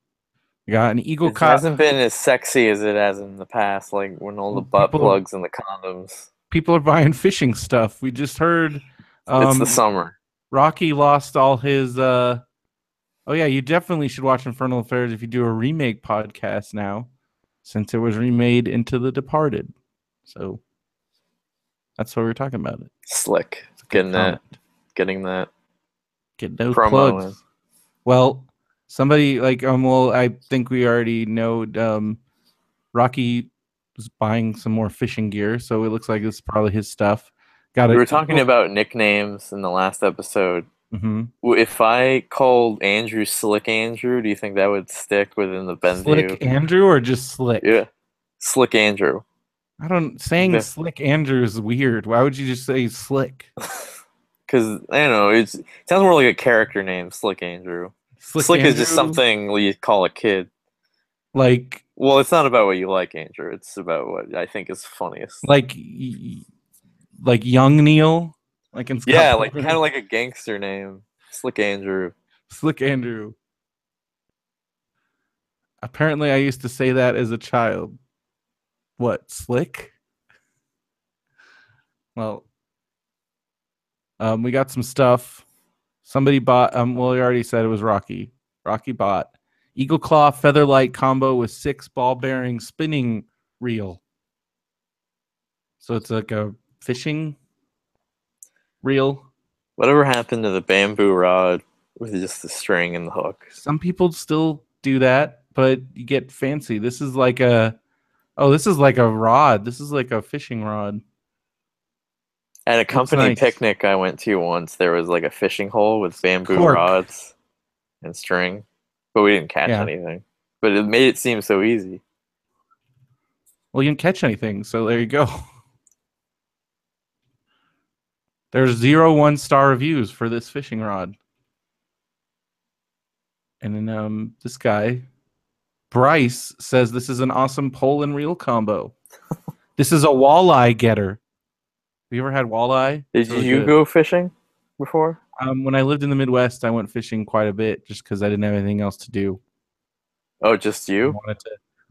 We got an Eagle It Cop. hasn't been as sexy as it has in the past, like when all the butt People are plugs and the condoms. people are buying fishing stuff. We just heard It's the summer. Rocky lost all his. Oh yeah, you definitely should watch Infernal Affairs if you do a remake podcast now, since it was remade into The Departed. So that's what we're talking about. It. Slick. It's a good comment. Getting that Get those promo plugs. in. Well, somebody like well, I think we already know Rocky was buying some more fishing gear, so it looks like it's probably his stuff. Got We it. were talking about nicknames in the last episode. Mm-hmm. If I called Andrew Slick Andrew, do you think that would stick within the Benview? Slick Andrew or just Slick? Yeah. Slick Andrew. I don't saying Slick Andrew is weird. Why would you just say Slick? Because I don't know, it sounds more like a character name, Slick Andrew. Slick is just something you call a kid. Like, well, it's not about what you like, Andrew. It's about what I think is funniest. Like young Neil, like in Scott yeah, Pilgrim. like kind of like a gangster name, Slick Andrew. Slick Andrew. Apparently, I used to say that as a child. What, Slick? Well, we got some stuff. Somebody bought. Well, we already said it was Rocky. Rocky bought Eagle Claw Featherlight combo with 6 ball bearing spinning reel. So it's like a fishing reel. Whatever happened to the bamboo rod with just the string and the hook? Some people still do that, but you get fancy. This is like a this is like a rod. This is like a fishing rod. At a Looks company nice. picnic I went to once, there was like a fishing hole with bamboo Cork. rods and string, but we didn't catch Yeah. anything. But it made it seem so easy. Well, you didn't catch anything, so there you go. There's 0 1-star reviews for this fishing rod. And then this guy, Bryce, says this is an awesome pole and reel combo. This is a walleye getter. Have you ever had walleye? Did you go fishing before? When I lived in the Midwest, I went fishing quite a bit just because I didn't have anything else to do. Oh, just you?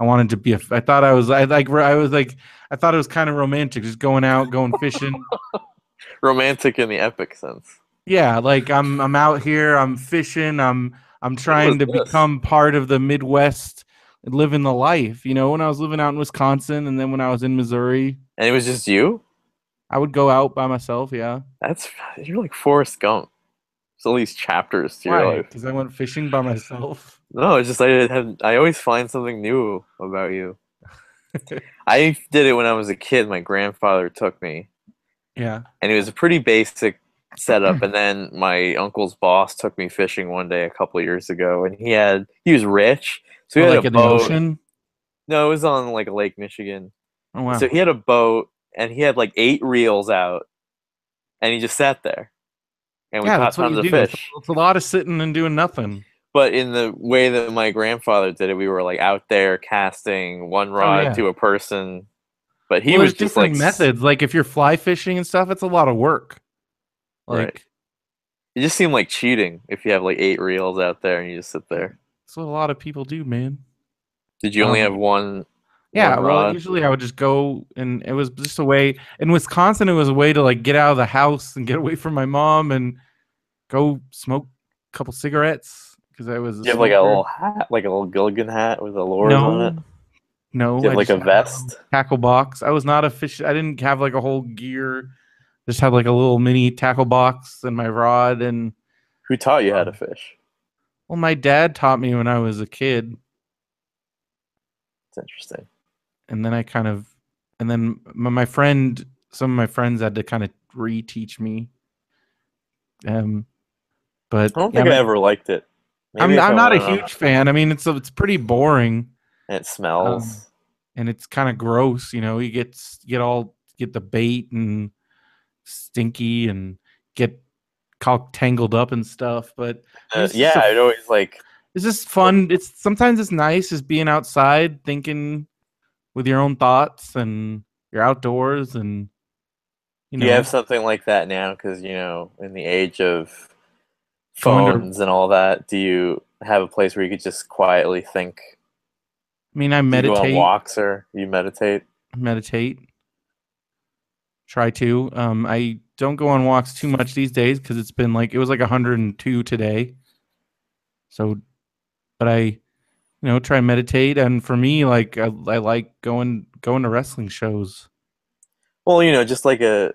I wanted to be a. I thought I was. I thought it was kind of romantic, just going out, going fishing. Romantic in the epic sense. Yeah, like I'm out here, I'm fishing, I'm trying to become part of the Midwest, living the life. You know, when I was living out in Wisconsin, and then when I was in Missouri, And it was just you? I would go out by myself. Yeah, You're like Forrest Gump. There's all these chapters to your why? life. Because I went fishing by myself. No, it's just I always find something new about you. I did it when I was a kid. My grandfather took me, Yeah. and it was a pretty basic setup. And then my uncle's boss took me fishing one day a couple of years ago, and he was rich, so he had Like a in the boat. ocean. No, it was on like Lake Michigan. Oh wow. So he had a boat, and he had like 8 reels out, and he just sat there, and we Yeah, caught that's what tons you of do. fish. It's a lot of sitting and doing nothing. But in the way that my grandfather did it, we were like out there casting one Oh rod yeah. to a person. But he Well, was there's just different like methods. Like if you're fly fishing and stuff, it's a lot of work. Like right. It just seemed like cheating if you have like 8 reels out there and you just sit there. that's what a lot of people do, man. Did you only have one Yeah, well, rod? usually I would just go, and it was just a way. In Wisconsin, it was a way to like get out of the house and get away from my mom and go smoke a couple cigarettes because I was a Do you have like a smoker. little hat, like a little Gilligan hat with the lures on it? No, no, Do you have I like just a had a little vest? tackle box. I was not a fish. I didn't have like a whole gear. Just had like a little mini tackle box and my rod. And Who taught you how to fish? well, my dad taught me when I was a kid, It's interesting. and then I kind of, and then my friend, some of my friends had to kind of reteach me. But I don't yeah, think I ever liked it. Maybe I'm if I not a went on huge fan. I mean, it's pretty boring, and it um, smells. and it's kind of gross. You know, you get the bait and stinky and get all tangled up and stuff. But I mean, Yeah, I'd always like. it's just fun. It's sometimes it's nice just being outside, thinking with your own thoughts, and you're outdoors, and you Do you have know, something like that now? Because in the age of going to. phones and all that, do you have a place where you could just quietly think? I mean, I Do you go on meditate. walks or you meditate? Meditate. Try to. I don't go on walks too much these days because it was like 102 today. So, but I, try and meditate. And for me, like I like going to wrestling shows. Well, just like It's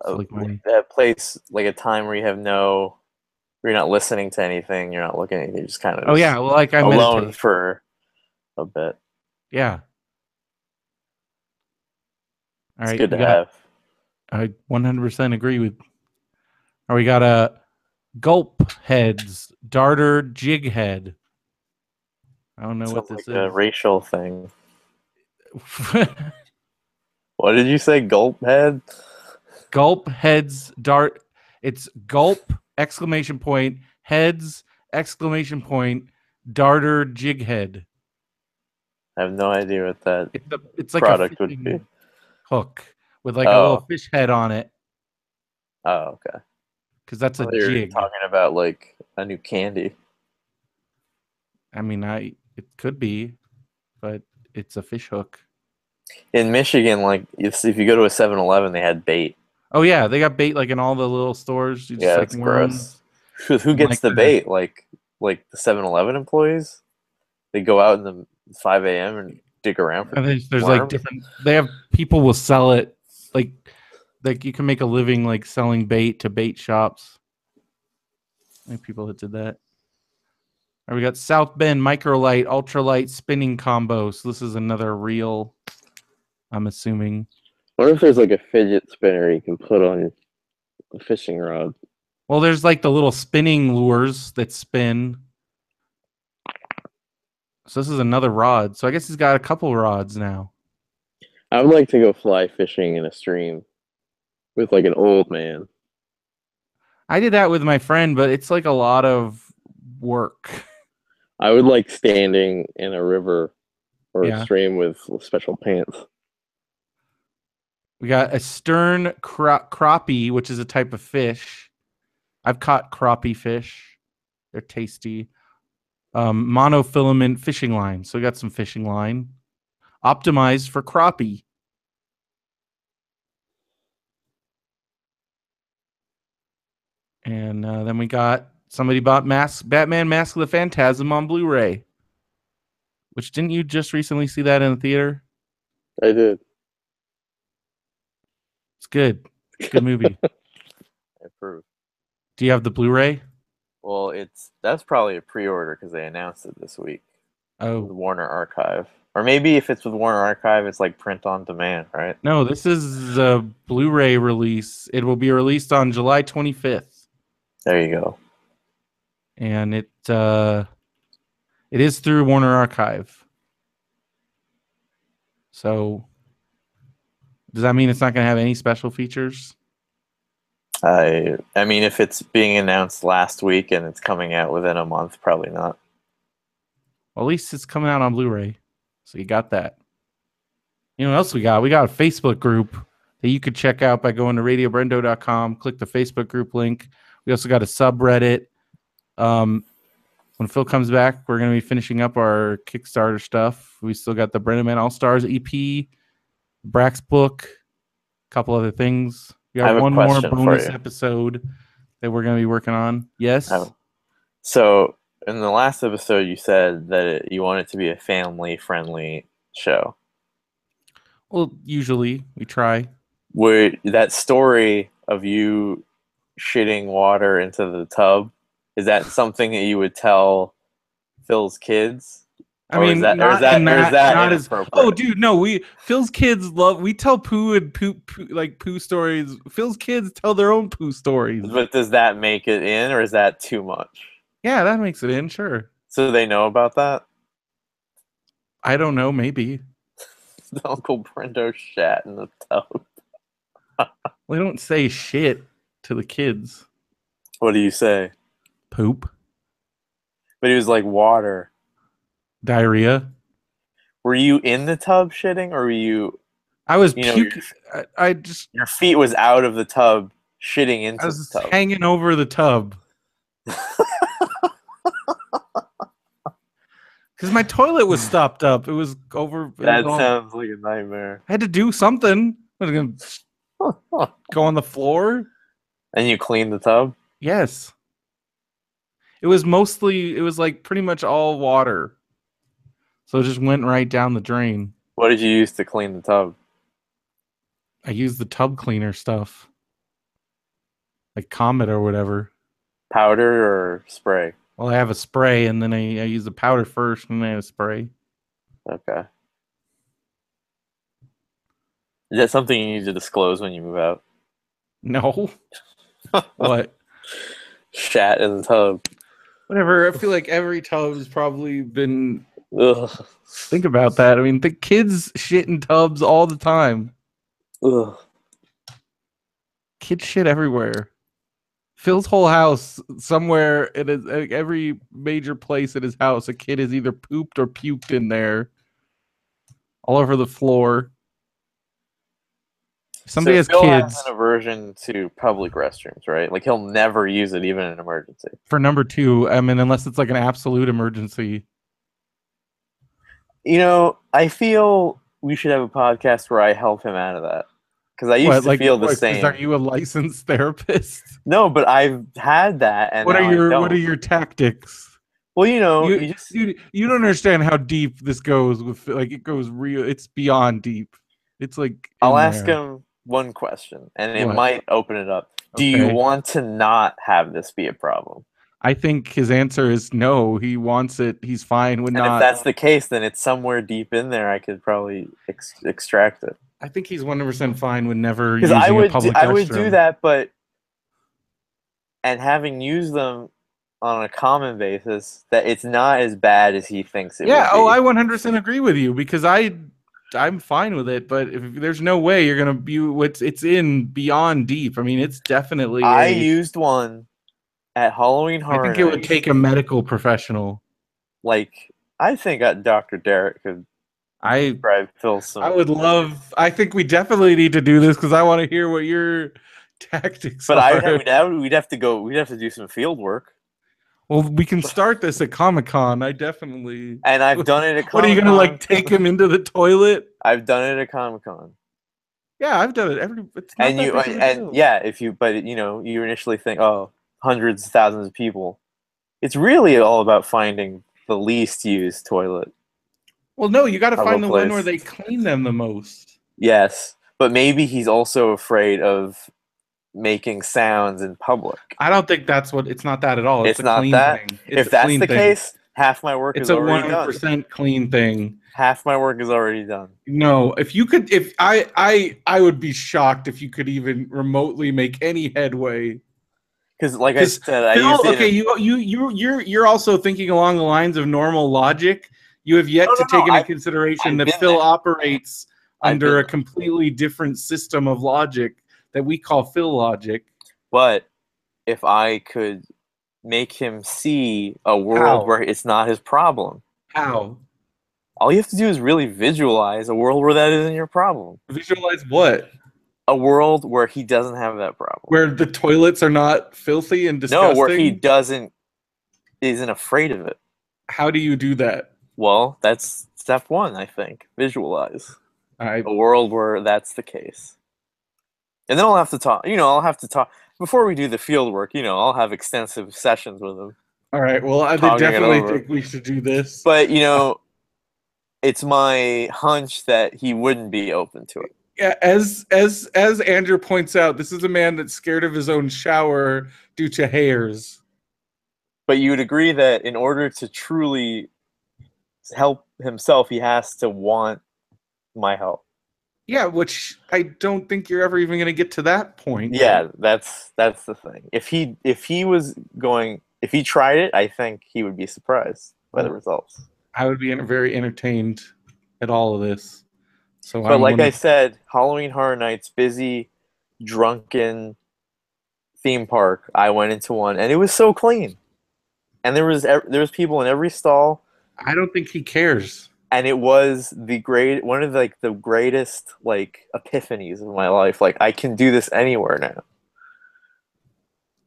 like my a place, like a time where you're not listening to anything, you're not looking at anything, you're just kind of oh yeah, well, like I alone meditate. for a bit. Yeah. All It's right, good to have. I 100% agree with. Or we got a gulp heads darter jig head. I don't know what Sounds this like a is. racial thing. What did you say? Gulp head? Gulp heads dart. It's gulp exclamation point heads exclamation point darter jig head. I have no idea what that It's like a product would be. fishing hook with like a little Oh, fish head on it okay. because that's I a thought you were jig. talking about like a new candy. I mean, it could be, but it's a fish hook. In Michigan, like if you go to a 7-Eleven, they had bait. Oh yeah, they got bait like in all the little stores. You just Yeah, like that's worms. gross. Who And gets like the bait? Like the 7-Eleven employees? They go out in the 5 a.m. and dig around for and there's like worms. different. They have people will sell it like you can make a living like selling bait to bait shops. many people that did that. All right, we got South Bend Microlight Ultralight Spinning Combo. So this is another reel, I'm assuming. I wonder if there's like a fidget spinner you can put on a fishing rod. Well, there's like the little spinning lures that spin. So this is another rod. So I guess he's got a couple rods now. I would like to go fly fishing in a stream with like an old man. I did that with my friend, but it's like a lot of work. I would like standing in a river or Yeah. a stream with special pants. We got a stern crappie, which is a type of fish. I've caught crappie fish. They're tasty. Monofilament fishing line. So we got some fishing line. Optimized for crappie. And then we got somebody bought Batman Mask of the Phantasm on Blu-ray. Which, didn't you just recently see that in the theater? I did. It's good. It's a good movie. I approve. Do you have the Blu-ray? Well, that's probably a pre-order because they announced it this week. Oh. With Warner Archive. Or maybe if it's with Warner Archive, it's like print on demand, right? No, this is a Blu-ray release. It will be released on July 25th. There you go. And it is through Warner Archive. So does that mean it's not going to have any special features? I mean, if it's being announced last week and it's coming out within a month, probably not. Well, at least it's coming out on Blu-ray. So you got that. You know what else we got? We got a Facebook group that you could check out by going to radiobrendo.com. Click the Facebook group link. We also got a subreddit. When Phil comes back, we're going to be finishing up our Kickstarter stuff. We still got the BrendoMan All-Stars EP, Brax book, a couple other things. We got one more bonus episode that we're going to be working on. Yes? So, in the last episode, you said that you want it to be a family-friendly show. Well, usually we try. That story of you shitting water into the tub, is that something that you would tell Phil's kids? I mean, not as. Oh, dude, no. Phil's kids love. We tell poo and poo stories. Phil's kids tell their own poo stories. But does that make it in, or is that too much? Yeah, that makes it in. Sure. So they know about that? I don't know. Maybe. Uncle Brendo shat in the tub. We don't say shit to the kids. What do you say? Poop. But it was like water. Diarrhea. Were you in the tub shitting, or were you? I was puking. I just. Your feet was out of the tub, shitting into the tub. Hanging over the tub. Because my toilet was stopped up. It was over. That sounds like a nightmare. I had to do something. I was going to go on the floor. And you cleaned the tub? Yes. It was like pretty much all water. So it just went right down the drain. What did you use to clean the tub? I used the tub cleaner stuff. Like Comet or whatever. Powder or spray? Well, I have a spray, and then I use the powder first, and then I have a spray. Okay. Is that something you need to disclose when you move out? No. What? Shat in the tub. Whatever. I feel like every tub has probably been... Ugh. Think about that. I mean, the kids shit in tubs all the time. Ugh. Kids shit everywhere. Phil's whole house, somewhere in every major place in his house, a kid has either pooped or puked in there, all over the floor. Somebody has Phil kids. has an aversion to public restrooms, right? Like he'll never use it, even in an emergency. For number two, I mean, unless it's like an absolute emergency. You know, I feel we should have a podcast where I help him out of that. Because I used to feel the same. Are you a licensed therapist? No, but I've had that. And what are your tactics? Well, you know, you don't understand how deep this goes. With like it goes real. It's beyond deep. It's like I'll ask him one question, and it might open it up. Do you want to not have this be a problem? I think his answer is no. He wants it. He's fine with And if not. that's the case, then it's somewhere deep in there. I could probably extract it. I think he's 100% fine with never Because using a public I would do restroom. that, but and having used them on a common basis, that it's not as bad as he thinks it would be. Oh, I 100% agree with you because I'm fine with it, but if there's no way you're gonna be it's in beyond deep. I mean, it's definitely. I used one at Halloween I Horror think it would Nights. take a medical professional. Like, I think Dr. Derek could describe Phil some. I would love. I think we definitely need to do this because I want to hear what your tactics But are. we'd have to go. We'd have to do some field work. Well, we can start this at Comic-Con. I definitely. And I've done it at Comic-Con. What are you gonna like? Take him into the toilet? I've done it at Comic-Con. Yeah, I've done it. It's not and you initially think, oh, hundreds of thousands of people. It's really all about finding the least used toilet. Well, no, you got to find the one where they clean them the most. Yes, but maybe he's also afraid of making sounds in public. I don't think that's what. It's not that at all. It's not clean that. thing. If that's the case, half my work is already done. It's a 100% clean thing. Half my work is already done. No, if I would be shocked if you could even remotely make any headway. Because, like I said, you're also thinking along the lines of normal logic. You have yet to take into consideration that Phil operates under a completely different system of logic that we call Phil logic. But if I could make him see a world where it's not his problem. How? All you have to do is really visualize a world where that isn't your problem. Visualize what? A world where he doesn't have that problem. Where the toilets are not filthy and disgusting? No, where he isn't afraid of it. How do you do that? Well, that's step one, I think. Visualize. A world where that's the case. And then I'll have to talk. I'll have to talk. Before we do the field work, I'll have extensive sessions with him. All right. Well, I definitely think we should do this. But, it's my hunch that he wouldn't be open to it. Yeah, as Andrew points out, this is a man that's scared of his own shower due to hairs. But you would agree that in order to truly help himself, he has to want my help. Yeah, which I don't think you're ever even going to get to that point. Yeah, that's the thing. If he tried it, I think he would be surprised by the results. I would be very entertained at all of this. But like I said, Halloween Horror Nights, busy, drunken theme park. I went into one, and it was so clean, and there was people in every stall. I don't think he cares. And it was one of the greatest epiphanies of my life. Like, I can do this anywhere now.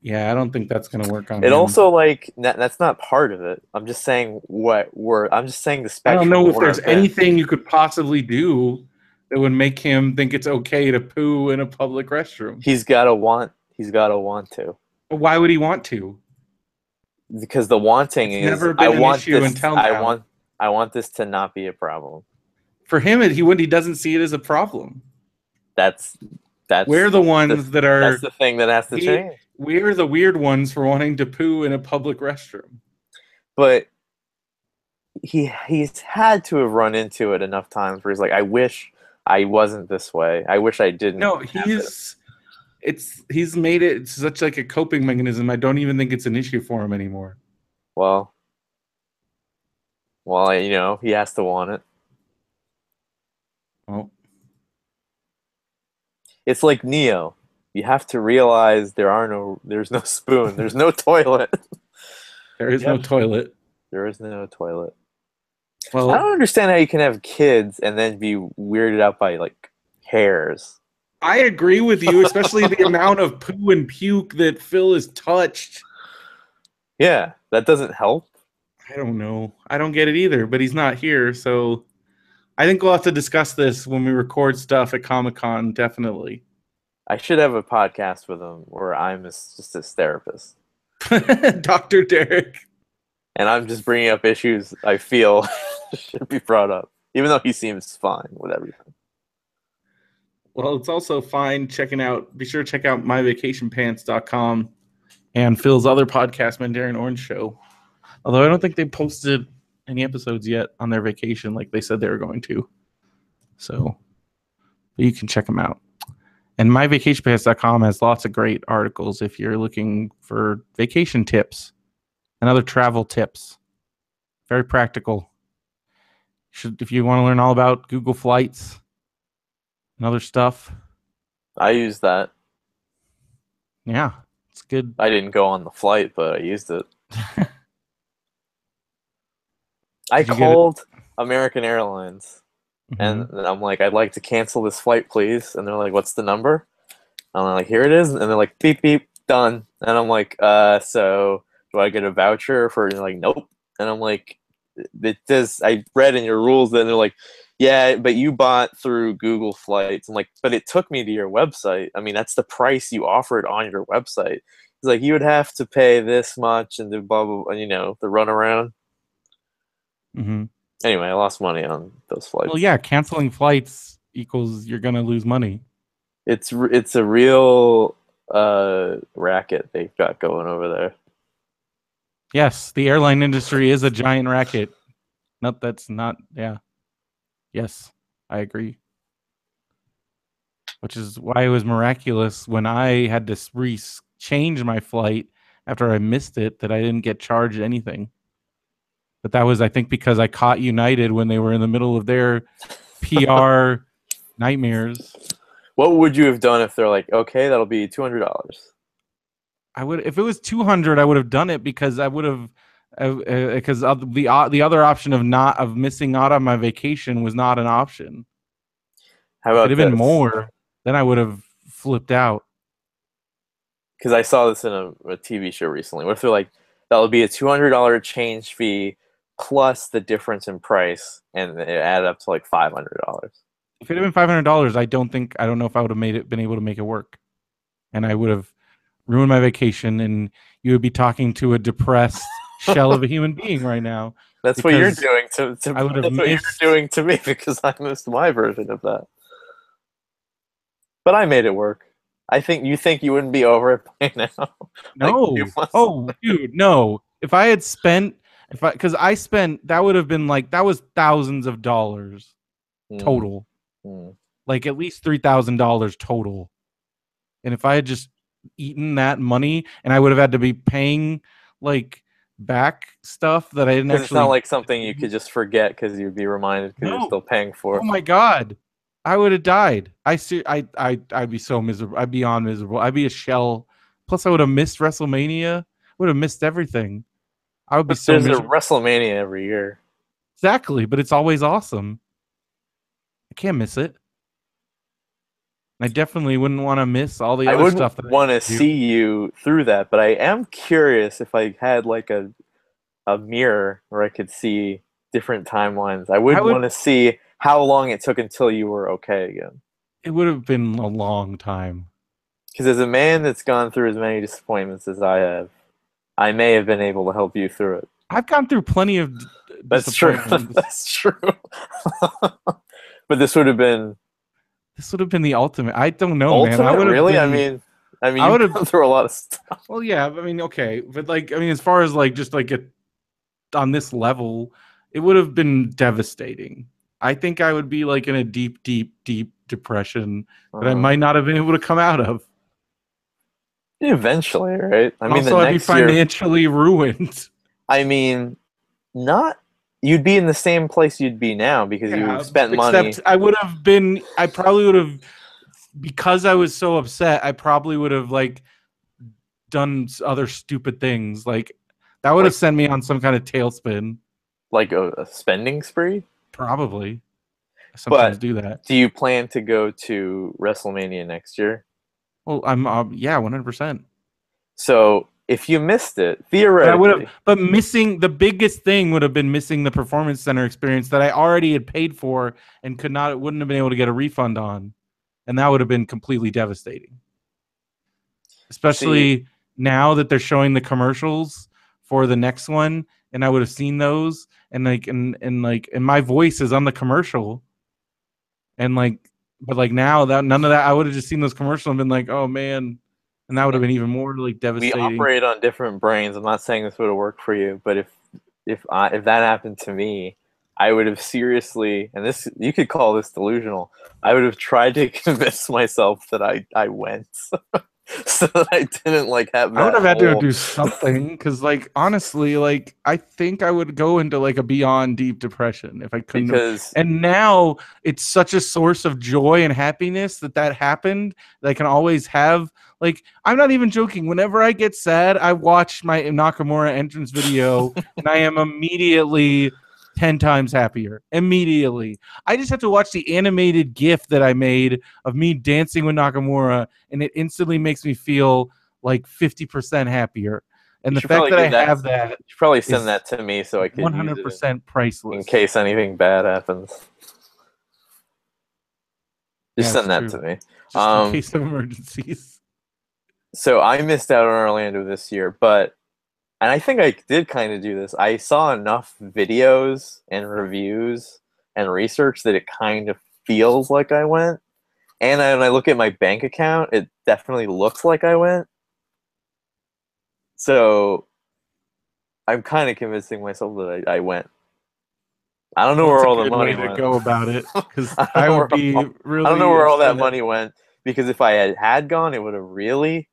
Yeah, I don't think that's gonna work on it. Him. Also, that's not part of it. I'm just saying I'm just saying the spectrum. I don't know if there's anything you could possibly do that would make him think it's okay to poo in a public restroom. He's gotta want to. Why would he want to? Because the wanting is never been an issue until now. I want this to not be a problem. For him, he doesn't see it as a problem. That's we're the ones that are. That's the thing that has to change. We're the weird ones for wanting to poo in a public restroom. But he's had to have run into it enough times where he's like, I wish I wasn't this way. I wish I didn't. No, he's made it such a coping mechanism. I don't even think it's an issue for him anymore. Well, he has to want it. Oh. It's like Neo. You have to realize there's no spoon, there's no toilet. There is no toilet. There is no toilet. Well, I don't understand how you can have kids and then be weirded out by hairs. I agree with you, especially the amount of poo and puke that Phil has touched. Yeah, that doesn't help. I don't know. I don't get it either, but he's not here, so I think we'll have to discuss this when we record stuff at Comic-Con, definitely. I should have a podcast with him where I'm just his therapist. Dr. Derek. And I'm just bringing up issues I feel should be brought up, even though he seems fine with everything. Well, it's also fine be sure to check out myvacationpants.com and Phil's other podcast, Mandarin Orange Show. Although I don't think they posted any episodes yet on their vacation like they said they were going to. So but you can check them out. And myvacationpass.com has lots of great articles if you're looking for vacation tips and other travel tips. Very practical. If you want to learn all about Google Flights and other stuff. I used that. Yeah, it's good. I didn't go on the flight, but I used it. I called American Airlines, and I'm like, I'd like to cancel this flight, please. And they're like, what's the number? And I'm like, here it is. And they're like, beep, beep, done. And I'm like, so do I get a voucher for, and they're like, nope. And I'm like, it does. I read in your rules that they're like, yeah, but you bought through Google Flights. I'm like, but it took me to your website. I mean, that's the price you offered on your website. It's like, you would have to pay this much and the blah, blah, blah, you know, the runaround. Anyway, I lost money on those flights. Well, yeah, canceling flights equals you're going to lose money. It's a real racket they've got going over there. Yes, the airline industry is a giant racket. No, that's not. Yeah. Yes, I agree. Which is why it was miraculous when I had to change my flight after I missed it that I didn't get charged anything. But that was, I think, because I caught United when they were in the middle of their PR nightmares. What would you have done if they're like, okay, that'll be $200? I would, if it was 200, I would have done it because I would have, because the other option of missing out on my vacation was not an option. How about if it had been more, then I would have flipped out. Because I saw this in a TV show recently. What if they're like, that'll be a $200 change fee plus the difference in price, and it added up to like $500. If it had been $500, I don't know if I would have been able to make it work, and I would have ruined my vacation, and you would be talking to a depressed shell of a human being right now. That's what you're doing to I would have that's what you're doing to me because I missed my version of that. But I made it work. You think you wouldn't be over it by now? No. Like, oh, dude, no. If I had spent, because I spent, that would have been like, that was thousands of dollars total. Like at least $3,000 total. And if I had just eaten that money, and I would have had to be paying like back stuff that I didn't actually. It's not like something you could just forget because you'd be reminded because you're still paying for it. Oh my God. I would have died. I'd be so miserable. I'd be beyond miserable. I'd be a shell. Plus, I would have missed WrestleMania. Would have missed everything. I would be so miserable. There's a WrestleMania every year. Exactly, but it's always awesome. I can't miss it. I definitely wouldn't want to miss all the other stuff. I wouldn't want to see you through that, but I am curious if I had like a mirror where I could see different timelines. I would want to see how long it took until you were okay again. It would have been a long time. Because as a man that's gone through as many disappointments as I have, I may have been able to help you through it. I've gone through plenty of That's true. That's true. But this would have been the ultimate. I don't know, ultimate, man. I would really? Been, I mean, I would have gone through a lot of stuff. Well, yeah. I mean, okay, but like, I mean, as far as like just like on this level, it would have been devastating. I think I would be like in a deep, deep, deep depression that I might not have been able to come out of. Eventually, right? I mean, also, I'd be financially ruined. I mean, you'd be in the same place you'd be now because you spent money. Except I probably would have, because I was so upset, I probably would have like done other stupid things. Like that would have sent me on some kind of tailspin. Like a spending spree? Probably. I sometimes do that. Do you plan to go to WrestleMania next year? Well, I'm 100%. So if you missed it, theoretically, but missing the biggest thing would have been missing the Performance Center experience that I already had paid for and wouldn't have been able to get a refund on, and that would have been completely devastating. Especially now that they're showing the commercials for the next one, and I would have seen those, and my voice is on the commercial, and like, but like now that none of that, I would have just seen those commercials and been like, oh man, and that would have been even more like We devastating. operate on different brains. I'm not saying this would have worked for you, but if that happened to me, I would have seriously, and this you could call this delusional. I would have tried to convince myself that I went, so that I didn't like have I would that have had to whole do something because, like, honestly, like, I think I would go into like a beyond deep depression if I couldn't have. because And now it's such a source of joy and happiness that happened that I can always have. Like, I'm not even joking. Whenever I get sad, I watch my Nakamura entrance video and I am immediately 10 times happier. Immediately. I just have to watch the animated GIF that I made of me dancing with Nakamura, and it instantly makes me feel like 50% happier. And you the should fact probably that I give that. have that You should probably send is that to me so I could use it 100% in priceless. case anything bad happens. Just Yeah, send it's that true. to me. Just in case of emergencies. So I missed out on Orlando this year, and I think I did kind of do this. I saw enough videos and reviews and research that it kind of feels like I went. And when I look at my bank account, it definitely looks like I went. So I'm kind of convincing myself that I went. I don't know Well, where that's a all the good way money to went. go about it, because I don't I know would be I don't really know where all that upset. money went, because if I had gone, it would have really,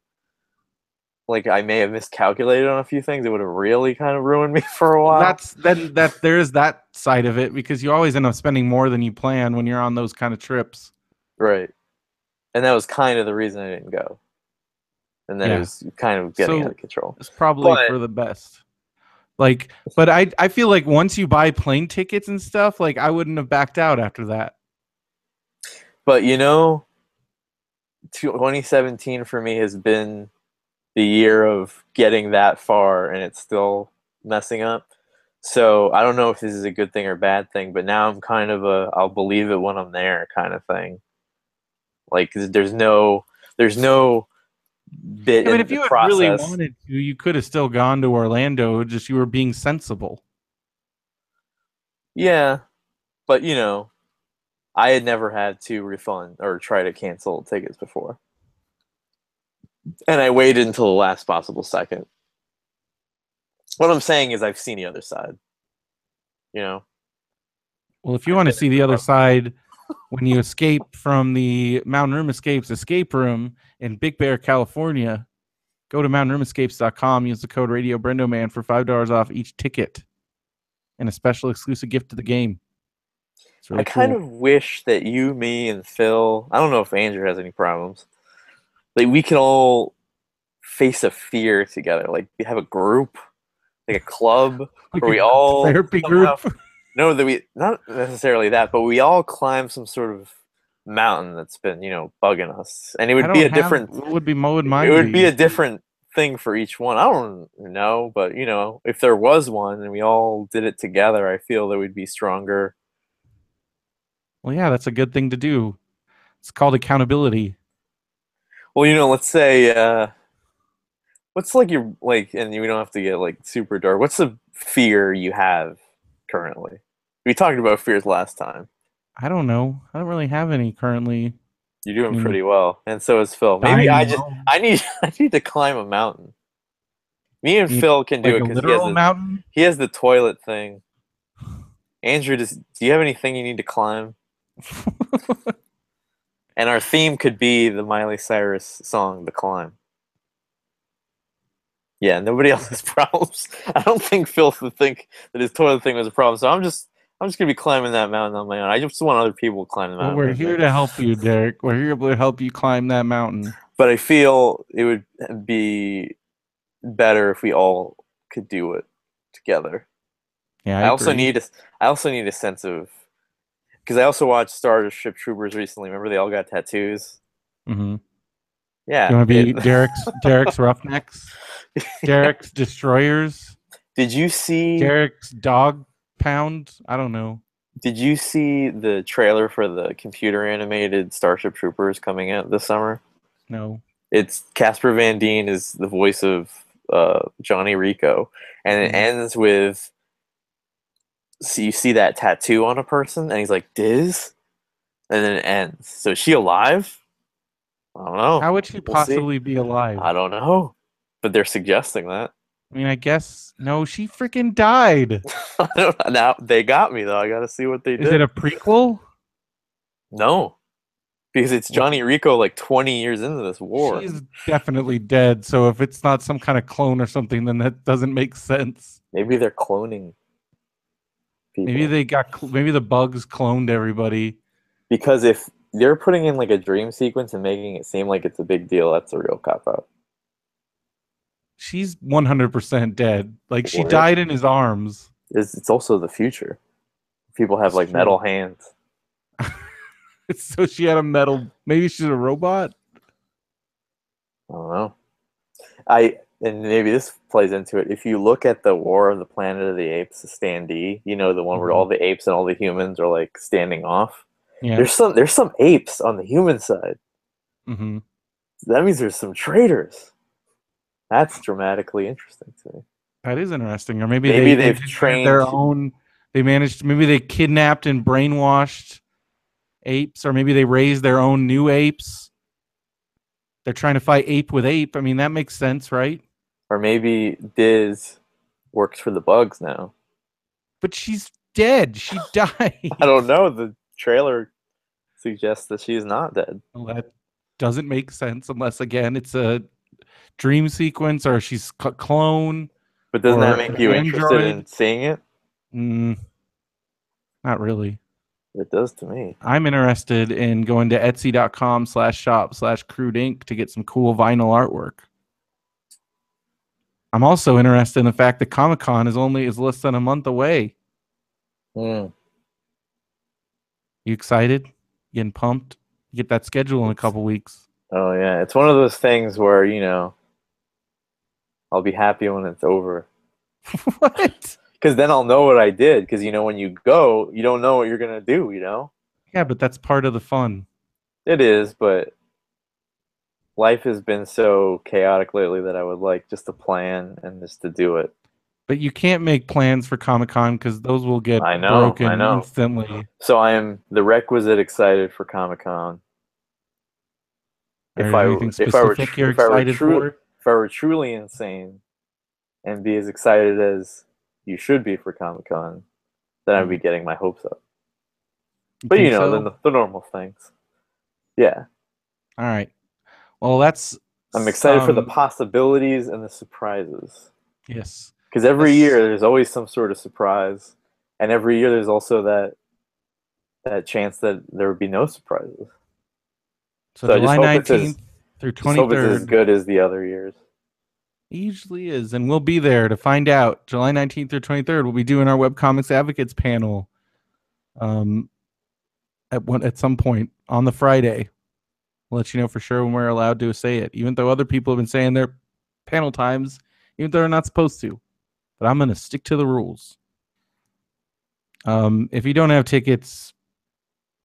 like, I may have miscalculated on a few things. It would have really kind of ruined me for a while. That there's that side of it, because you always end up spending more than you plan when you're on those kind of trips. Right. And that was kind of the reason I didn't go. And then it Yeah. was kind of getting So out of control. it's probably But for the best. Like, but I feel like once you buy plane tickets and stuff, like, I wouldn't have backed out after that. But 2017 for me has been the year of getting that far, and it's still messing up. So I don't know if this is a good thing or bad thing, but now I'm kind of I'll believe it when I'm there kind of thing. Like, there's no bit I mean, in if the you had really process. wanted to, you could have still gone to Orlando. Just you were being sensible. Yeah, but I had never had to refund or try to cancel tickets before. And I waited until the last possible second. What I'm saying is I've seen the other side. Well, if you I've want to been see in the the other rough. side when you escape from the Mountain Room Escapes escape room in Big Bear, California, go to mountainroomescapes.com. Use the code Radio BrendoMan for $5 off each ticket and a special exclusive gift to the game. It's really I kind cool. of wish that you, me, and Phil, I don't know if Andrew has any problems, like, we can all face a fear together. Like, we have a group, like a club, Like where we a all therapy somehow group. know that we, not necessarily that, but we all climb some sort of mountain that's been, bugging us. And it I would be don't a have different, what would it mine would be be? a different thing for each one. I don't know, but if there was one and we all did it together, I feel that we'd be stronger. Well, yeah, that's a good thing to do. It's called accountability. Well, let's say, what's like your, like, and we don't have to get like super dark. What's the fear you have currently? We talked about fears last time. I don't know. I don't really have any currently. You're doing I mean, pretty well, and so is Phil. Maybe dying alone. I need I need to climb a mountain. Me and You Phil can do like it a because literal mountain? he has the toilet thing. Andrew, do you have anything you need to climb? And our theme could be the Miley Cyrus song, "The Climb." Yeah, nobody else has problems. I don't think Phil would think that his toilet thing was a problem. So I'm just gonna be climbing that mountain on my own. I just want other people to climb the Well, mountain we're with me. here to help you, Derek. We're here to help you climb that mountain. But I feel it would be better if we all could do it together. Yeah, I I also agree. need a sense of, because I also watched Starship Troopers recently. Remember, they all got tattoos. Mm-hmm. Yeah. You want to be Derek's Roughnecks, Derek's Destroyers, Did you see? Derek's Dog Pound? I don't know. Did you see the trailer for the computer animated Starship Troopers coming out this summer? No. It's Casper Van Dien is the voice of Johnny Rico, and it ends with, so you see that tattoo on a person, and he's like, "Diz," and then it ends. So is she alive? I don't know. How would she We'll see. possibly be alive? I don't know. But they're suggesting that. I mean, I guess no. She freaking died. Now they got me though. I got to see what they Is did. it a prequel? No, because it's Johnny Rico like 20 years into this war. She's definitely dead. So if it's not some kind of clone or something, then that doesn't make sense. Maybe they're cloning people. Maybe the bugs cloned everybody. Because if they're putting in like a dream sequence and making it seem like it's a big deal, that's a real cop out. She's 100% dead. Like she What? died in his arms. It's also the future. People have like metal hands. So she had a metal. Maybe she's a robot. I don't know. And maybe this plays into it. If you look at the War of the Planet of the Apes, the standee, you know, the one where all the apes and all the humans are like standing off. Yeah. There's some apes on the human side. Mm-hmm. That means there's some traitors. That's dramatically interesting to me. That is interesting. Or maybe they've trained their own. They managed. Maybe they kidnapped and brainwashed apes, or maybe they raised their own new apes. They're trying to fight ape with ape. I mean, that makes sense, right? Or maybe Diz works for the bugs now. But she's dead. She died. I don't know. The trailer suggests that she's not dead. Well, that doesn't make sense unless, again, it's a dream sequence or she's clone. But doesn't that make you interested in seeing it? Not really. It does to me. I'm interested in going to etsy.com/shop/crude to get some cool vinyl artwork. I'm also interested in the fact that Comic-Con is less than a month away. You excited? Getting pumped? Get that schedule in a couple weeks. Oh yeah, it's one of those things where, you know, I'll be happy when it's over. What? Because then I'll know what I did. Because, you know, when you go, you don't know what you're going to do, you know? Yeah, but that's part of the fun. It is, but life has been so chaotic lately that I would like just to plan and just to do it. But you can't make plans for Comic-Con because those will get broken instantly. So I am the requisite excited for Comic-Con. If I were truly insane and be as excited as you should be for Comic-Con, then I'd be getting my hopes up. But you know, the normal things. Yeah. All right. Well, I'm excited for the possibilities and the surprises. Yes. Because every year there's always some sort of surprise, and every year there's also that chance that there would be no surprises. So July 19th through 23rd. Hope it's as good as the other years. It usually is, and we'll be there to find out. July 19th through 23rd, we'll be doing our Webcomics Advocates panel at some point on the Friday. We'll let you know for sure when we're allowed to say it, even though other people have been saying their panel times, even though they're not supposed to. But I'm going to stick to the rules. If you don't have tickets,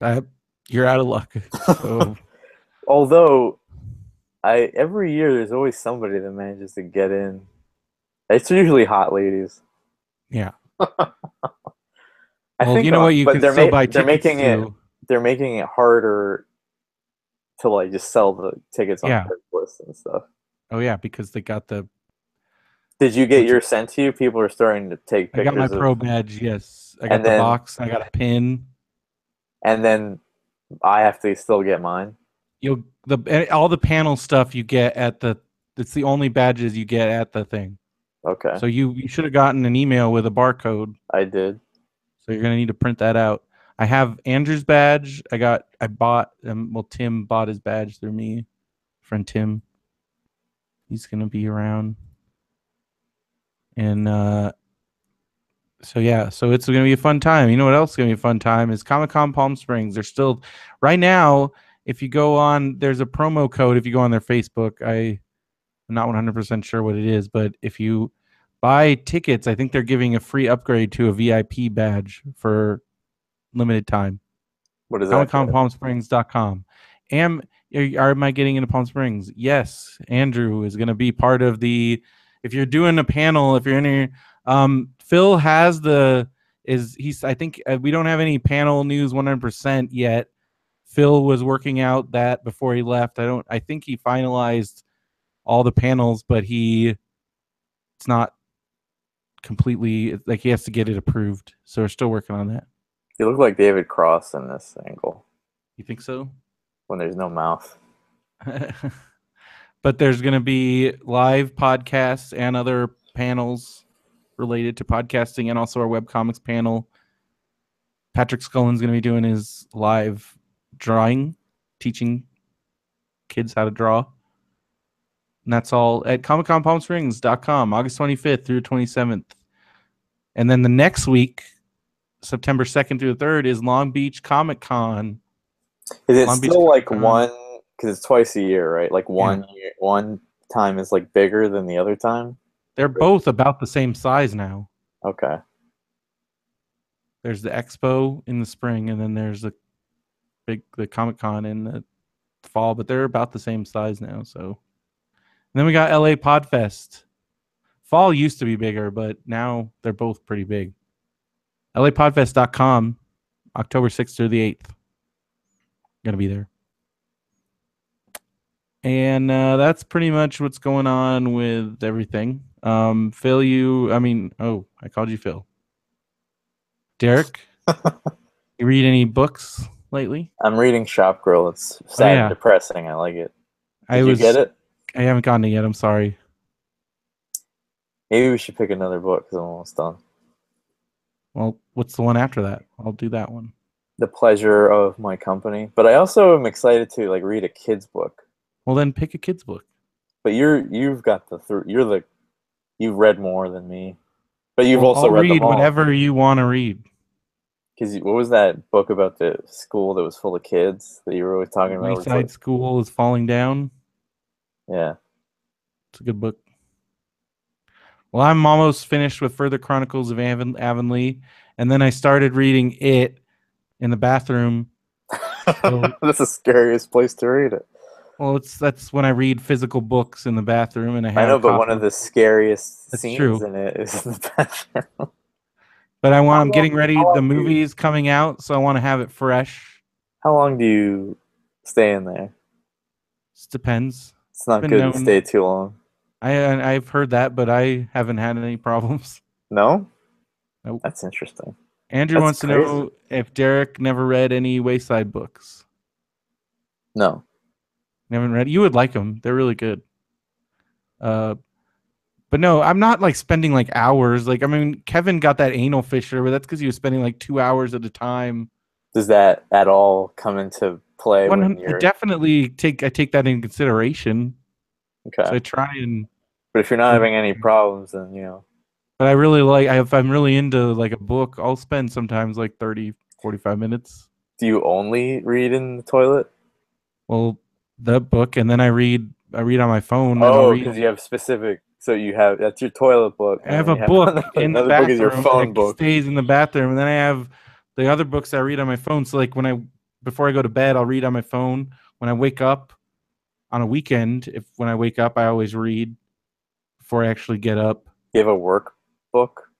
you're out of luck. So. Although... every year there's always somebody that manages to get in. It's usually hot ladies. Yeah. I think you know what you can still buy tickets they're making it harder to like just sell the tickets on Craigslist and stuff. Oh yeah, because they got the. Did you get yours sent to you? People are starting to take pictures. I got my pro badge. Yes, I got the box. I got a pin. And then I have to still get mine. All the panel stuff you get it's the only badges you get at the thing. Okay. So you should have gotten an email with a barcode. I did. So you're gonna need to print that out. I have Andrew's badge. Tim bought his badge through me. Friend Tim. He's gonna be around. And so it's gonna be a fun time. You know what else is gonna be a fun time is Comic-Con Palm Springs. They're still right now. If you go on, there's a promo code. If you go on their Facebook, I'm not 100% sure what it is, but if you buy tickets, I think they're giving a free upgrade to a VIP badge for limited time. What is that? ComicConPalmSprings.com. Am I getting into Palm Springs? Yes. Andrew is going to be part of the. If you're doing a panel, if you're in here, Phil has I think we don't have any panel news 100% yet. Phil was working out that before he left. I think he finalized all the panels, but it's not completely, like, he has to get it approved. So we're still working on that. You look like David Cross in this angle You think so? when there's no mouth. But there's going to be live podcasts and other panels related to podcasting, and also our webcomics panel. Patrick Scullin's going to be doing his live drawing, teaching kids how to draw. And that's all at ComicConPalmSprings.com, August 25th through 27th. And then the next week, September 2nd through the 3rd, is Long Beach Comic Con. Is it still like one, because it's twice a year, right? Like one time is like bigger than the other time? They're both about the same size now. Okay. There's the expo in the spring, and then there's the Comic Con in the fall, but they're about the same size now. So, and then we got LA Podfest. Fall used to be bigger, but now they're both pretty big. LAPodfest.com, October 6th through the 8th. Gonna be there. And that's pretty much what's going on with everything. Phil, I called you Phil. Derek, you read any books lately? I'm reading Shop Girl. It's sad and depressing. I like it. Did you get it? I haven't gotten it yet. I'm sorry. Maybe we should pick another book because I'm almost done. Well, what's the one after that? I'll do that one. The Pleasure of My Company. But I also am excited to like read a kid's book. Well, then pick a kid's book. But you've got you've read more than me. But you've also read them all. Whatever you want to read. Because what was that book about the school that was full of kids that you were always talking about? Wayside School is Falling Down. Yeah. It's a good book. Well, I'm almost finished with Further Chronicles of Avonlea, and then I started reading it in the bathroom. So, that's the scariest place to read it. Well, that's when I read physical books in the bathroom, and I know, but one of the scariest scenes in it is in the bathroom. But I'm getting ready. The movie is coming out, so I want to have it fresh. How long do you stay in there? It depends. It's not good to stay too long. I've heard that, but I haven't had any problems. No? Nope. That's interesting. Andrew wants to know if Derek never read any Wayside books. No. Haven't read. You would like them. They're really good. But no, I'm not like spending like hours. Like, I mean, Kevin got that anal fissure, but that's because he was spending like 2 hours at a time. Does that at all come into play? I definitely take that into consideration. Okay. So I try and. But if you're not having any problems, then, you know. But I really like, if I'm really into like a book, I'll spend sometimes like 30, 45 minutes. Do you only read in the toilet? Well, the book, and then I read on my phone. Oh, because you have specific. So that's your toilet book. I have a book in the bathroom. Another book is your phone book. Stays in the bathroom, and then I have the other books I read on my phone. So like before I go to bed, I'll read on my phone. When I wake up on a weekend, when I wake up, I always read before I actually get up. You have a work book?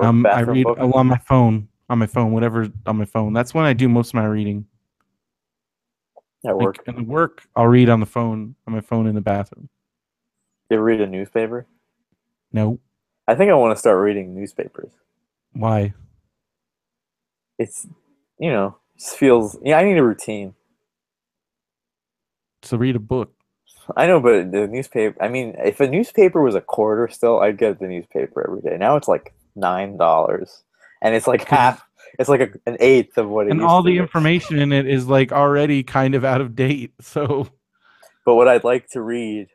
I read book? On my phone. Whatever on my phone. That's when I do most of my reading. At work. At work, I'll read on my phone in the bathroom. You ever read a newspaper? No. I think I want to start reading newspapers. Why? It's, just feels, I need a routine. So read a book. I know, but the newspaper, if a newspaper was $1 still, I'd get the newspaper every day. Now it's like $9. And it's like half. It's like an eighth of what it used to be. And all the information in it is like already kind of out of date. So, but what I'd like to read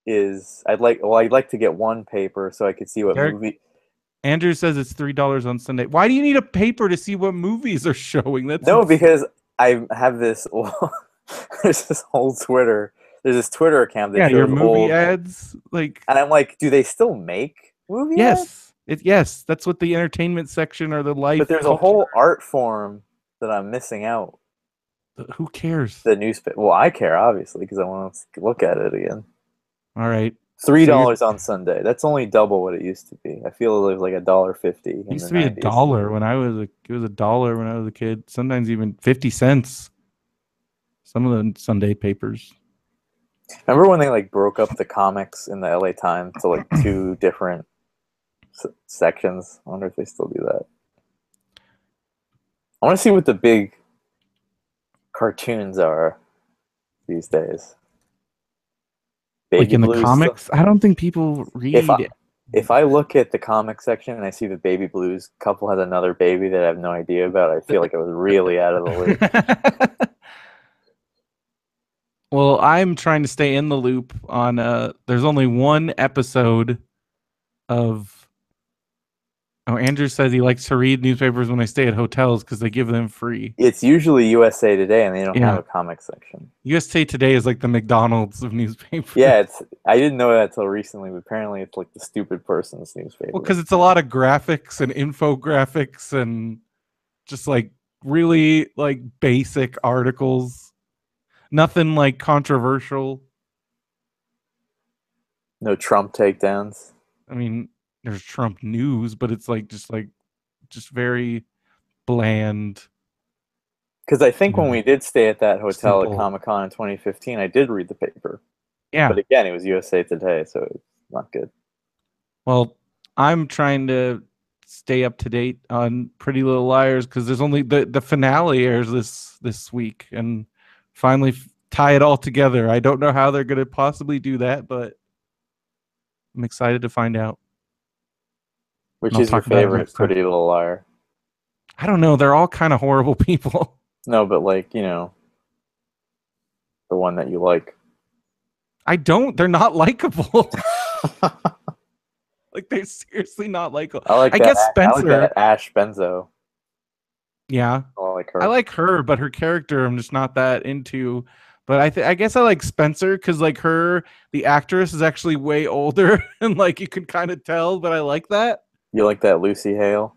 is I'd like to get one paper so I could see what movie. Andrew says it's $3 on Sunday. Why do you need a paper to see what movies are showing? Because I have this. There's this whole Twitter. There's this Twitter account that shows your movie ads, like. And I'm like, do they still make movie ads? Yes, that's what the entertainment section or the life. But there's a whole art form that I'm missing out. Who cares? The newspaper. Well, I care obviously because I want to look at it again. All right. $3 on Sunday. That's only double what it used to be. I feel it was like $1.50. It used to be $1 when I was it was $1 when I was a kid. Sometimes even 50 cents. Some of the Sunday papers. Remember when they like broke up the comics in the LA Times to like two different sections? I wonder if they still do that. I want to see what the big cartoons are these days. Baby Like in the Blues comics, stuff. I don't think people read. If I look at the comic section and I see the Baby Blues couple has another baby that I have no idea about, I feel like I was really out of the loop. Well, I'm trying to stay in the loop on there's only one episode of Andrew says he likes to read newspapers when I stay at hotels because they give them free. It's usually USA Today and they don't Yeah. have a comic section. USA Today is like the McDonald's of newspapers. Yeah, I didn't know that till recently, but apparently it's like the stupid person's newspaper. Well, because it's a lot of graphics and infographics and just like really like basic articles. Nothing like controversial. No Trump takedowns. I mean, there's Trump news, but it's like just very bland. Because I think when we did stay at that hotel Simple. at Comic-Con in 2015, I did read the paper. Yeah. But again, it was USA Today, so it's not good. Well, I'm trying to stay up to date on Pretty Little Liars because there's only the finale airs this week and finally tie it all together. I don't know how they're going to possibly do that, but I'm excited to find out. Which is your favorite Pretty Little Liar? I don't know. They're all kind of horrible people. No, but like, you know, the one that you like. I don't. They're not likable. Like, they're seriously not likable. I guess Spencer. I like that Ash Benzo. Yeah. I like her. I like her, but her character I'm just not that into. But I guess I like Spencer because like the actress is actually way older and like you can kind of tell, but I like that. You like that Lucy Hale?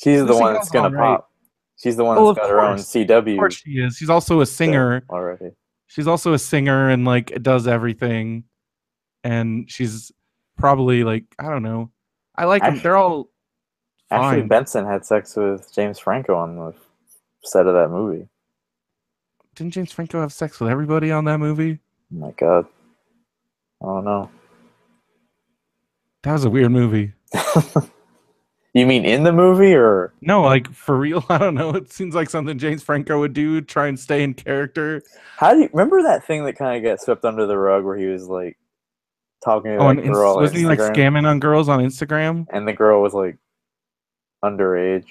She's the one that's gonna pop. She's the one that's got her own CW. Of course she is. She's also a singer already. She's also a singer and like does everything. And she's probably like, I don't know. I like them. They're all fine. Ashley Benson had sex with James Franco on the set of that movie. Didn't James Franco have sex with everybody on that movie? Oh my God. I don't know. That was a weird movie. You mean in the movie or? No, like for real? I don't know. It seems like something James Franco would do, try and stay in character. How do you remember that thing that kind of got swept under the rug where he was like talking to that girl? Wasn't he like scamming on girls on Instagram? And the girl was like underage.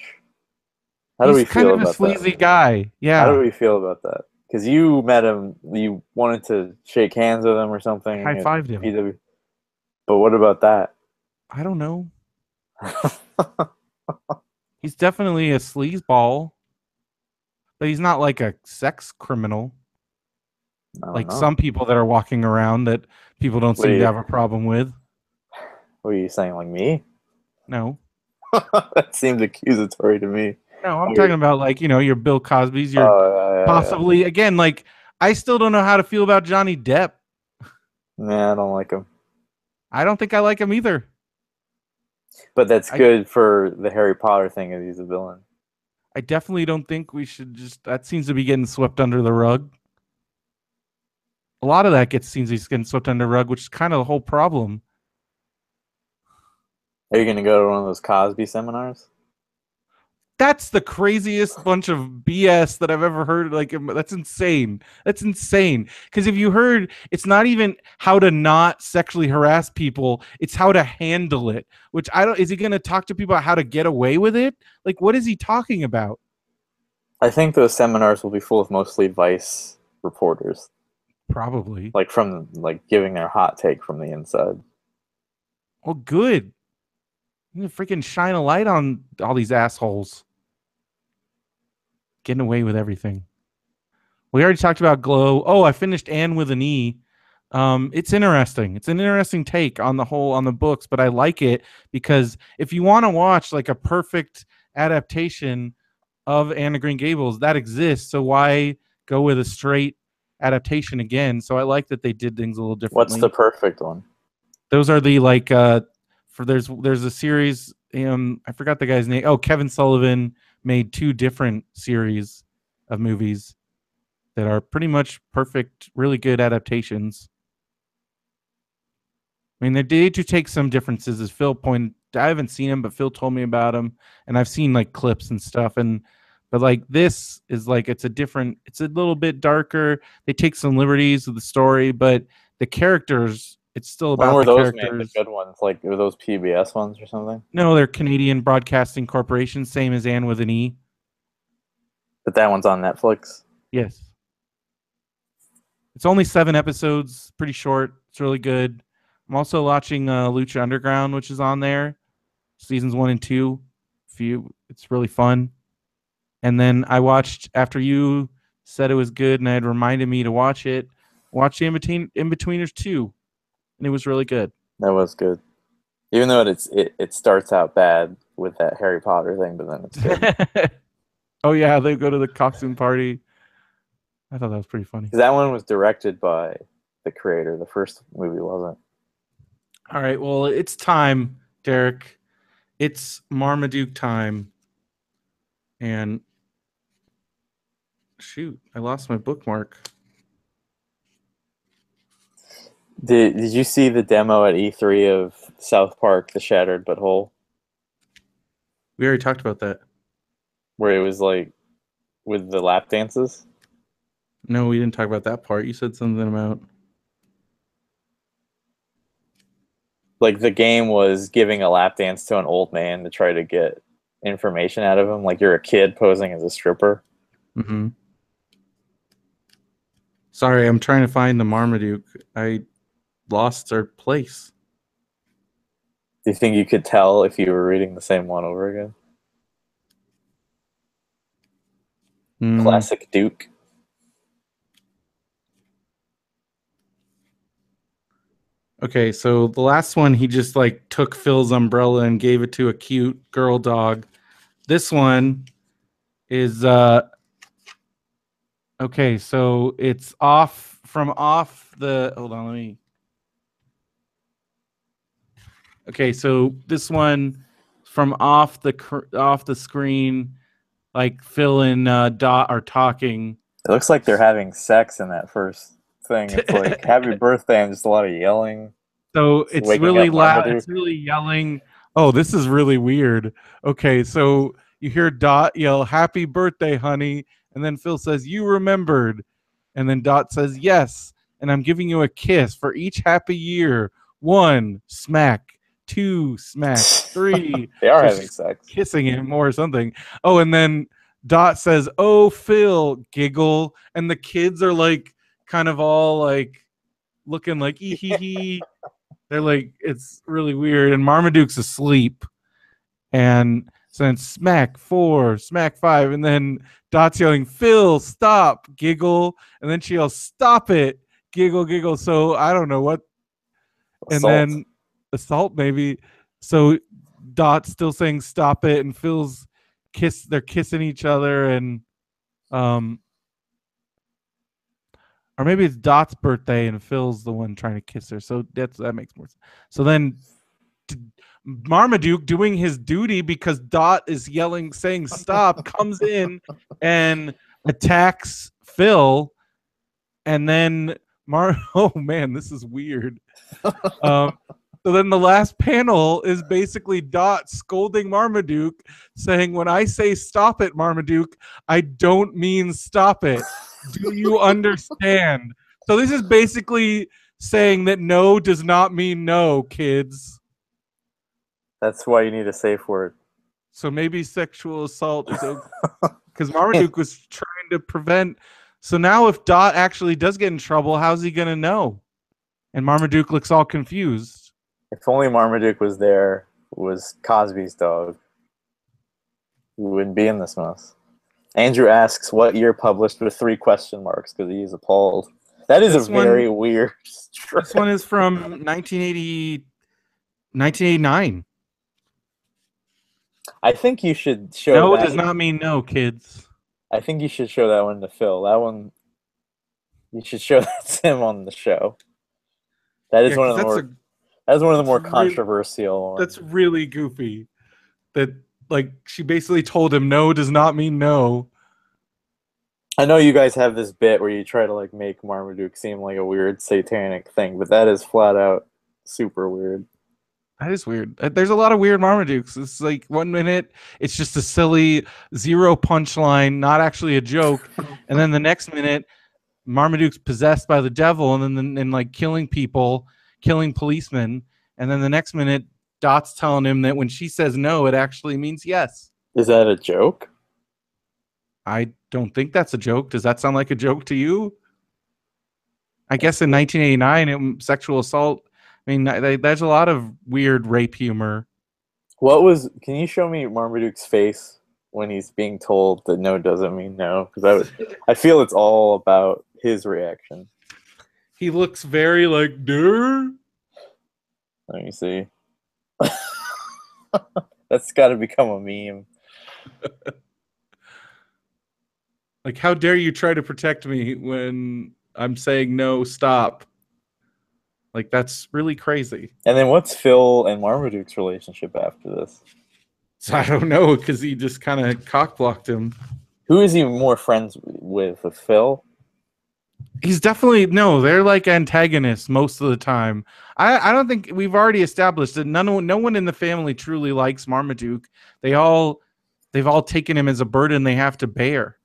How do we feel about that? He's kind of a sleazy guy. Yeah. How do we feel about that? Because you met him, you wanted to shake hands with him or something. High-fived him. PW. But what about that? I don't know. He's definitely a sleazeball, but he's not like a sex criminal. Like some people that are walking around that people don't seem to have a problem with. What are you saying, like me? No. That seems accusatory to me. No, I'm talking about like, you know, your Bill Cosby's, your possibly, again, like, I still don't know how to feel about Johnny Depp. Nah, I don't like him. I don't think I like him either. But that's good for the Harry Potter thing if he's a villain. I definitely don't think we should that seems to be getting swept under the rug. A lot of that seems to be getting swept under the rug, which is kind of the whole problem. Are you going to go to one of those Cosby seminars? That's the craziest bunch of BS that I've ever heard. Like, that's insane. That's insane. Because if you heard, it's not even how to not sexually harass people. It's how to handle it. Which is he going to talk to people about how to get away with it? Like, what is he talking about? I think those seminars will be full of mostly Vice reporters. Probably. Like giving their hot take from the inside. Well, good. You need to freaking shine a light on all these assholes. Getting away with everything. We already talked about Glow. Oh, I finished Anne with an E. It's interesting. It's an interesting take on the books, but I like it because if you want to watch like a perfect adaptation of Anne of Green Gables, that exists. So why go with a straight adaptation again? So I like that they did things a little differently. What's the perfect one? Those are the like there's a series. I forgot the guy's name. Oh, Kevin Sullivan made 2 different series of movies. that are pretty much perfect, really good adaptations. I mean, they did to take some differences, as Phil pointed. I haven't seen them, but Phil told me about them, and I've seen like clips and stuff. But like this is like it's a little bit darker. They take some liberties with the story, but the characters, it's still When about were the those made? The characters. good ones, like were those PBS ones or something? No, they're Canadian Broadcasting Corporation, same as Anne with an E. But that one's on Netflix. Yes. It's only 7 episodes, pretty short. It's really good. I'm also watching Lucha Underground, which is on there, seasons 1 and 2. It's really fun. And then I watched, after you said it was good and had reminded me to watch it, watch the In-Betweeners 2, and it was really good. That was good. Even though it starts out bad with that Harry Potter thing, but then it's good. Oh yeah, they go to the costume party. I thought that was pretty funny. That one was directed by the creator. The first movie wasn't. All right, well, it's time, Derek. It's Marmaduke time. And shoot, I lost my bookmark. Did you see the demo at E3 of South Park: The Shattered But Whole? We already talked about that. Where it was like with the lap dances? No, we didn't talk about that part. You said something about like the game was giving a lap dance to an old man to try to get information out of him. Like you're a kid posing as a stripper. Mm-hmm. Sorry, I'm trying to find the Marmaduke. I lost our place. Do you think you could tell if you were reading the same one over again? Classic Duke. Okay, so the last one, he just like took Phil's umbrella and gave it to a cute girl dog. This one is okay, so it's off the, hold on, let me. Okay, so this one from off the screen, like Phil and Dot are talking. It looks like they're having sex in that first thing. It's like happy birthday and just a lot of yelling. So it's waking really up loud. Marmaduke. It's really yelling. Oh, this is really weird. Okay, so you hear Dot yell, "Happy birthday, honey." And then Phil says, "You remembered." And then Dot says, "Yes. And I'm giving you a kiss for each happy year. 1, smack. 2, smack. 3. They are So having she's sex. kissing him or something. Oh, and then Dot says, "Oh, Phil," giggle. And the kids are like kind of all like looking like ee hee hee. They're like, it's really weird. And Marmaduke's asleep. And so then smack 4, smack 5. And then Dot's yelling, "Phil, stop," giggle. And then she yells, "Stop it," giggle, giggle. So I don't know what. And Assault. then assault, maybe. So Dot's still saying, "Stop it." And Phil's they're kissing each other. And, or maybe it's Dot's birthday and Phil's the one trying to kiss her. So that makes more sense. So then Marmaduke, doing his duty because Dot is yelling, saying stop, comes in and attacks Phil. And then oh man, this is weird. So then the last panel is basically Dot scolding Marmaduke, saying, "When I say stop it, Marmaduke, I don't mean stop it. Do you understand?" So this is basically saying that no does not mean no, kids. That's why you need a safe word. So maybe sexual assault is okay. Because Marmaduke was trying to prevent. So now if Dot actually does get in trouble, how's he going to know? And Marmaduke looks all confused. If only Marmaduke was there, was Cosby's dog, we wouldn't be in this mess. Andrew asks, what year published with 3 question marks because he's appalled. That is a very weird strip. This one is from 1989. I think you should show no that. does not mean no, kids. I think you should show that one to Phil. That one, you should show that to him on the show. That is one of the more... That's one of the more controversial ones. That's really goofy. That, like, she basically told him no does not mean no. I know you guys have this bit where you try to like make Marmaduke seem like a weird satanic thing, but that is flat out super weird. That is weird. There's a lot of weird Marmadukes. It's like 1 minute it's just a silly zero punchline, not actually a joke, and then the next minute Marmaduke's possessed by the devil, and then and like killing people, killing policemen, and then the next minute Dot's telling him that when she says no, it actually means yes. Is that a joke? I don't think that's a joke. Does that sound like a joke to you? I guess in 1989, sexual assault. I mean, there's a lot of weird rape humor. Can you show me Marmaduke's face when he's being told that no doesn't mean no? Because I feel it's all about his reaction. He looks very like, duh. Let me see. That's got to become a meme. Like, how dare you try to protect me when I'm saying no, stop. Like, that's really crazy. And then what's Phil and Marmaduke's relationship after this? So I don't know, because he just kind of cock-blocked him. Who is he more friends with Phil? He's definitely, no, they're like antagonists most of the time. I don't think, we've already established that no one in the family truly likes Marmaduke. They've all taken him as a burden they have to bear.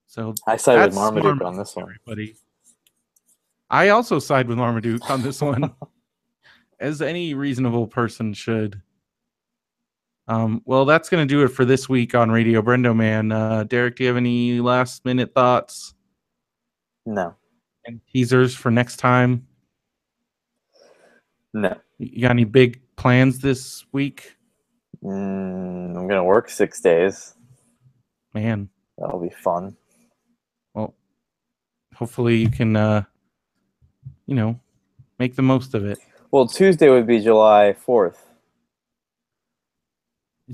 So I side with Marmaduke on this one. Everybody. I also side with Marmaduke on this one, as any reasonable person should. Well, that's going to do it for this week on Radio BrendoMan. Derek, do you have any last-minute thoughts? No. And teasers for next time? No. You got any big plans this week? I'm going to work 6 days. Man. That'll be fun. Well, hopefully you can, make the most of it. Well, Tuesday would be July 4th.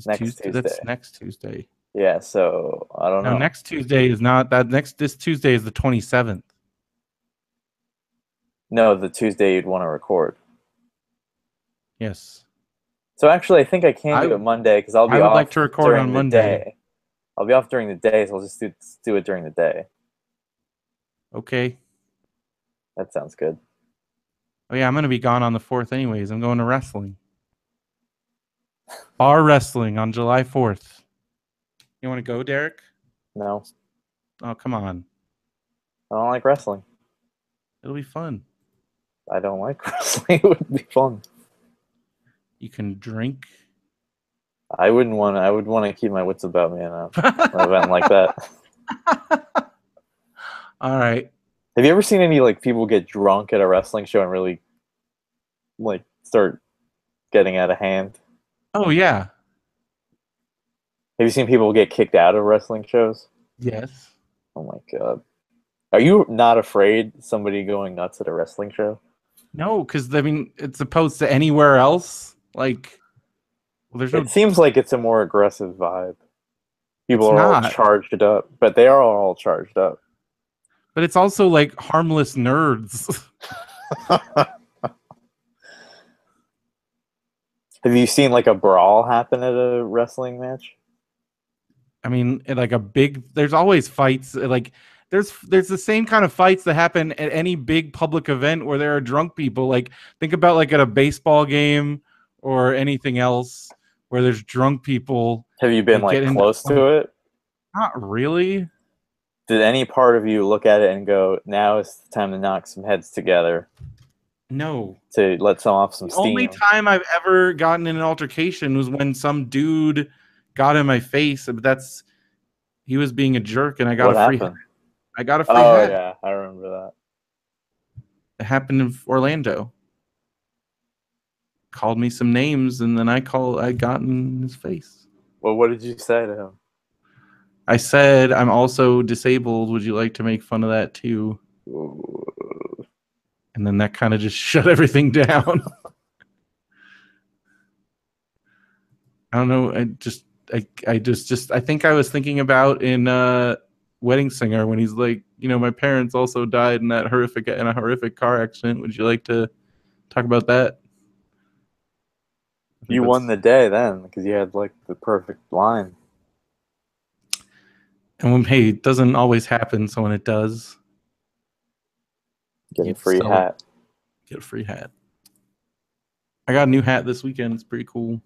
Next Tuesday. That's next Tuesday. Yeah, so I don't know. No, next Tuesday is not that. This Tuesday is the 27th. No, the Tuesday you'd want to record. Yes. So actually, I think I can do it Monday because I'll be off. I would like to record on Monday. I'll be off during the day, so I'll just do it during the day. Okay. That sounds good. Oh yeah, I'm gonna be gone on the 4th anyways. I'm going to wrestling. Bar wrestling on July 4th. You want to go, Derek? No. Oh, come on. I don't like wrestling. It'll be fun. I don't like wrestling. It would be fun. You can drink. I would want to keep my wits about me in an event like that. All right. Have you ever seen any like people get drunk at a wrestling show and really like start getting out of hand? Oh yeah. Have you seen people get kicked out of wrestling shows? Yes. Oh my god. Are you not afraid somebody going nuts at a wrestling show? No, because I mean it's opposed to anywhere else. Like, well, there's no. It seems like it's a more aggressive vibe. People are all charged up, but they are all charged up. But it's also like harmless nerds. Have you seen like a brawl happen at a wrestling match? I mean, like there's always fights. Like there's the same kind of fights that happen at any big public event where there are drunk people. Like think about like at a baseball game or anything else where there's drunk people. Have you been like close to it? Not really. Did any part of you look at it and go, now is the time to knock some heads together? No. To let some off some steam. The only time I've ever gotten in an altercation was when some dude got in my face, but he was being a jerk and I got a free hat. I got a free hat. Oh yeah, I remember that. It happened in Orlando. Called me some names and then I got in his face. Well, what did you say to him? I said, I'm also disabled. Would you like to make fun of that too? Ooh. And then that kind of just shut everything down. I don't know. I think I was thinking about in Wedding Singer when he's like, my parents also died in a horrific car accident. Would you like to talk about that? You won the day then because you had like the perfect line. And hey, it doesn't always happen, so when it does, Get a you free still hat. get a free hat. I got a new hat this weekend. It's pretty cool.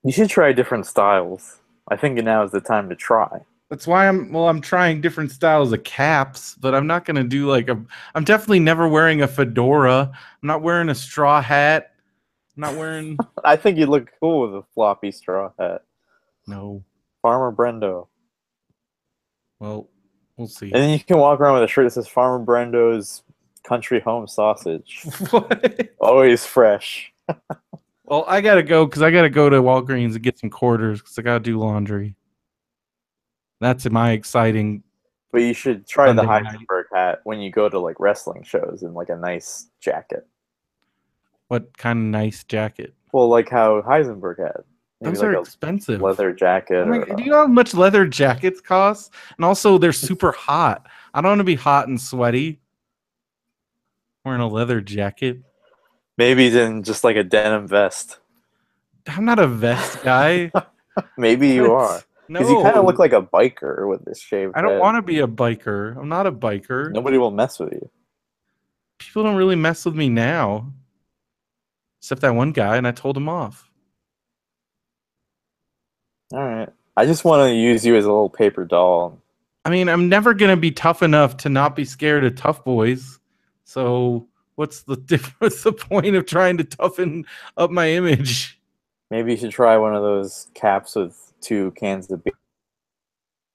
You should try different styles. I think now is the time to try. That's why I'm trying different styles of caps, but I'm not gonna do I'm definitely never wearing a fedora. I'm not wearing a straw hat. I'm not wearing I think you look cool with a floppy straw hat. no. Farmer Brendo. Well, we'll see. And then you can walk around with a shirt that says Farmer Brendo's Country Home Sausage. What? Always fresh. Well, I gotta go because I gotta go to Walgreens and get some quarters because I gotta do laundry. That's my exciting. But you should try the Sunday night. Heisenberg hat when you go to like wrestling shows in like a nice jacket. What kind of nice jacket? Well, like how Heisenberg had. Maybe Those like are a expensive. leather jacket. Oh my, Or, do you know how much leather jackets cost? And also, they're super hot. I don't want to be hot and sweaty wearing a leather jacket. maybe then just like a denim vest. I'm not a vest guy. Maybe you are. Because you kind of look like a biker with this shaved I don't head. want to be a biker. I'm not a biker. Nobody will mess with you. People don't really mess with me now. Except that one guy, and I told him off. All right. I just want to use you as a little paper doll. I mean, I'm never going to be tough enough to not be scared of tough boys. So what's the difference? The point of trying to toughen up my image? Maybe you should try one of those caps with 2 cans of beer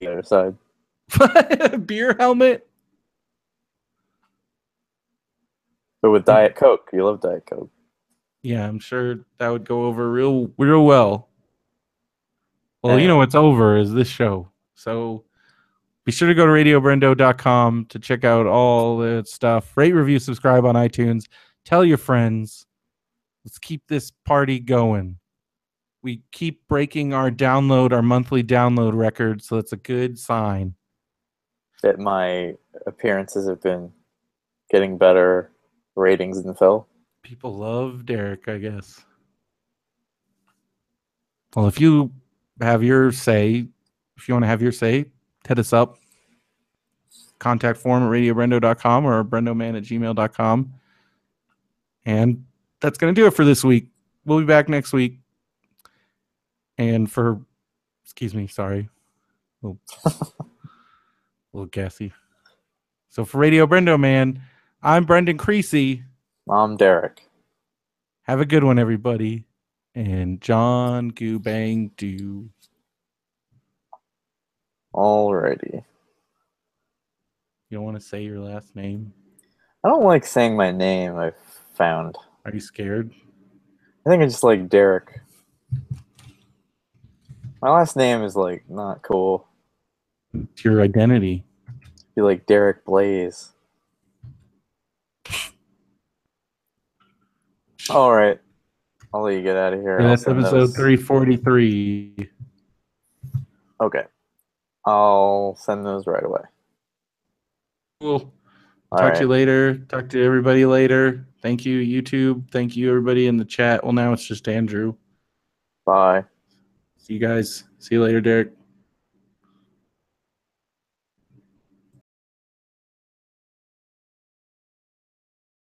on the other side. Beer helmet? But with Diet Coke. You love Diet Coke. Yeah, I'm sure that would go over real well. Well, Anyway. you know what's over is this show. So be sure to go to radiobrendo.com to check out all the stuff. Rate, review, subscribe on iTunes. Tell your friends. Let's keep this party going. We keep breaking our monthly download record, so that's a good sign. That my appearances have been getting better ratings than Phil. People love Derek, I guess. Well, if you have your say, if you want to have your say, hit us up. Contact form at radiobrendo.com or brendoman@gmail.com. And that's going to do it for this week. We'll be back next week. And sorry. A little gassy. So for Radio BrendoMan, I'm Brendan Creecy. I'm Derek. Have a good one, everybody. And John Goo Bang Do. Alrighty. You don't want to say your last name? I don't like saying my name, I've found. Are you scared? I think I just like Derek. My last name is like not cool. It's your identity. Be like Derek Blaze. Alright. I'll let you get out of here. Yeah, that's episode 343. Okay. I'll send those right away. Cool. Talk to you later. Talk to everybody later. Thank you, YouTube. Thank you, everybody in the chat. Well, now it's just Andrew. Bye. See you guys. See you later, Derek.